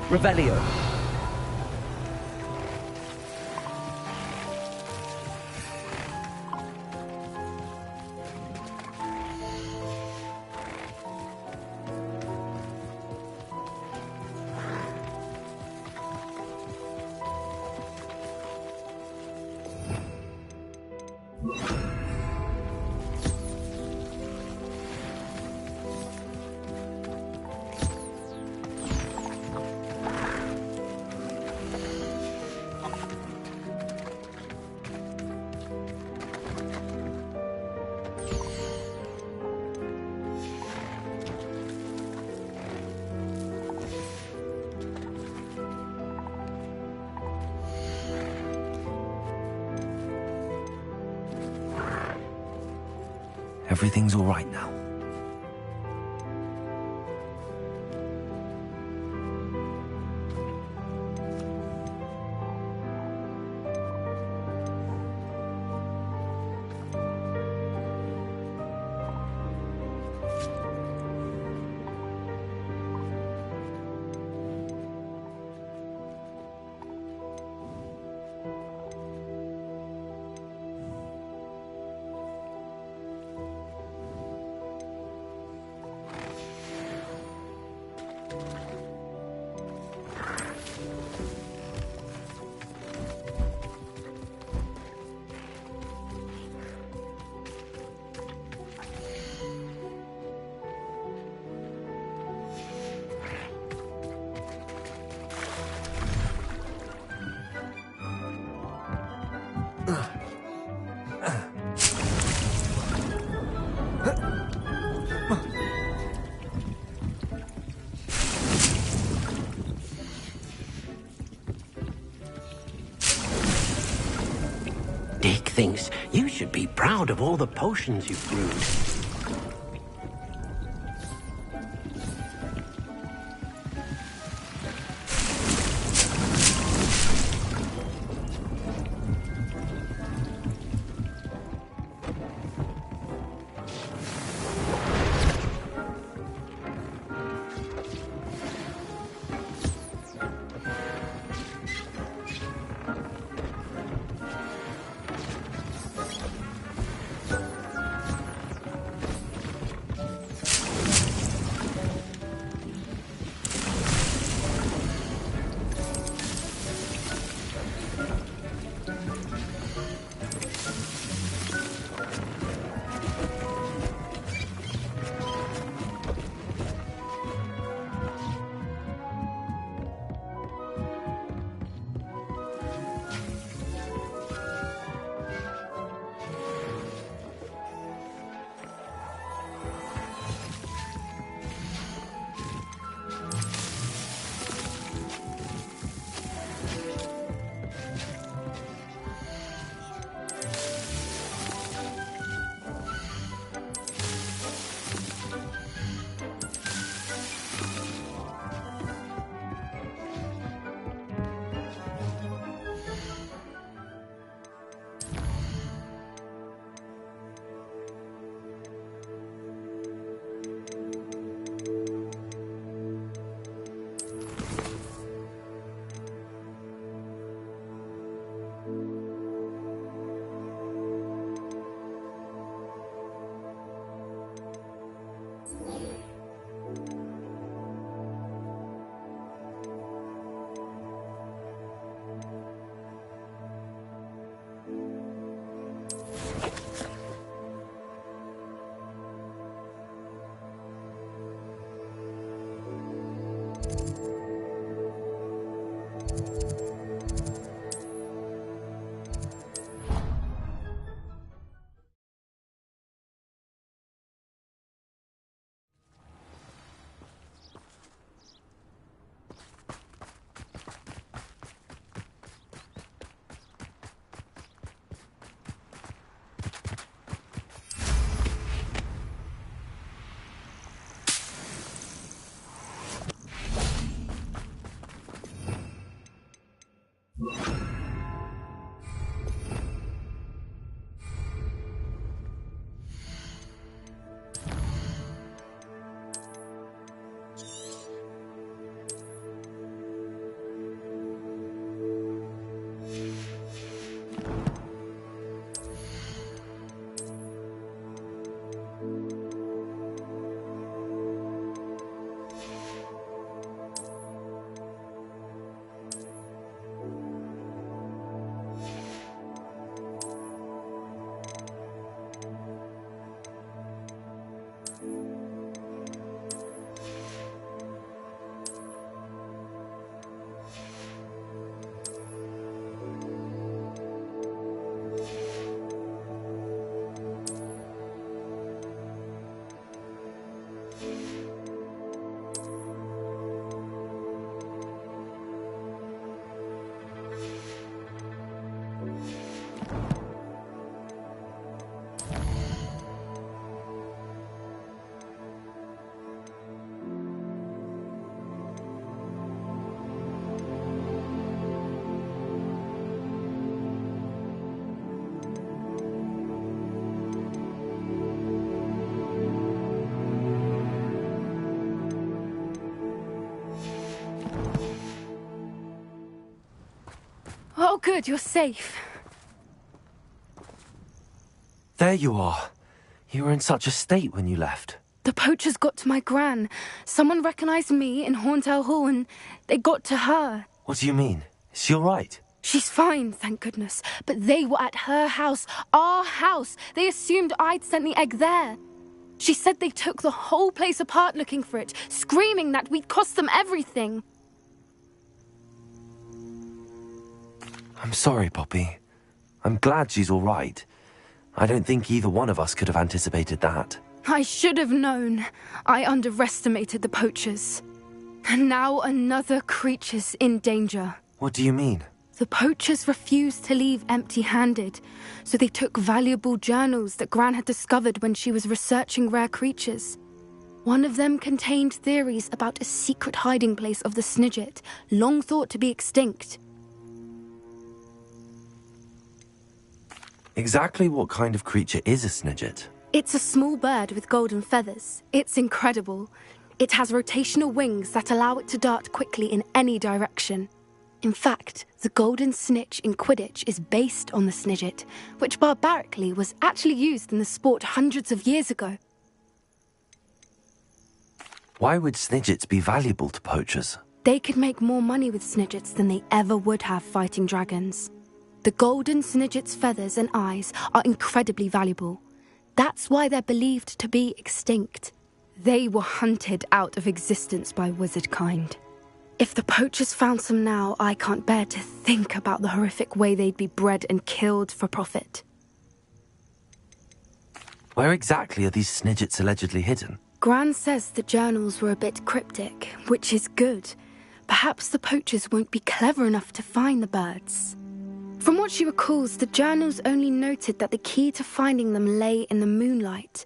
Revelio. Everything's all right now. Dick thinks you should be proud of all the potions you've brewed. good, you're safe. There you are. You were in such a state when you left. The poachers got to my gran. Someone recognized me in Horntail Hall and they got to her. What do you mean? Is she all right? She's fine, thank goodness. But they were at her house, our house. They assumed I'd sent the egg there. She said they took the whole place apart looking for it, screaming that we'd cost them everything. I'm sorry, Poppy. I'm glad she's all right. I don't think either one of us could have anticipated that. I should have known. I underestimated the poachers. And now another creature's in danger. What do you mean? The poachers refused to leave empty-handed, so they took valuable journals that Gran had discovered when she was researching rare creatures. One of them contained theories about a secret hiding place of the Snidget, long thought to be extinct. Exactly what kind of creature is a Snidget? It's a small bird with golden feathers. It's incredible. It has rotational wings that allow it to dart quickly in any direction. In fact, the golden snitch in Quidditch is based on the Snidget, which barbarically was actually used in the sport hundreds of years ago. Why would Snidgets be valuable to poachers? They could make more money with Snidgets than they ever would have fighting dragons. The golden Snidget's feathers and eyes are incredibly valuable. That's why they're believed to be extinct. They were hunted out of existence by wizard kind. If the poachers found some now, I can't bear to think about the horrific way they'd be bred and killed for profit. Where exactly are these Snidgets allegedly hidden? Gran says the journals were a bit cryptic, which is good. Perhaps the poachers won't be clever enough to find the birds. From what she recalls, the journals only noted that the key to finding them lay in the moonlight.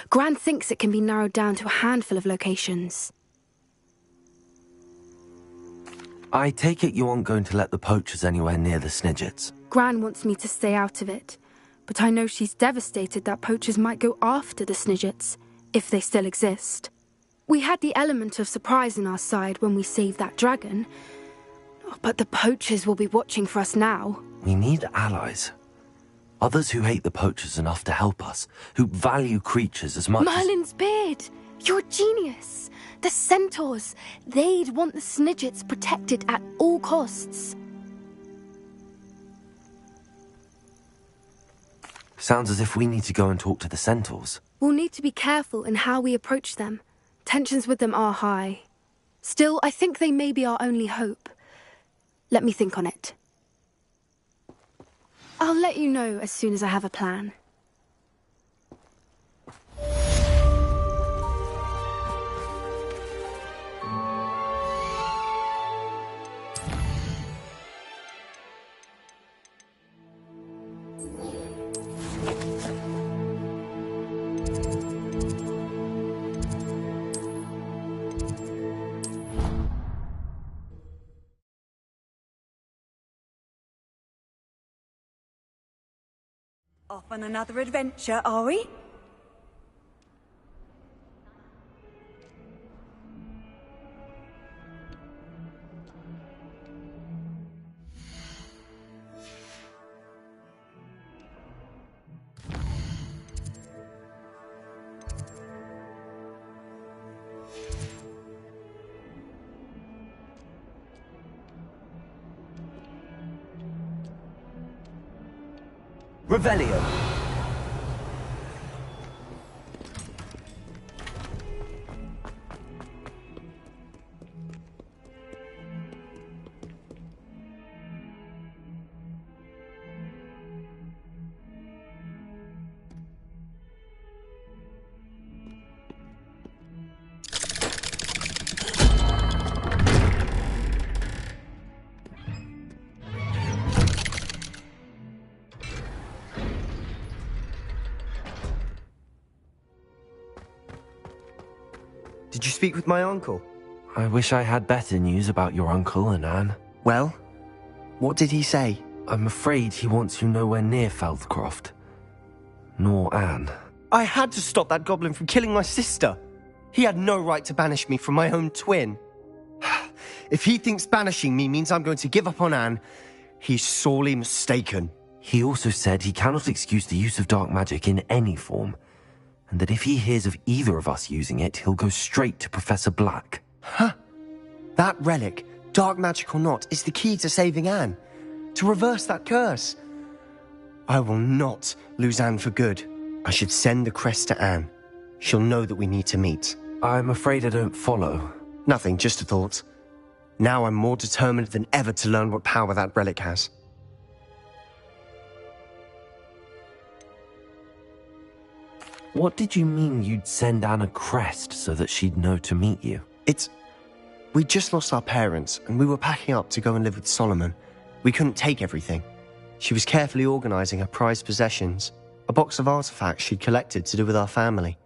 Gran thinks it can be narrowed down to a handful of locations. I take it you aren't going to let the poachers anywhere near the Snidgets. Gran wants me to stay out of it, but I know she's devastated that poachers might go after the Snidgets, if they still exist. We had the element of surprise on our side when we saved that dragon, but the poachers will be watching for us now. We need allies. Others who hate the poachers enough to help us, who value creatures as much Merlin's beard! You're a genius! The centaurs! They'd want the Snidgets protected at all costs. Sounds as if we need to go and talk to the centaurs. We'll need to be careful in how we approach them. Tensions with them are high. Still, I think they may be our only hope. Let me think on it. I'll let you know as soon as I have a plan. Off on another adventure, are we? Revelio. Did you speak with my uncle? I wish I had better news about your uncle and Anne. Well, what did he say? I'm afraid he wants you nowhere near Feldcroft. Nor Anne. I had to stop that goblin from killing my sister. He had no right to banish me from my own twin. If he thinks banishing me means I'm going to give up on Anne, He's sorely mistaken. He also said he cannot excuse the use of dark magic in any form, and that if he hears of either of us using it, he'll go straight to Professor Black. Huh? That relic, dark magic or not, is the key to saving Anne. To reverse that curse. I will not lose Anne for good. I should send the crest to Anne. She'll know that we need to meet. I'm afraid I don't follow. Nothing, just a thought. Now I'm more determined than ever to learn what power that relic has. What did you mean you'd send Anne a crest so that she'd know to meet you? We just lost our parents, and we were packing up to go and live with Solomon. We couldn't take everything. She was carefully organizing her prized possessions, a box of artifacts she'd collected to do with our family.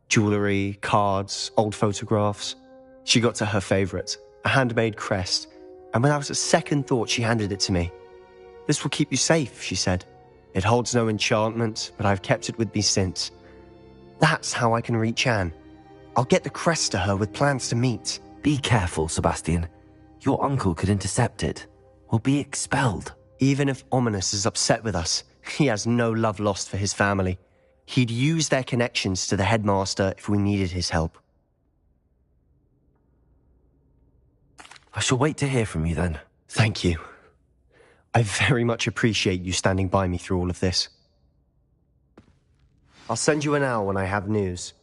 Jewelry, cards, old photographs. She got to her favorite, a handmade crest, and without a second thought she handed it to me. "This will keep you safe," she said. "It holds no enchantment, but I've kept it with me since. That's how I can reach Anne. I'll get the crest to her with plans to meet." Be careful, Sebastian. Your uncle could intercept it. We'll be expelled. Even if Ominous is upset with us, he has no love lost for his family. He'd use their connections to the headmaster if we needed his help. I shall wait to hear from you then. Thank you. I very much appreciate you standing by me through all of this. I'll send you an owl when I have news.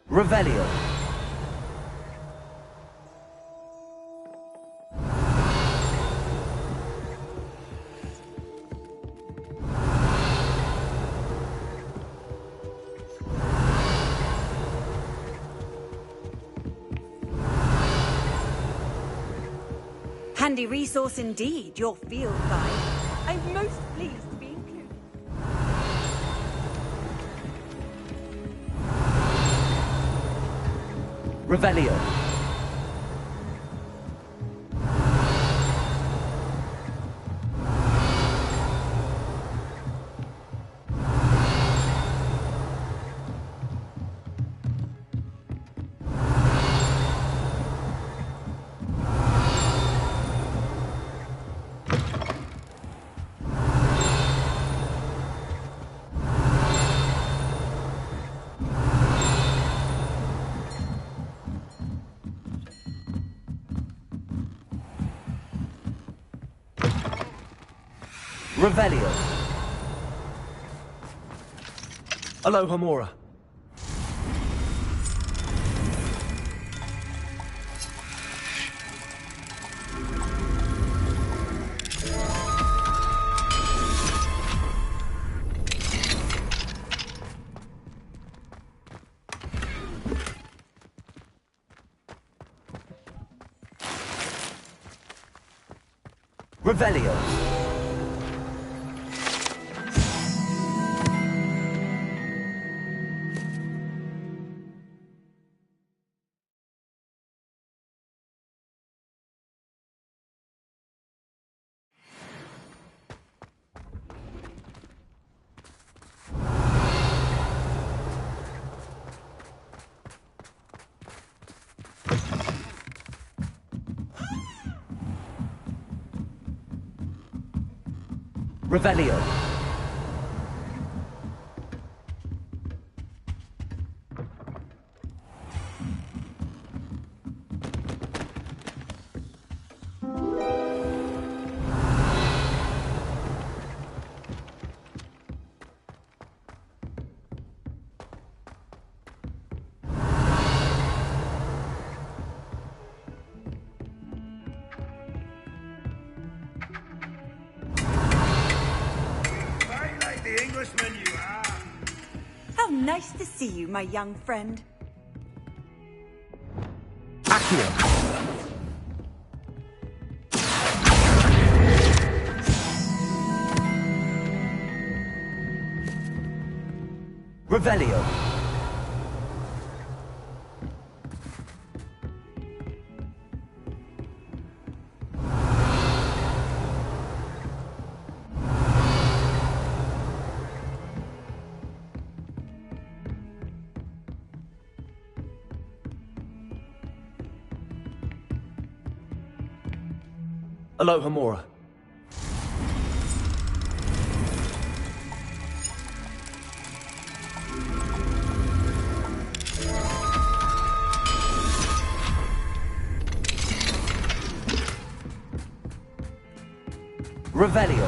Revelio. Handy resource indeed, your field guide. I'm most pleased to be included. Revelio. Revelio. Aloha, Mora. Revelio. Revelio. How nice to see you, my young friend. Revelio. Aloha Mora. Revelio.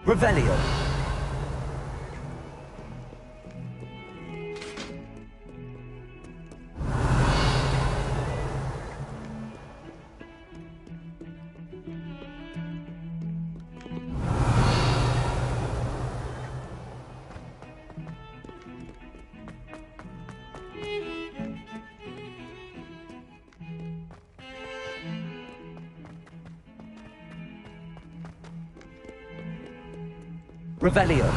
Revelio. Revelio.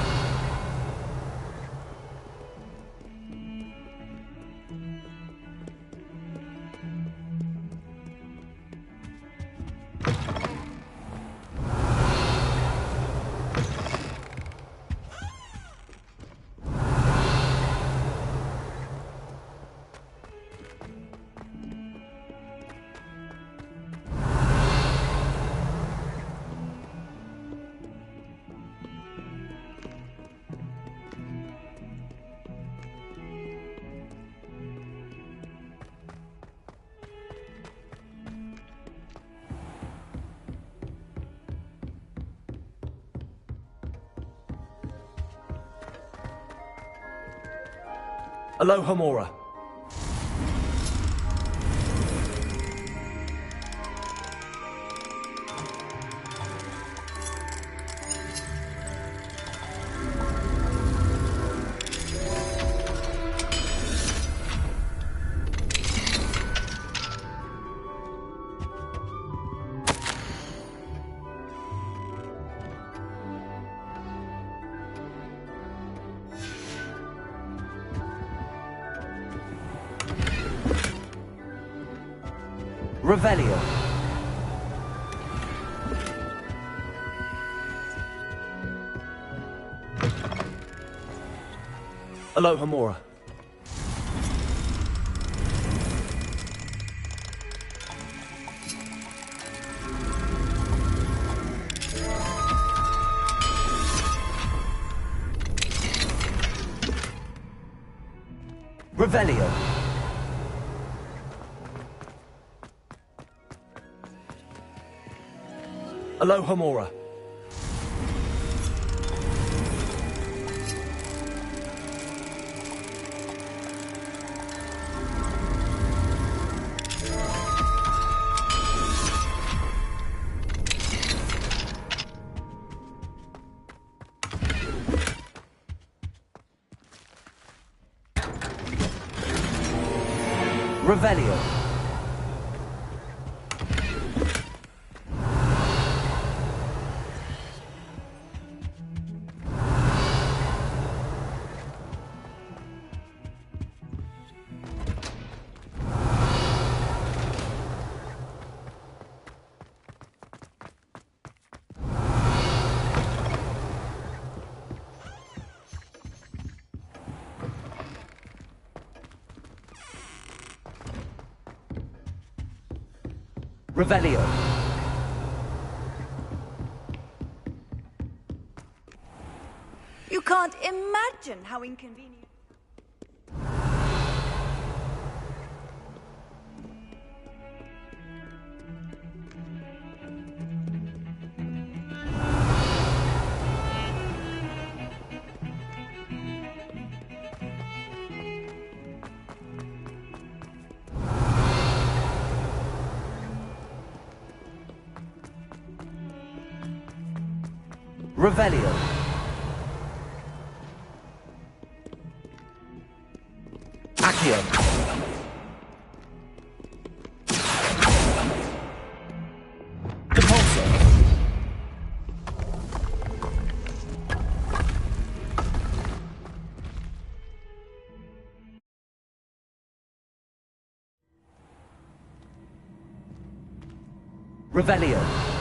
Aloha Mora. Revelio. Aloha Mora. Revelio. Aloha Mora. Revelio. Revelio. You can't imagine how inconvenient. Revelio. Accio. Depulso. Revelio.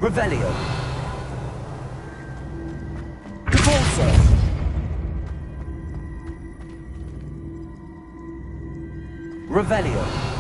Revelio. Depulso. Revelio.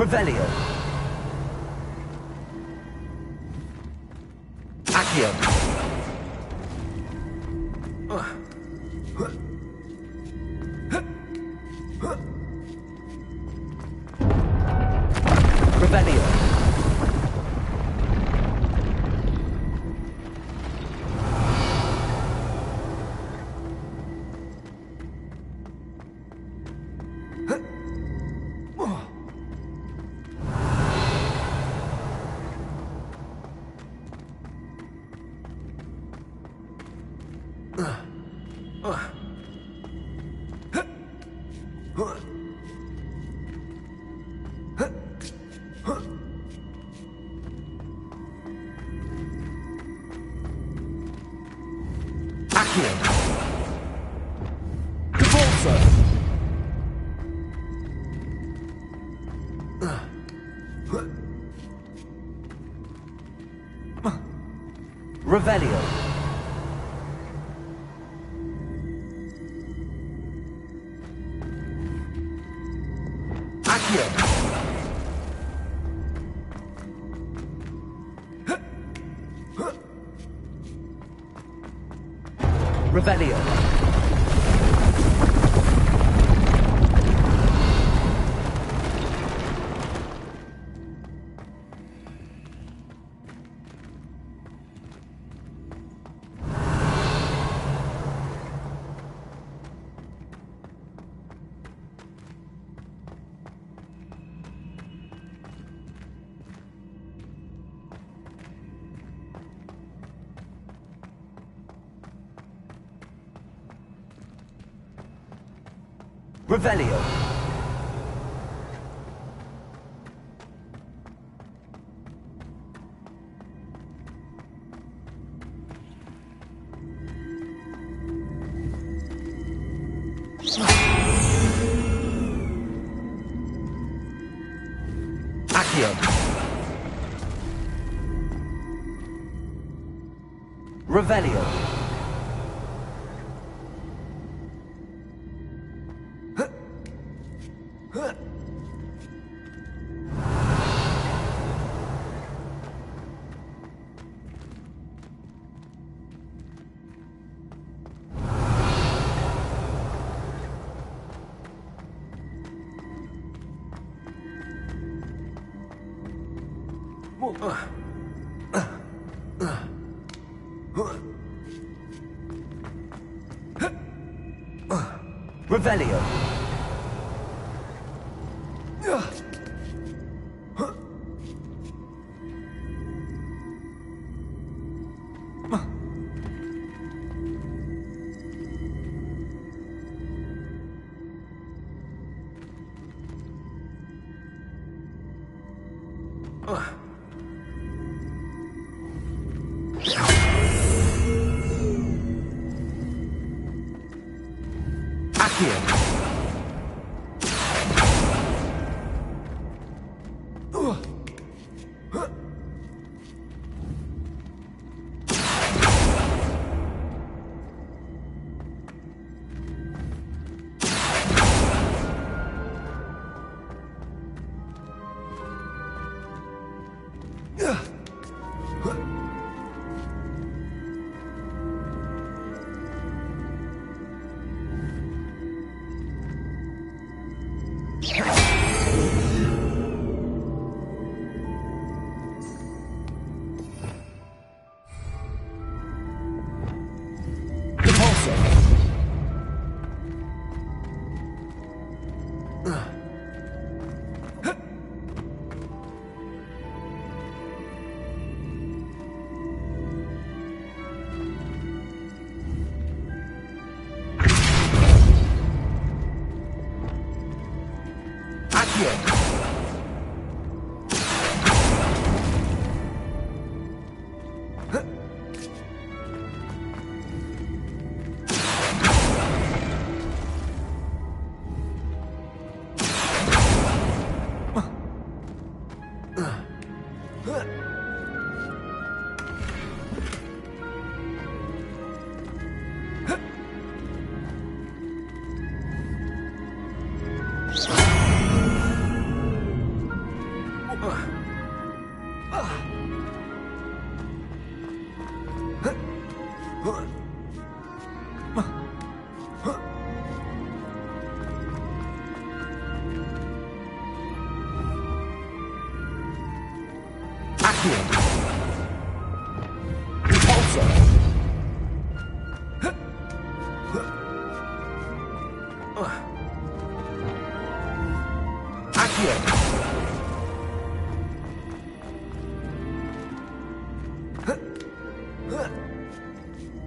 Revelio. Accio. Revelio. Revelio. Accio. Revelio. Revelio. Accio. Revelio. Revelio.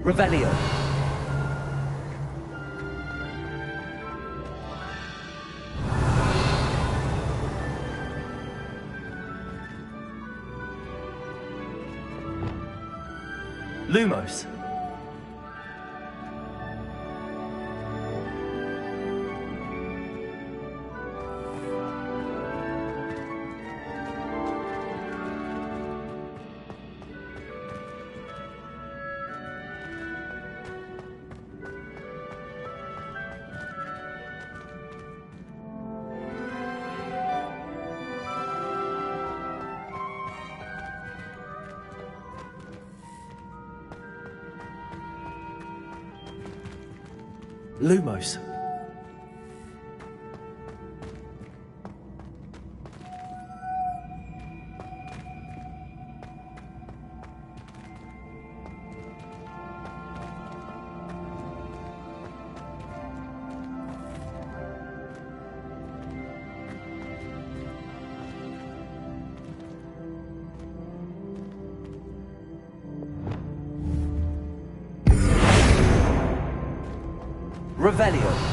Revelio. Lumos. Lumos. Revelio.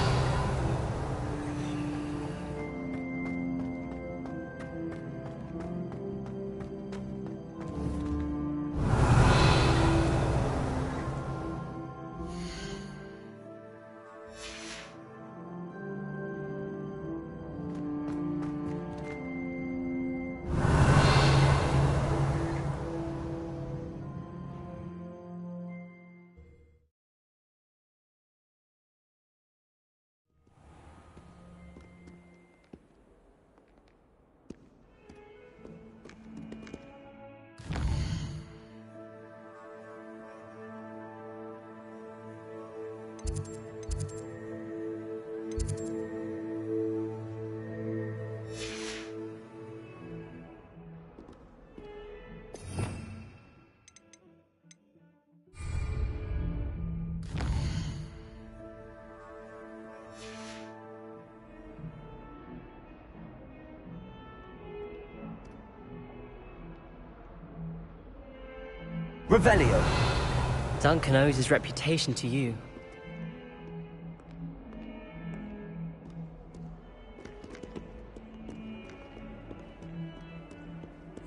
Revelio. Duncan owes his reputation to you.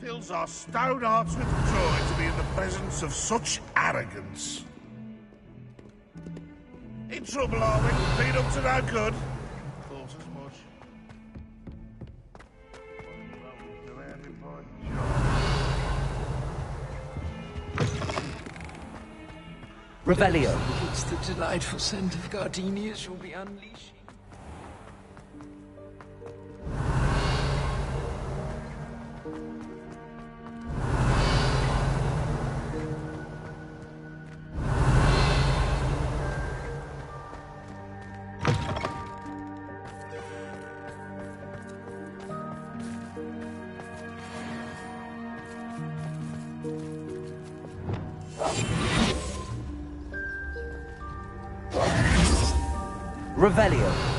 Fills our stone hearts with joy to be in the presence of such arrogance. In trouble, are we? Been up to no good? Thought as much. Revelio. It's the delightful scent of gardenias you'll be unleashing. Revelio.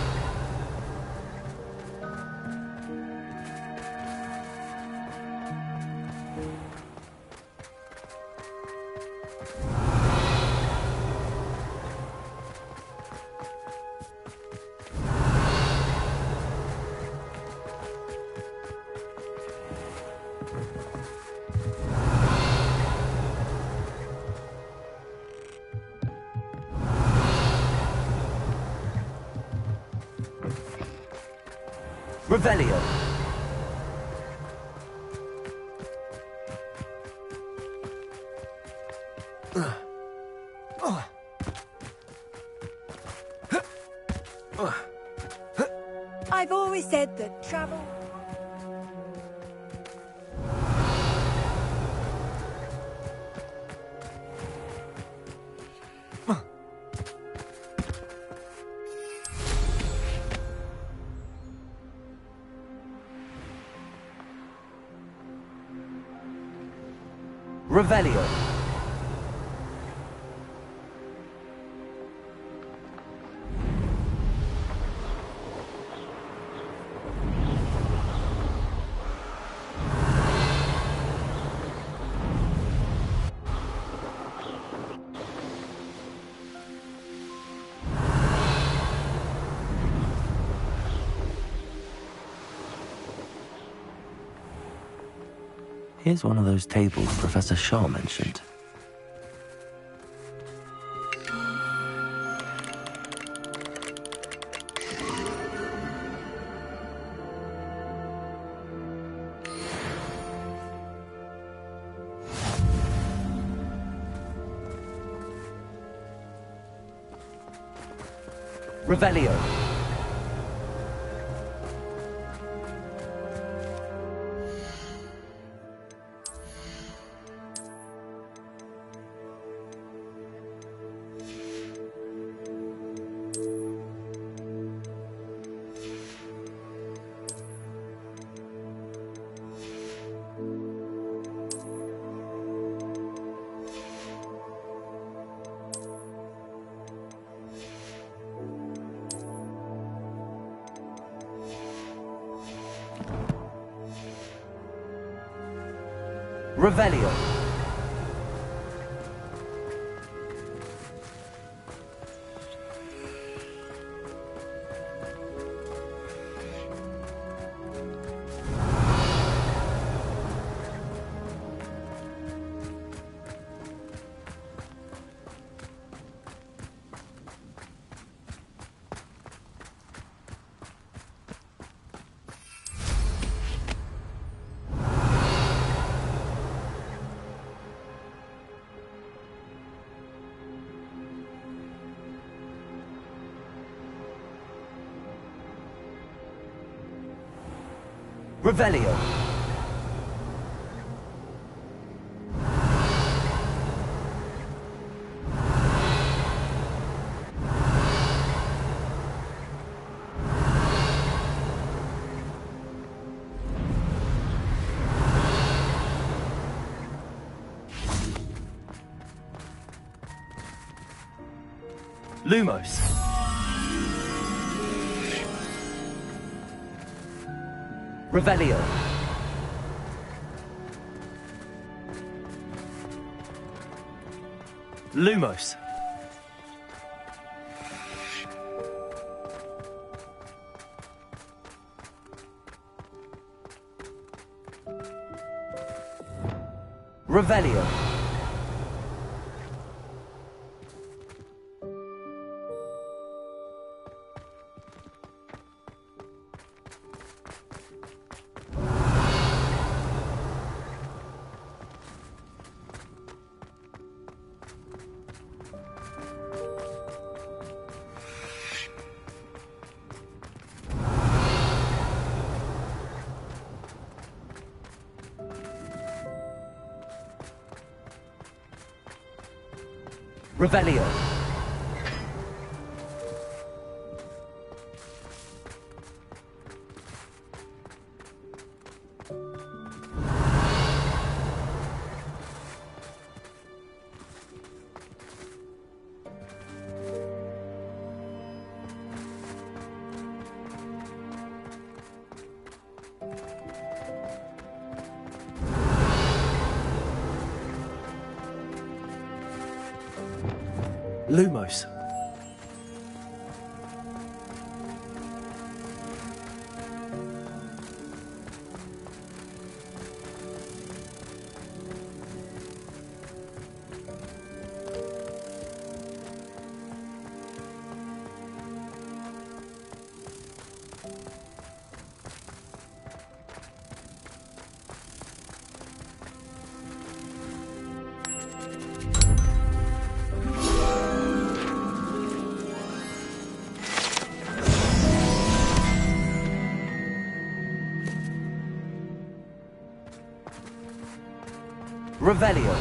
Revelio. I've always said that travel... Revelio. Here's one of those tables Professor Shaw mentioned. Revelio. Revelio. Revelio. Lumos. Revelio. Lumos. Revelio. Revelio. Lumos. Revelio.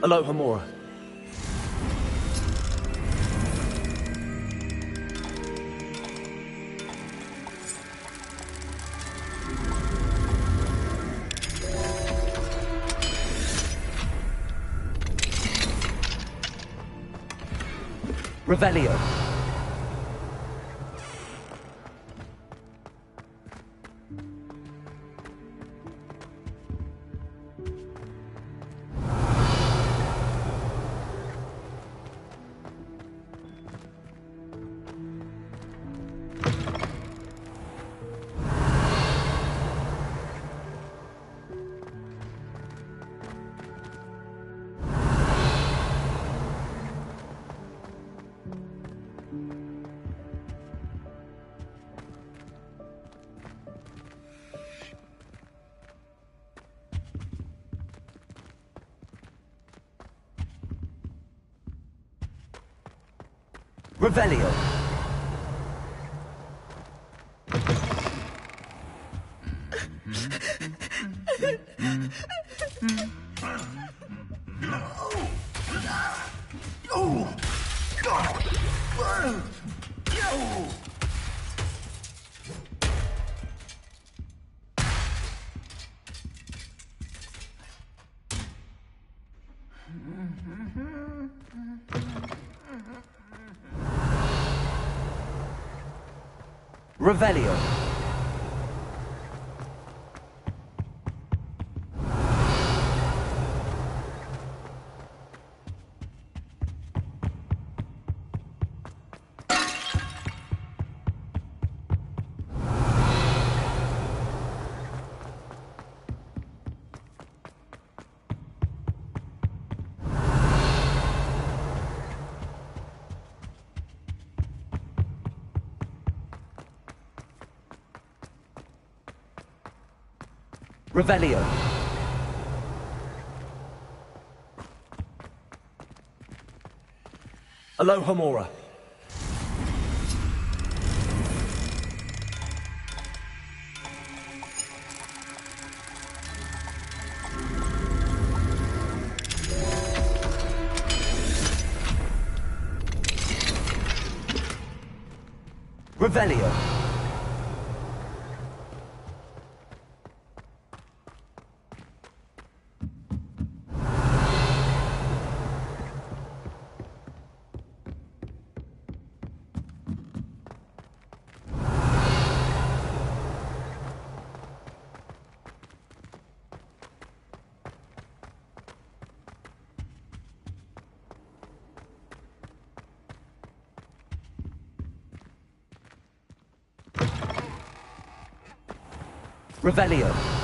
Aloha Mora. Revelio. Revelio. Revelio. Revelio. Aloha Mora. Revelio. Revelio.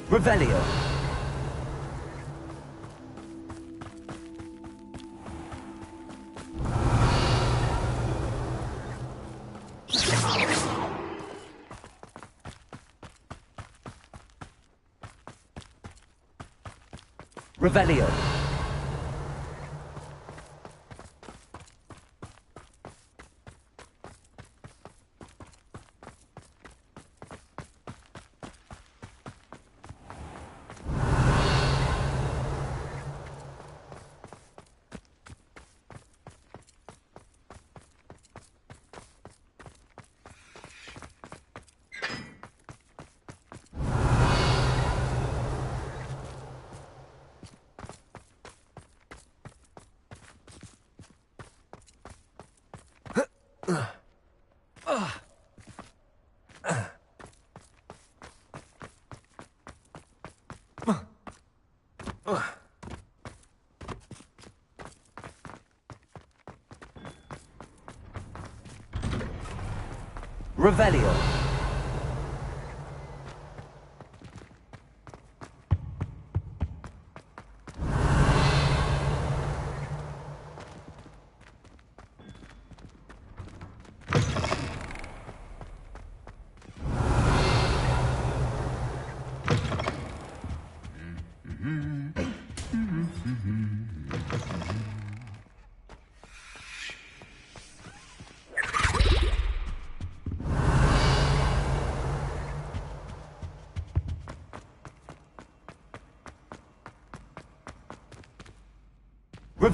Revelio. Revelio. Revelio.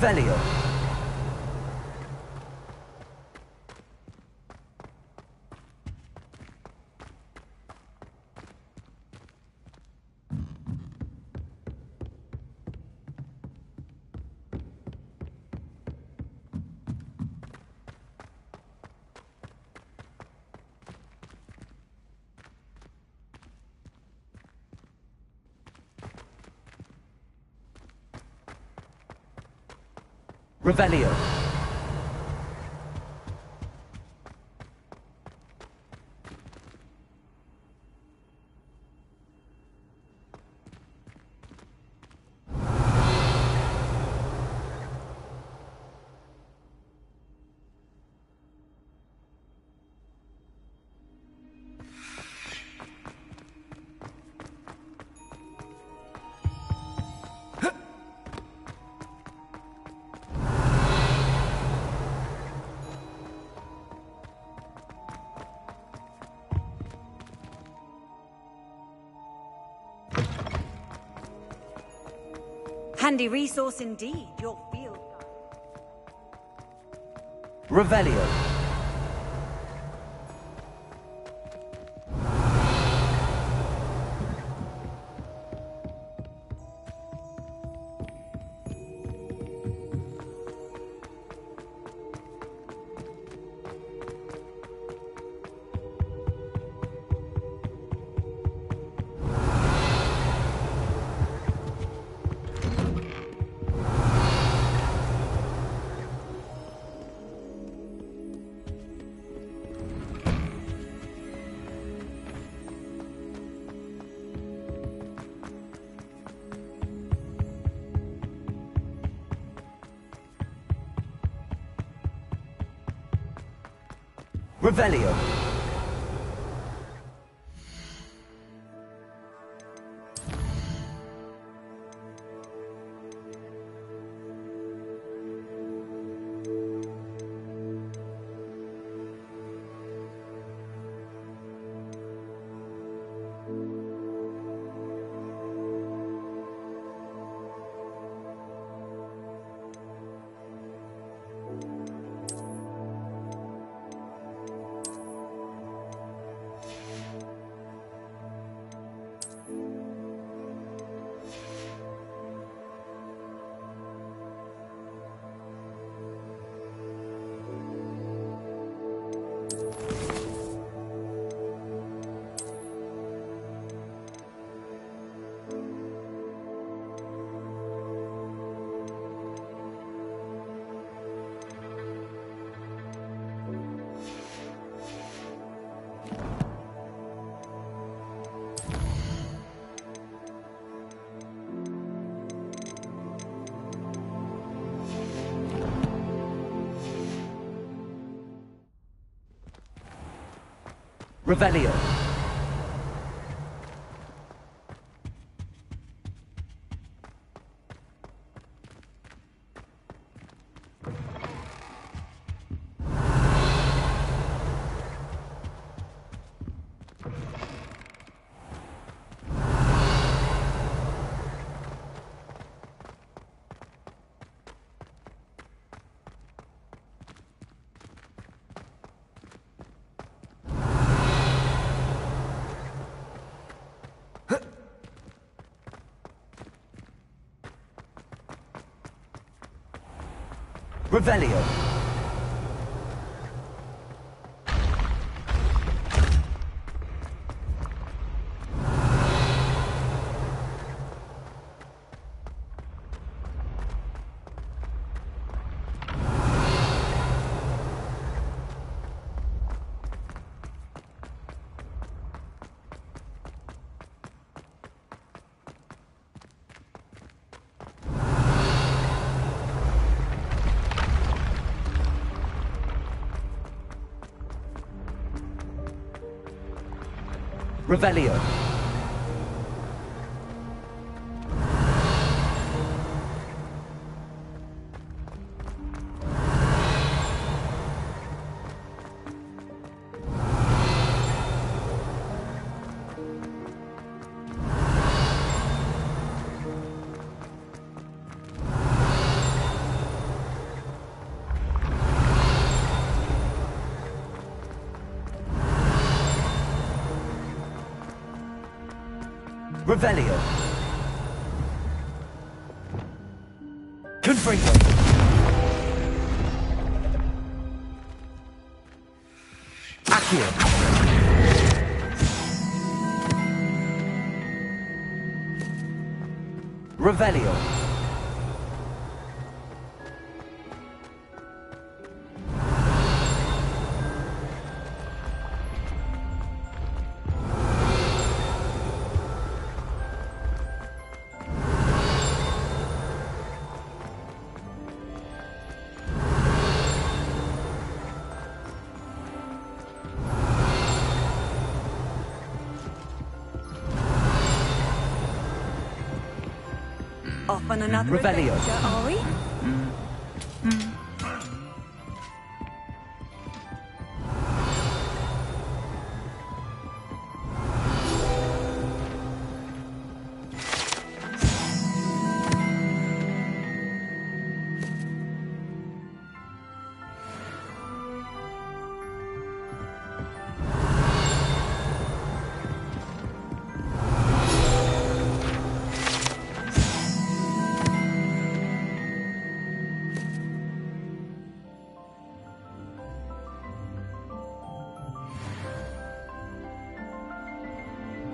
Revelio. Revelio. Handy resource indeed, your field guide. Revelio. Revelio. Revelio. Revelio. Revelio. Revelio. Confringo. Accio. Revelio. Off on another Revelio. adventure, are we?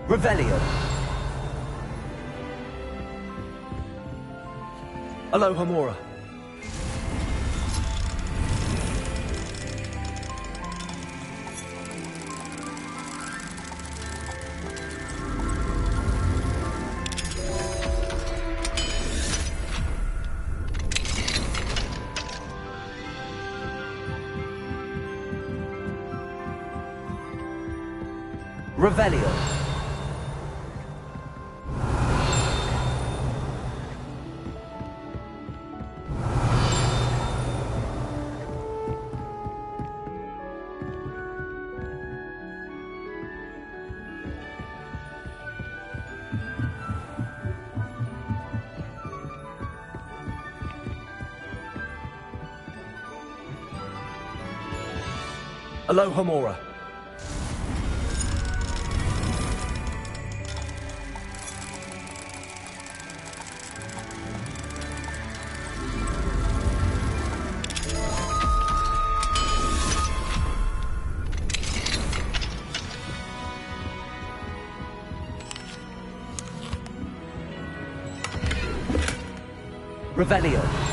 Revelio. Aloha Mora. Revelio. Aloha Mora. Revelio.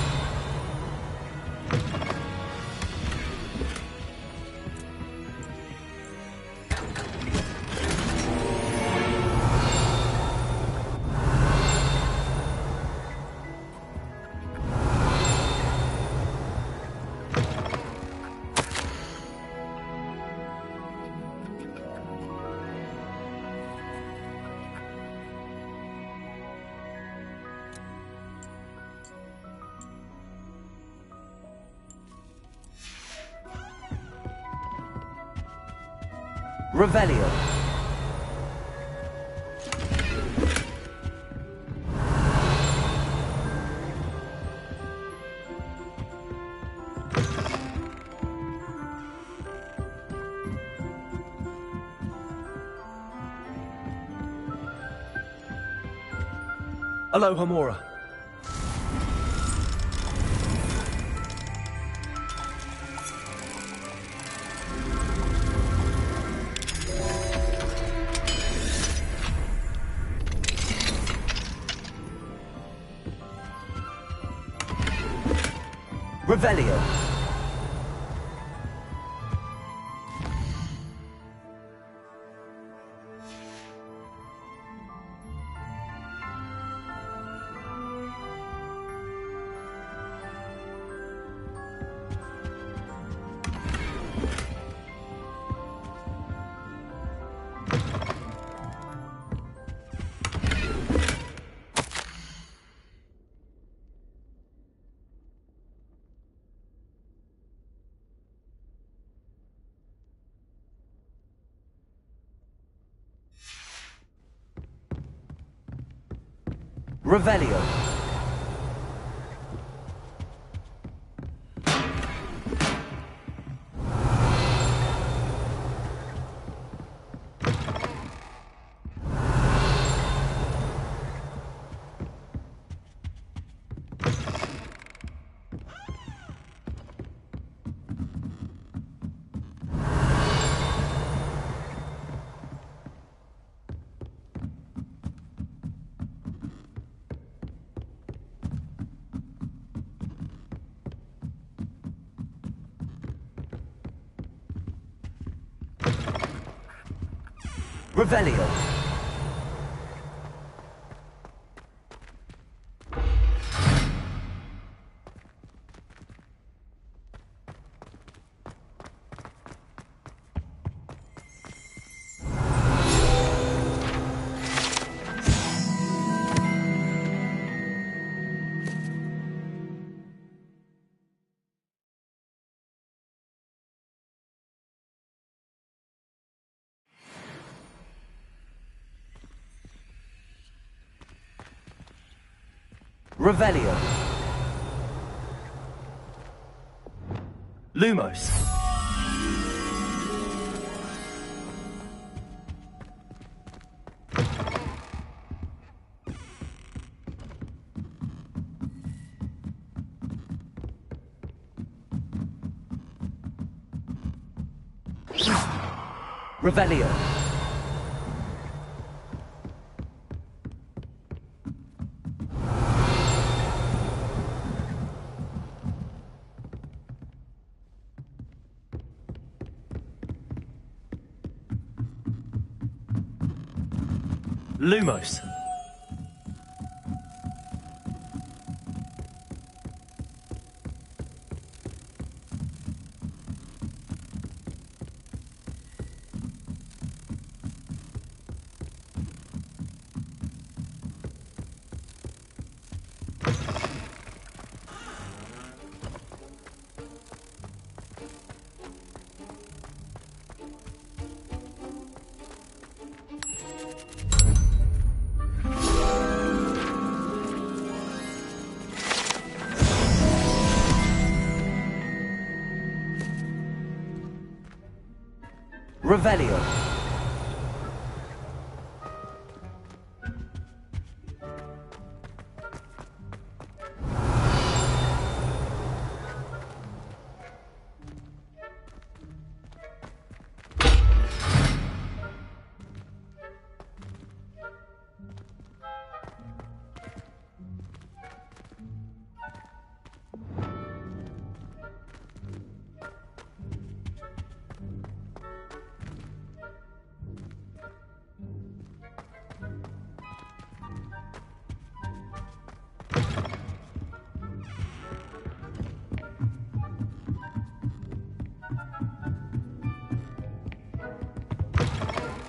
Revelio. Aloha Mora. Revelio. Revelio. Revelio. Revelio. Lumos. Revelio. Lumos. Revelio.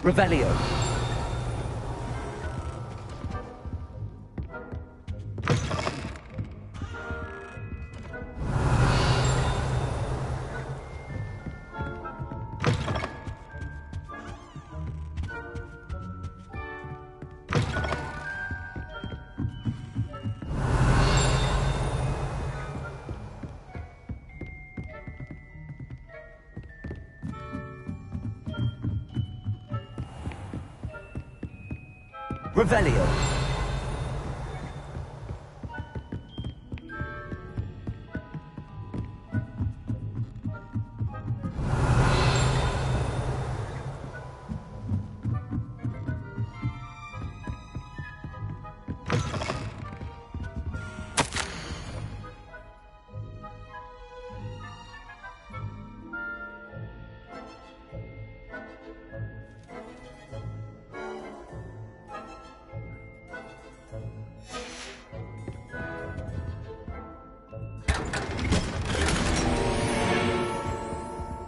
Revelio. Revelio.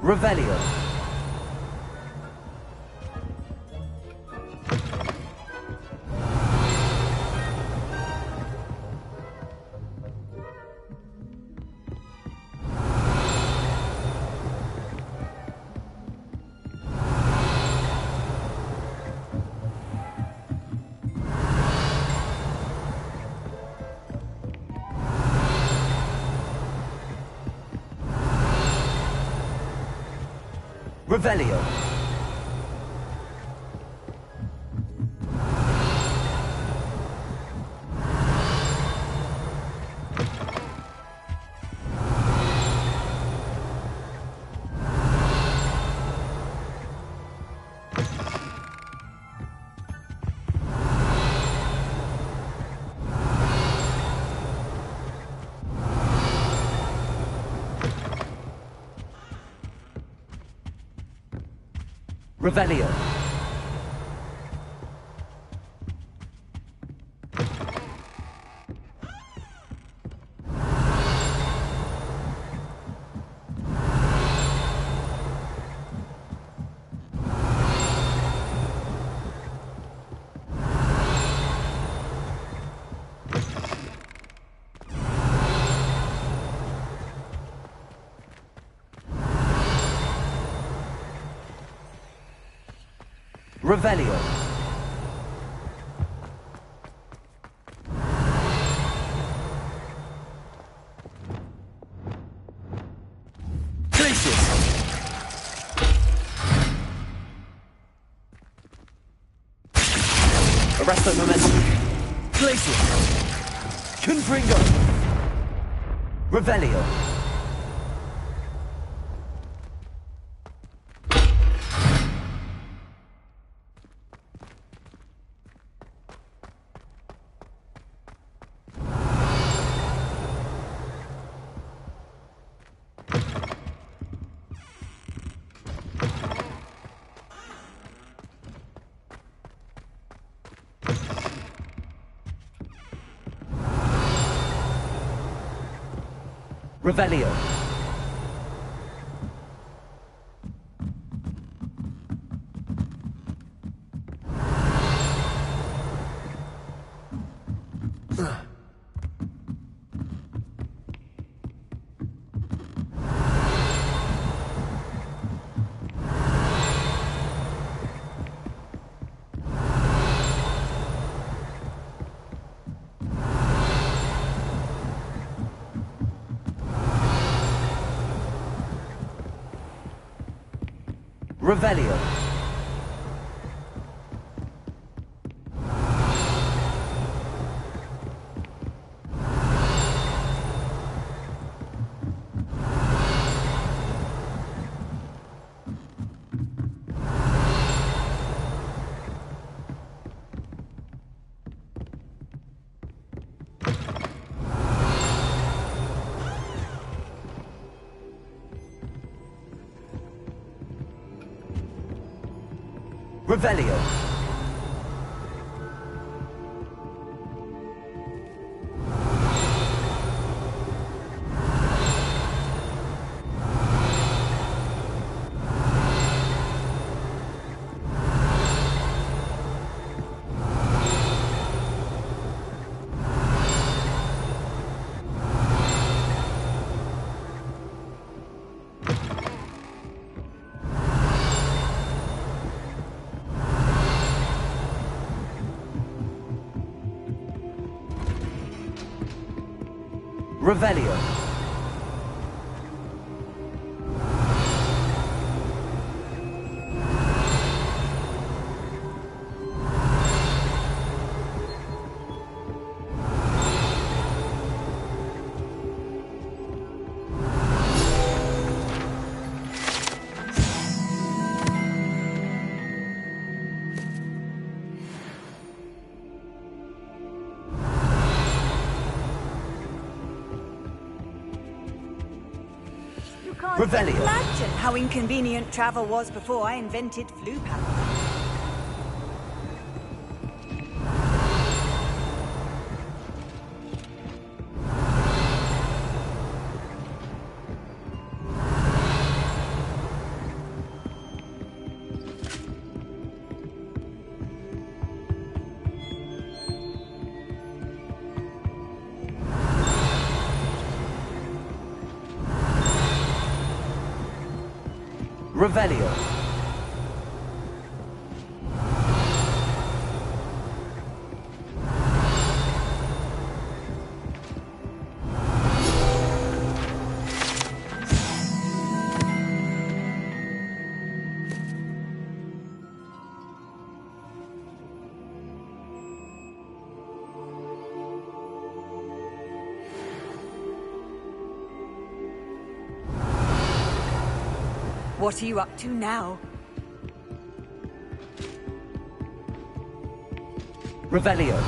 Revelio. Revelio. Revelio. Revelio. Glacius. Arresto momentum. Glacius. Confringo. Revelio. Revelio. Revelio. Revelio. Revelio. can't Revelio. Imagine how inconvenient travel was before I invented flu power. Revelio. What are you up to now? Revelio.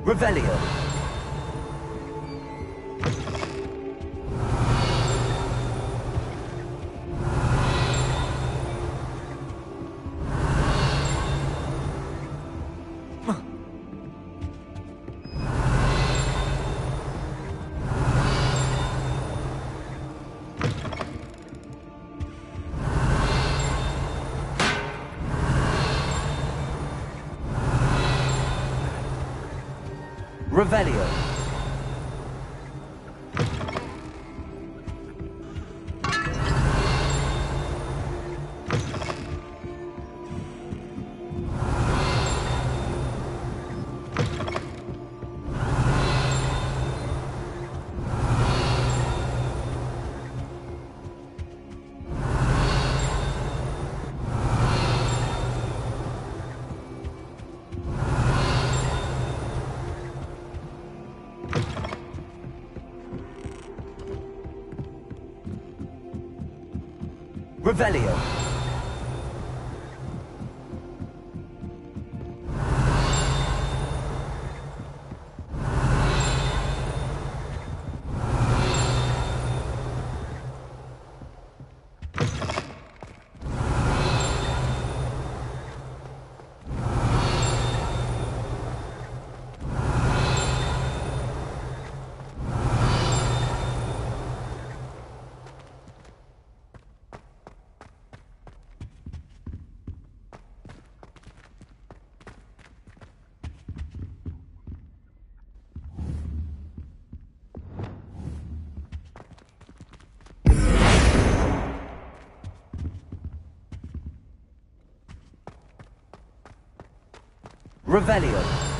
Revelio. Revelio. Revelio. Revelio.